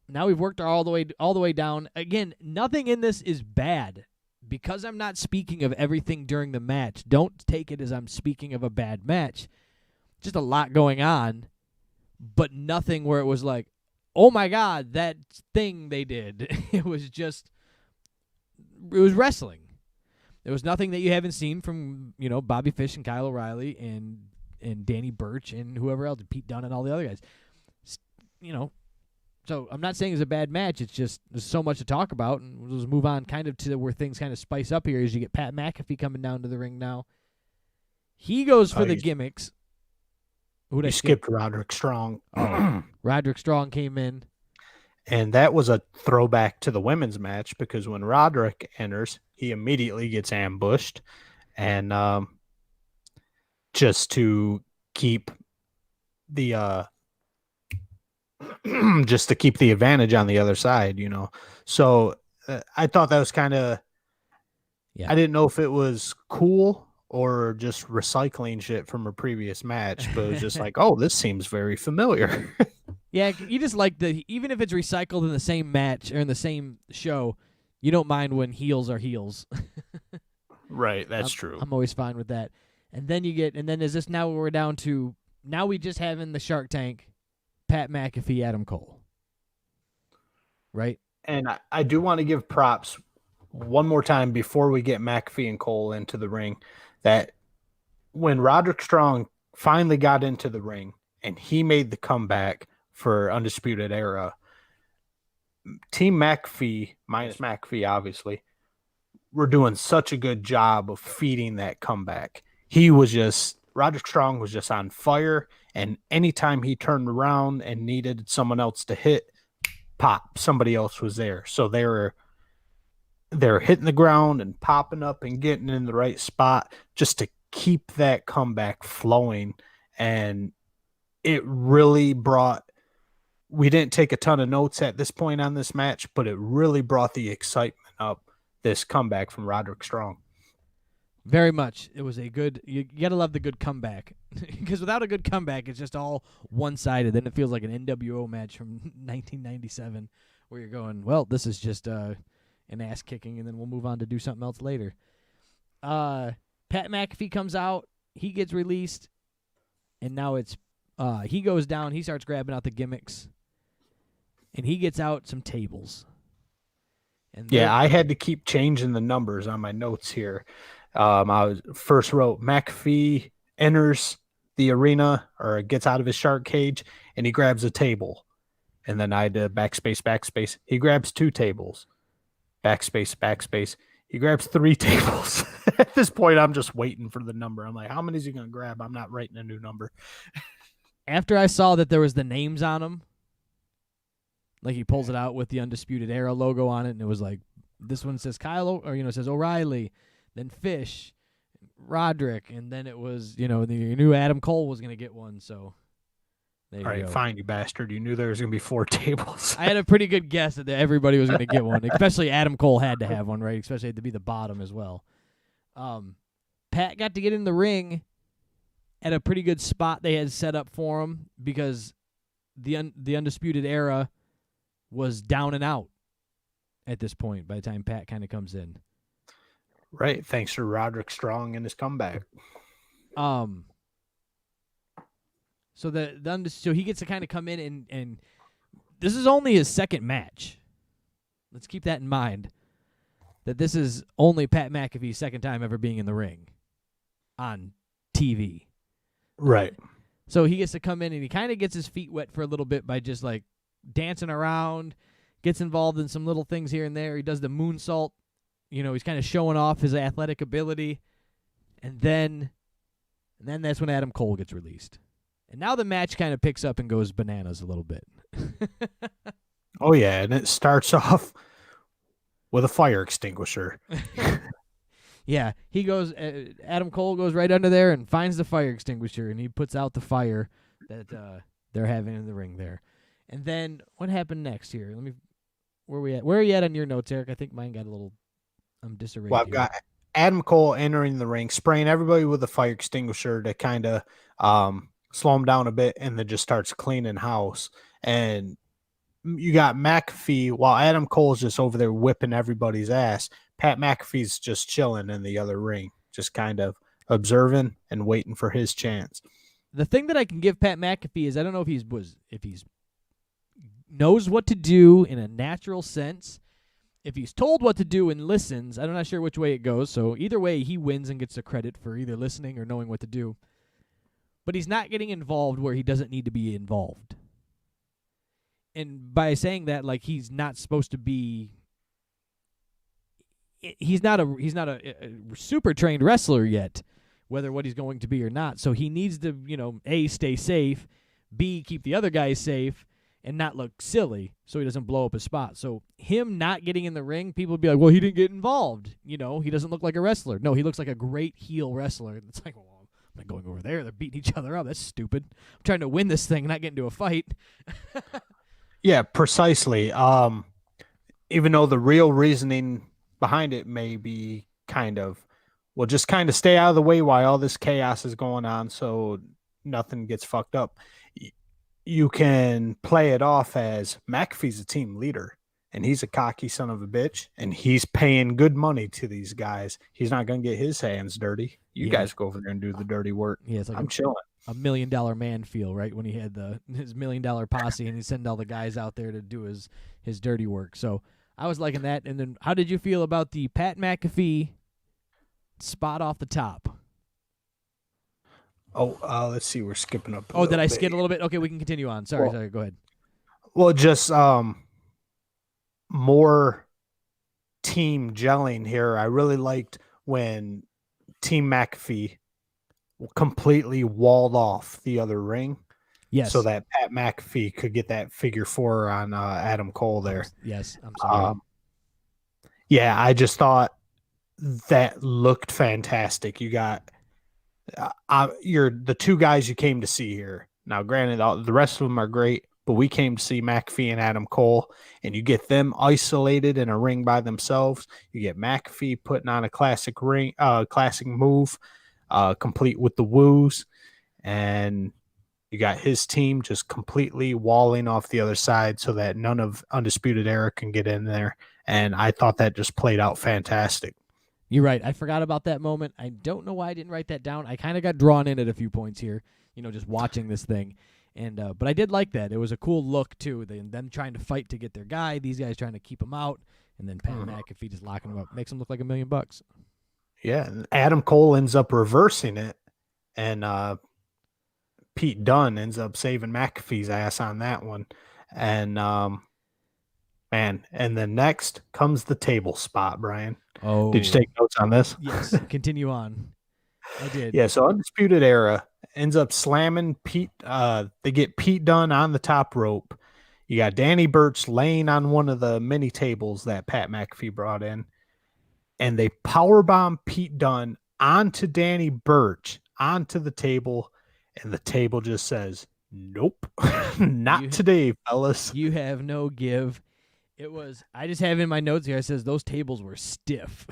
S2: now we've worked all the way down. Again, nothing in this is bad. Because I'm not speaking of everything during the match, don't take it as I'm speaking of a bad match. Just a lot going on, but nothing where it was like, oh my God, that thing they did. It was wrestling. There was nothing that you haven't seen from, Bobby Fish and Kyle O'Reilly and Danny Burch and whoever else, Pete Dunne and all the other guys. So I'm not saying it's a bad match. It's just there's so much to talk about, and we'll just move on kind of to where things kind of spice up here as you get Pat McAfee coming down to the ring now. He goes for the gimmicks.
S3: Who skipped Roderick Strong.
S2: Roderick Strong came in.
S3: And that was a throwback to the women's match because when Roderick enters, he immediately gets ambushed. And just to keep the advantage on the other side, So I thought that was kind of, I didn't know if it was cool or just recycling shit from a previous match, but it was just like, oh, this seems very familiar.
S2: Yeah, you just like even if it's recycled in the same match or in the same show, you don't mind when heels are heels.
S3: Right, that's true.
S2: I'm always fine with that. And then is this now we're down to, now we just have in the Shark Tank, Pat McAfee, Adam Cole. Right?
S3: And I do want to give props one more time before we get McAfee and Cole into the ring, that when Roderick Strong finally got into the ring and he made the comeback for Undisputed Era, Team McAfee, minus McAfee, obviously, were doing such a good job of feeding that comeback. Roderick Strong was just on fire, and anytime he turned around and needed someone else to hit, pop, somebody else was there. So they're hitting the ground and popping up and getting in the right spot just to keep that comeback flowing. And it really we didn't take a ton of notes at this point on this match, but it really brought the excitement up, this comeback from Roderick Strong.
S2: Very much. It was a good, you got to love the good comeback. Because without a good comeback, it's just all one-sided. Then it feels like an NWO match from 1997 where you're going, well, this is just an ass-kicking, and then we'll move on to do something else later. Pat McAfee comes out. He gets released. And now it's, he goes down. He starts grabbing out the gimmicks. And he gets out some tables. And
S3: I had to keep changing the numbers on my notes here. I first wrote McAfee enters the arena or gets out of his shark cage and he grabs a table. And then I had to backspace. He grabs 2 tables. Backspace. He grabs 3 tables. At this point, I'm just waiting for the number. I'm like, how many is he going to grab? I'm not writing a new number.
S2: After I saw that there was the names on them, like he pulls it out with the Undisputed Era logo on it, and it was like, this one says Kyle, or, it says O'Reilly, then Fish, Roderick, and then it was, you knew Adam Cole was going to get one, so there you go.
S3: All right, fine, you bastard. You knew there was going to be 4 tables.
S2: I had a pretty good guess that everybody was going to get one, especially Adam Cole had to have one, right? Especially had to be the bottom as well. Pat got to get in the ring at a pretty good spot they had set up for him because the Undisputed Era was down and out at this point by the time Pat kind of comes in.
S3: Right, thanks to Roderick Strong and his comeback.
S2: So so he gets to kind of come in and this is only his second match. Let's keep that in mind. That this is only Pat McAfee's second time ever being in the ring on TV.
S3: Right.
S2: So he gets to come in and he kind of gets his feet wet for a little bit by just like dancing around, gets involved in some little things here and there. He does the moonsault. He's kind of showing off his athletic ability. And then that's when Adam Cole gets released. And now the match kind of picks up and goes bananas a little bit.
S3: Oh, yeah, and it starts off with a fire extinguisher.
S2: Yeah, he goes. Adam Cole goes right under there and finds the fire extinguisher, and he puts out the fire that they're having in the ring there. And then what happened next here? Where are we at? Where are you at on your notes, Eric? I think mine got a little disarrayed.
S3: Well, I've got Adam Cole entering the ring, spraying everybody with a fire extinguisher to kind of slow him down a bit, and then just starts cleaning house. And you got McAfee while Adam Cole's just over there whipping everybody's ass. Pat McAfee's just chilling in the other ring, just kind of observing and waiting for his chance.
S2: The thing that I can give Pat McAfee is I don't know if he's knows what to do in a natural sense. If he's told what to do and listens, I'm not sure which way it goes. So either way, he wins and gets the credit for either listening or knowing what to do. But he's not getting involved where he doesn't need to be involved. And by saying that, like, he's not supposed to be. He's not a super trained wrestler yet, whether what he's going to be or not. So he needs to, A, stay safe, B, keep the other guys safe, and not look silly so he doesn't blow up his spot. So him not getting in the ring, people would be like, well, he didn't get involved. He doesn't look like a wrestler. No, he looks like a great heel wrestler. It's like, well, I'm not going over there. They're beating each other up. That's stupid. I'm trying to win this thing, not get into a fight.
S3: Yeah, precisely. Even though the real reasoning behind it may be just kind of stay out of the way while all this chaos is going on so nothing gets fucked up. You can play it off as McAfee's a team leader and he's a cocky son of a bitch and he's paying good money to these guys. He's not going to get his hands dirty. You guys go over there and do the dirty work.
S2: Yeah, it's like
S3: I'm chilling.
S2: A $1 million man feel, right? When he had his $1 million posse and he sent all the guys out there to do his dirty work. So I was liking that. And then how did you feel about the Pat McAfee spot off the top?
S3: Oh, let's see. We're skipping up.
S2: Did I skip a little bit? Okay, we can continue on. Sorry, go ahead.
S3: Well, just more team gelling here. I really liked when Team McAfee completely walled off the other ring.
S2: Yes.
S3: So that Pat McAfee could get that figure 4 on Adam Cole there.
S2: Yes, I'm sorry.
S3: Yeah, I just thought that looked fantastic. You got you're the two guys you came to see here. Now, granted, the rest of them are great, but we came to see McAfee and Adam Cole, and you get them isolated in a ring by themselves. You get McAfee putting on a classic move, complete with the woos, and you got his team just completely walling off the other side so that none of Undisputed Era can get in there. And I thought that just played out fantastic.
S2: You're right. I forgot about that moment. I don't know why I didn't write that down. I kind of got drawn in at a few points here, just watching this thing. And but I did like that. It was a cool look, too. Them trying to fight to get their guy, these guys trying to keep him out, and then Pat McAfee just locking him up. Makes him look like $1 million.
S3: Yeah, and Adam Cole ends up reversing it, and Pete Dunne ends up saving McAfee's ass on that one. And and then next comes the table spot, Brian.
S2: Oh,
S3: did you take notes on this?
S2: Yes. Continue on. I did.
S3: Yeah, so Undisputed Era ends up slamming Pete. They get Pete Dunne on the top rope. You got Danny Burch laying on one of the mini tables that Pat McAfee brought in, and they powerbomb Pete Dunne onto Danny Burch onto the table, and the table just says, "Nope, not today, fellas."
S2: You have no give. It was. I just have in my notes here. It says those tables were stiff.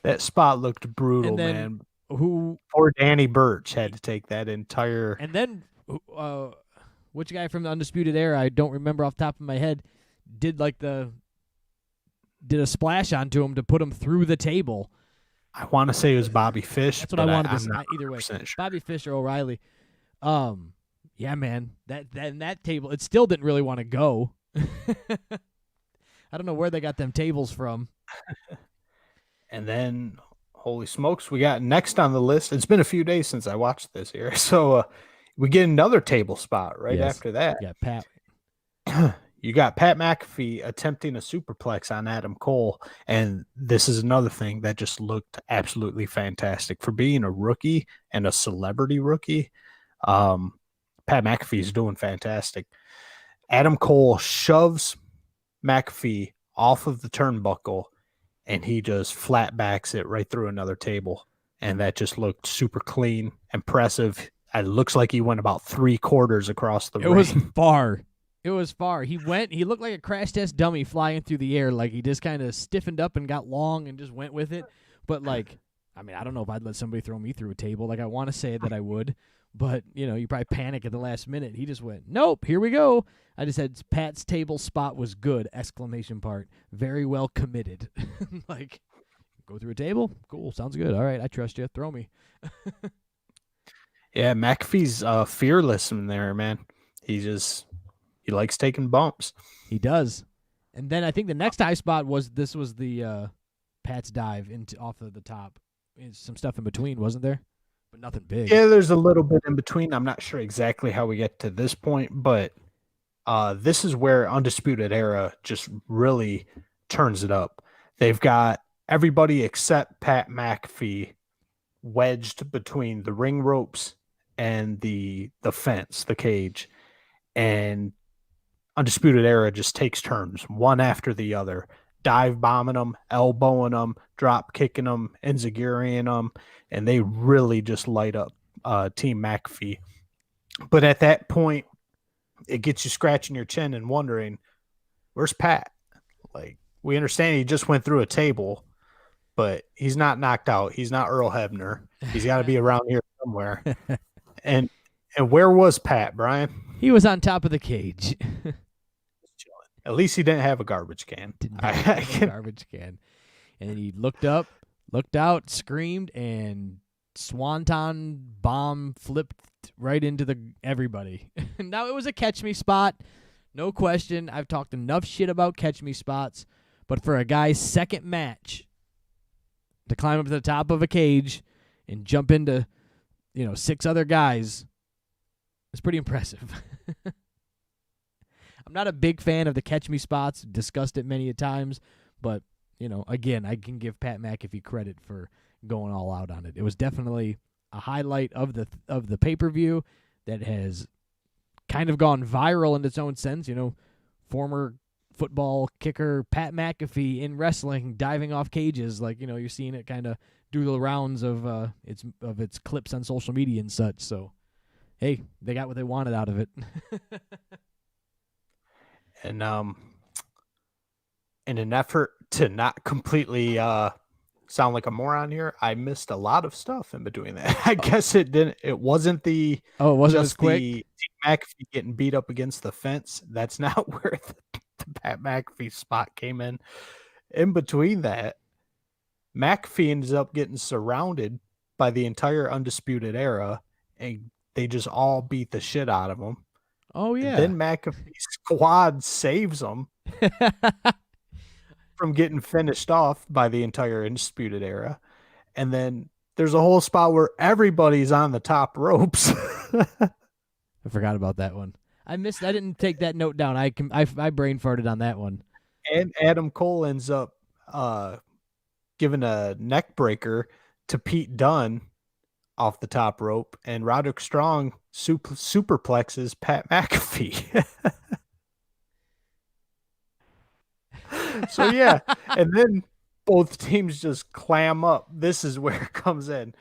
S3: That spot looked brutal, man. Poor Danny Burch had to take that entire.
S2: And then, which guy from the Undisputed Era? I don't remember off the top of my head. Did a splash onto him to put him through the table.
S3: I want to say it was Bobby Fish.
S2: That's what I wanted to say. Either way,
S3: sure.
S2: Bobby Fish or O'Reilly. Yeah, man. That table, it still didn't really want to go. I don't know where they got them tables from.
S3: And then, holy smokes, we got next on the list. It's been a few days since I watched this here. So we get another table spot right after that.
S2: Yeah, Pat.
S3: you got Pat McAfee attempting a superplex on Adam Cole, and this is another thing that just looked absolutely fantastic for being a rookie and a celebrity rookie. Pat McAfee is doing fantastic. Adam Cole shoves McAfee off of the turnbuckle, and he just flat backs it right through another table. And that just looked super clean, impressive. It looks like he went about 3/4 across the ring.
S2: It was far. It was far. He looked like a crash test dummy flying through the air. Like he just kind of stiffened up and got long and just went with it. But like, I mean, I don't know if I'd let somebody throw me through a table. Like I want to say that I would, but you probably panic at the last minute. He just went, nope, here we go. I just said Pat's table spot was good, ! Very well committed. Like, go through a table? Cool, sounds good. All right, I trust you. Throw me.
S3: Yeah, McAfee's fearless in there, man. He likes taking bumps.
S2: He does. And then I think the next high spot was the Pat's dive off of the top. Some stuff in between, wasn't there? But nothing big.
S3: Yeah, there's a little bit in between. I'm not sure exactly how we get to this point, but this is where Undisputed Era just really turns it up. They've got everybody except Pat McAfee wedged between the ring ropes and the fence, the cage, and Undisputed Era just takes turns, one after the other, dive bombing them, elbowing them, drop kicking them, enziguring them, and they really just light up Team McAfee. But at that point, it gets you scratching your chin and wondering, where's Pat? Like, we understand he just went through a table, but he's not knocked out. He's not Earl Hebner. He's got to be around here somewhere. And where was Pat, Brian?
S2: He was on top of the cage.
S3: At least he didn't have a garbage can.
S2: Garbage can. And then he looked up, looked out, screamed, and swanton bomb flipped right into everybody. Now, it was a catch me spot. No question. I've talked enough shit about catch me spots. But for a guy's second match to climb up to the top of a cage and jump into, 6 other guys, it's pretty impressive. I'm not a big fan of the catch me spots. Discussed it many a times, but again, I can give Pat McAfee credit for going all out on it. It was definitely a highlight of the pay-per-view that has kind of gone viral in its own sense. Former football kicker Pat McAfee in wrestling diving off cages, like you're seeing it kind of do the rounds of its clips on social media and such. So, hey, they got what they wanted out of it.
S3: And in an effort to not completely sound like a moron here, I missed a lot of stuff in between that. I guess it wasn't the
S2: it wasn't
S3: just
S2: as quick.
S3: The McAfee getting beat up against the fence. That's not where the Pat McAfee spot came in. In between that, McAfee ends up getting surrounded by the entire Undisputed Era, and they just all beat the shit out of him.
S2: Oh, yeah.
S3: And then McAfee's squad saves him from getting finished off by the entire Undisputed Era. And then there's a whole spot where everybody's on the top ropes.
S2: I forgot about that one. I didn't take that note down. I brain farted on that one.
S3: And Adam Cole ends up giving a neck breaker to Pete Dunne off the top rope, and Roderick Strong superplexes Pat McAfee. So, yeah. And then both teams just clam up. This is where it comes in.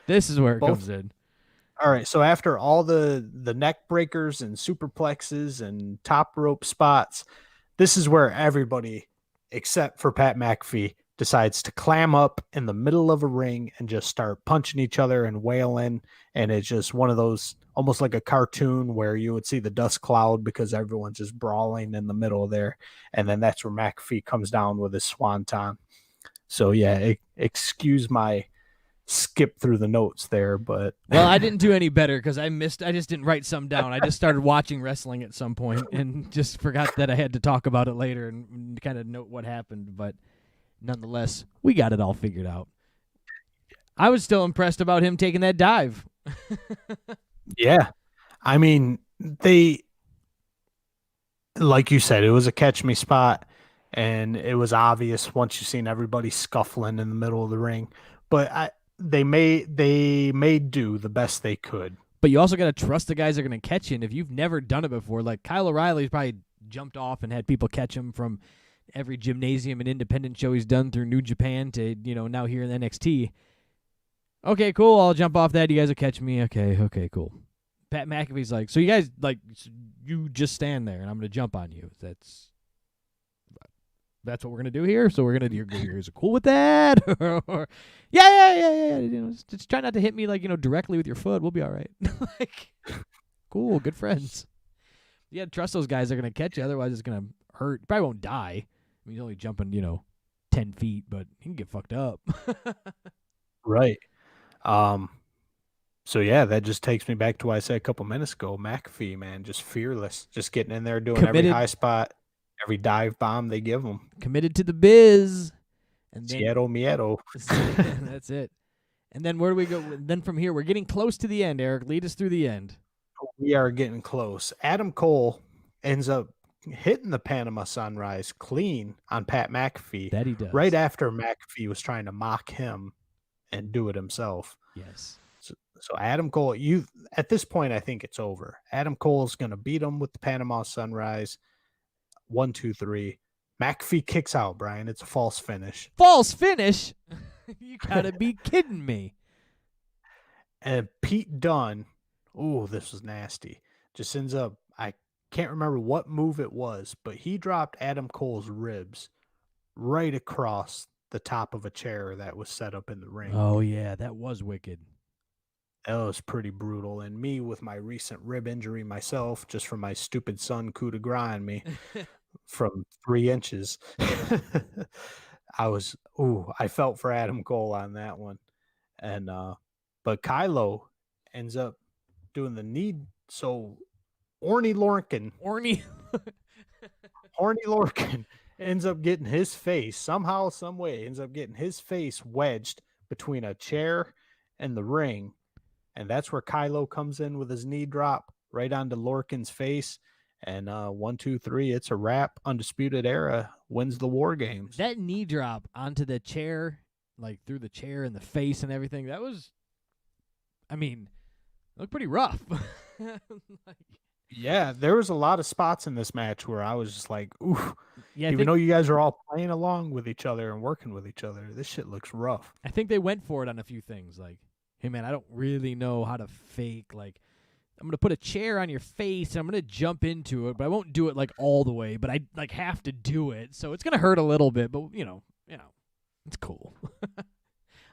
S3: All right. So after all the neck breakers and superplexes and top rope spots, this is where everybody, except for Pat McAfee, decides to clam up in the middle of a ring and just start punching each other and wailing. And it's just one of those, almost like a cartoon where you would see the dust cloud because everyone's just brawling in the middle there. And then that's where McAfee comes down with his swanton. So, yeah, excuse my skip through the notes there, but
S2: well, I didn't do any better because I just didn't write some down. I just started watching wrestling at some point and just forgot that I had to talk about it later and kind of note what happened. But nonetheless, we got it all figured out. I was still impressed about him taking that dive.
S3: Yeah. I mean, they like you said, it was a catch me spot, and it was obvious once you seen everybody scuffling in the middle of the ring. But they made do the best they could.
S2: But you also got to trust the guys that are going to catch you. And if you've never done it before, like Kyle O'Reilly's probably jumped off and had people catch him from every gymnasium and independent show he's done through New Japan to, now here in NXT. Okay, cool. I'll jump off that. You guys will catch me. Okay, cool. Pat McAfee's like, so you guys, you just stand there and I'm going to jump on you. That's what we're going to do here. So we're going to, you guys are cool with that? Or, yeah. Just try not to hit me, directly with your foot. We'll be all right. Cool, good friends. You got to trust those guys are going to catch you. Otherwise, it's going to hurt. You probably won't die. I mean, he's only jumping, 10 feet, but he can get fucked up.
S3: Right. So yeah, that just takes me back to what I said a couple minutes ago. McAfee, man, just fearless, just getting in there, doing every high spot, every dive bomb they give him.
S2: Committed to the biz. And then,
S3: Miedo.
S2: That's it. And then where do we go? Then from here, we're getting close to the end, Eric. Lead us through the end.
S3: We are getting close. Adam Cole ends up hitting the Panama Sunrise clean on Pat McAfee.
S2: That he does.
S3: Right after McAfee was trying to mock him and do it himself.
S2: Yes.
S3: So Adam Cole, at this point, I think it's over. Adam Cole's going to beat him with the Panama Sunrise. 1, 2, 3. McAfee kicks out, Brian. It's a false finish.
S2: False finish? You got to be kidding me.
S3: And Pete Dunne, this was nasty. Just ends up, I can't remember what move it was, but he dropped Adam Cole's ribs right across the top of a chair that was set up in the ring.
S2: Oh, yeah, that was wicked.
S3: That was pretty brutal. And me with my recent rib injury myself, just from my stupid son coup de grace on me from 3 inches. I felt for Adam Cole on that one. And but Kylo ends up doing the knee. So Horny Lorcan ends up getting his face somehow, some way, ends up getting his face wedged between a chair and the ring. And that's where Kylo comes in with his knee drop right onto Lorcan's face. And 1, 2, 3, it's a wrap. Undisputed Era wins the War Games.
S2: That knee drop onto the chair, through the chair and the face and everything, that was, it looked pretty rough.
S3: Yeah, there was a lot of spots in this match where I was just like, ooh.
S2: Yeah,
S3: even though you guys are all playing along with each other and working with each other, this shit looks rough.
S2: I think they went for it on a few things. Hey, man, I don't really know how to fake. I'm going to put a chair on your face, and I'm going to jump into it, but I won't do it, all the way. But I, have to do it, so it's going to hurt a little bit. But, it's cool.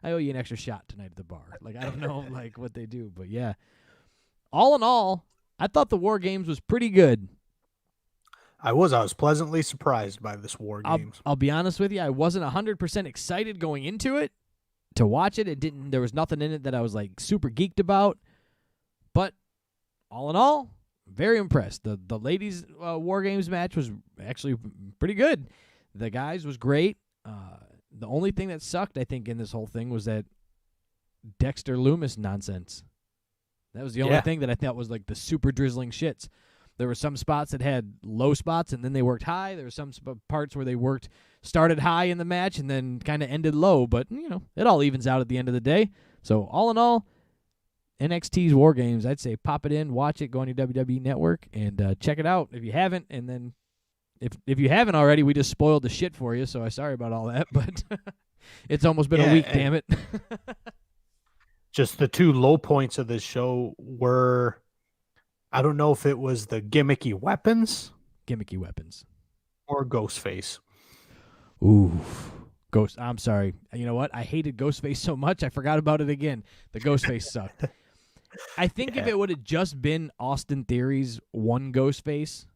S2: I owe you an extra shot tonight at the bar. I don't know, what they do. But, yeah. All in all, I thought the War Games was pretty good.
S3: I was pleasantly surprised by this War Games.
S2: I'll be honest with you. I wasn't 100% excited going into it. To watch it, there was nothing in it that I was super geeked about, but all in all, very impressed. The ladies' War Games match was actually pretty good. The guys was great. The only thing that sucked, I think, in this whole thing was that Dexter Loomis nonsense. That was the only thing that I thought was the super drizzling shits. There were some spots that had low spots, and then they worked high. There were some parts where they started high in the match and then kind of ended low. But, it all evens out at the end of the day. So, all in all, NXT's War Games, I'd say pop it in, watch it, go on your WWE Network, and check it out if you haven't. And then if you haven't already, we just spoiled the shit for you, so I'm sorry about all that. But it's almost been a week, damn it.
S3: Just the 2 low points of this show were... I don't know if it was the gimmicky weapons. Or Ghostface.
S2: Ooh. I'm sorry. You know what? I hated Ghostface so much, I forgot about it again. The Ghostface sucked. I think if it would have just been Austin Theory's one Ghostface,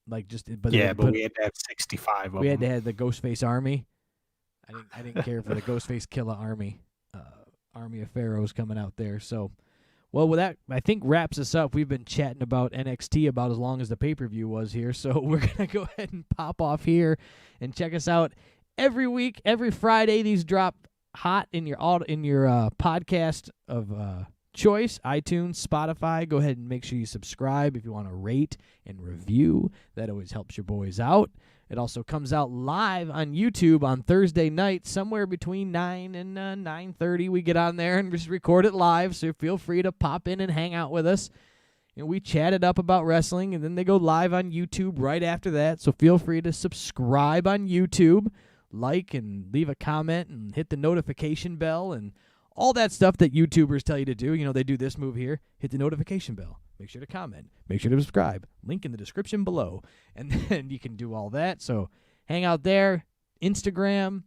S2: but we had
S3: to have 65 of them.
S2: We had to have the Ghostface army. I didn't care for the Ghostface Killer army. Army of Pharaohs coming out there, so... Well, with that, I think wraps us up. We've been chatting about NXT about as long as the pay-per-view was here, so we're going to go ahead and pop off here and check us out every week, every Friday. These drop hot in your podcast of choice, iTunes, Spotify. Go ahead and make sure you subscribe if you want to rate and review. That always helps your boys out. It also comes out live on YouTube on Thursday night, somewhere between 9 and 9:30. We get on there and just record it live, so feel free to pop in and hang out with us. And we chatted up about wrestling, and then they go live on YouTube right after that, so feel free to subscribe on YouTube, like and leave a comment, and hit the notification bell, and all that stuff that YouTubers tell you to do. You know, they do this move here, hit the notification bell. Make sure to comment. Make sure to subscribe. Link in the description below. And then you can do all that. So hang out there. Instagram.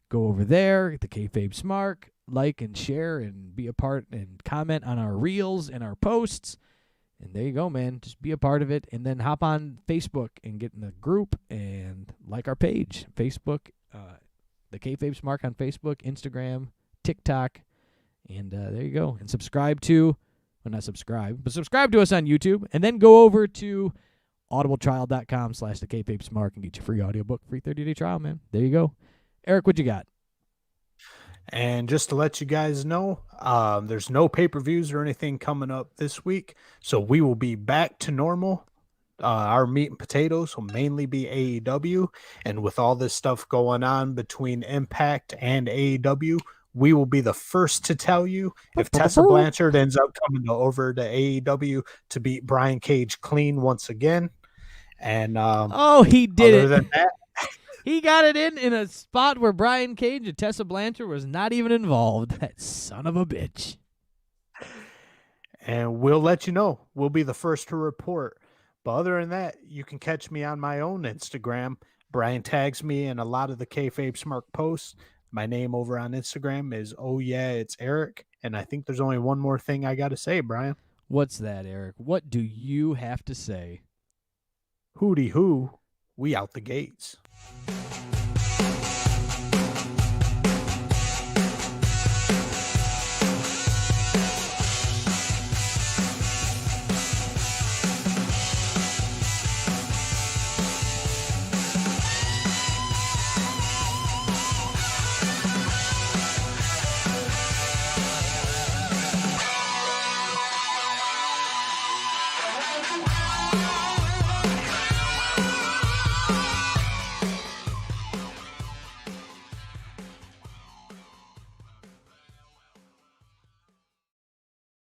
S2: Go over there. The KayFabe Smark. Like and share and be a part and comment on our reels and our posts. And there you go, man. Just be a part of it. And then hop on Facebook and get in the group and like our page. Facebook. The KayFabe Smark on Facebook, Instagram, TikTok. And there you go. And subscribe to... Well, not subscribe, but subscribe to us on YouTube, and then go over to audibletrial.com/thekayfabesmark and get your free audiobook, free 30-day trial, man. There you go. Eric, what you got?
S3: And just to let you guys know, there's no pay-per-views or anything coming up this week, so we will be back to normal. Our meat and potatoes will mainly be AEW, and with all this stuff going on between Impact and AEW, we will be the first to tell you if Tessa Blanchard ends up coming over to AEW to beat Brian Cage clean once again. And
S2: he did it.
S3: Than that,
S2: he got it in a spot where Brian Cage and Tessa Blanchard was not even involved. That son of a bitch.
S3: And we'll let you know. We'll be the first to report. But other than that, you can catch me on my own Instagram. Brian tags me in a lot of the KayFabe Smark posts. My name over on Instagram is it's Eric. And I think there's only one more thing I got to say, Brian.
S2: What's that, Eric? What do you have to say?
S3: Hooty hoo, we out the gates.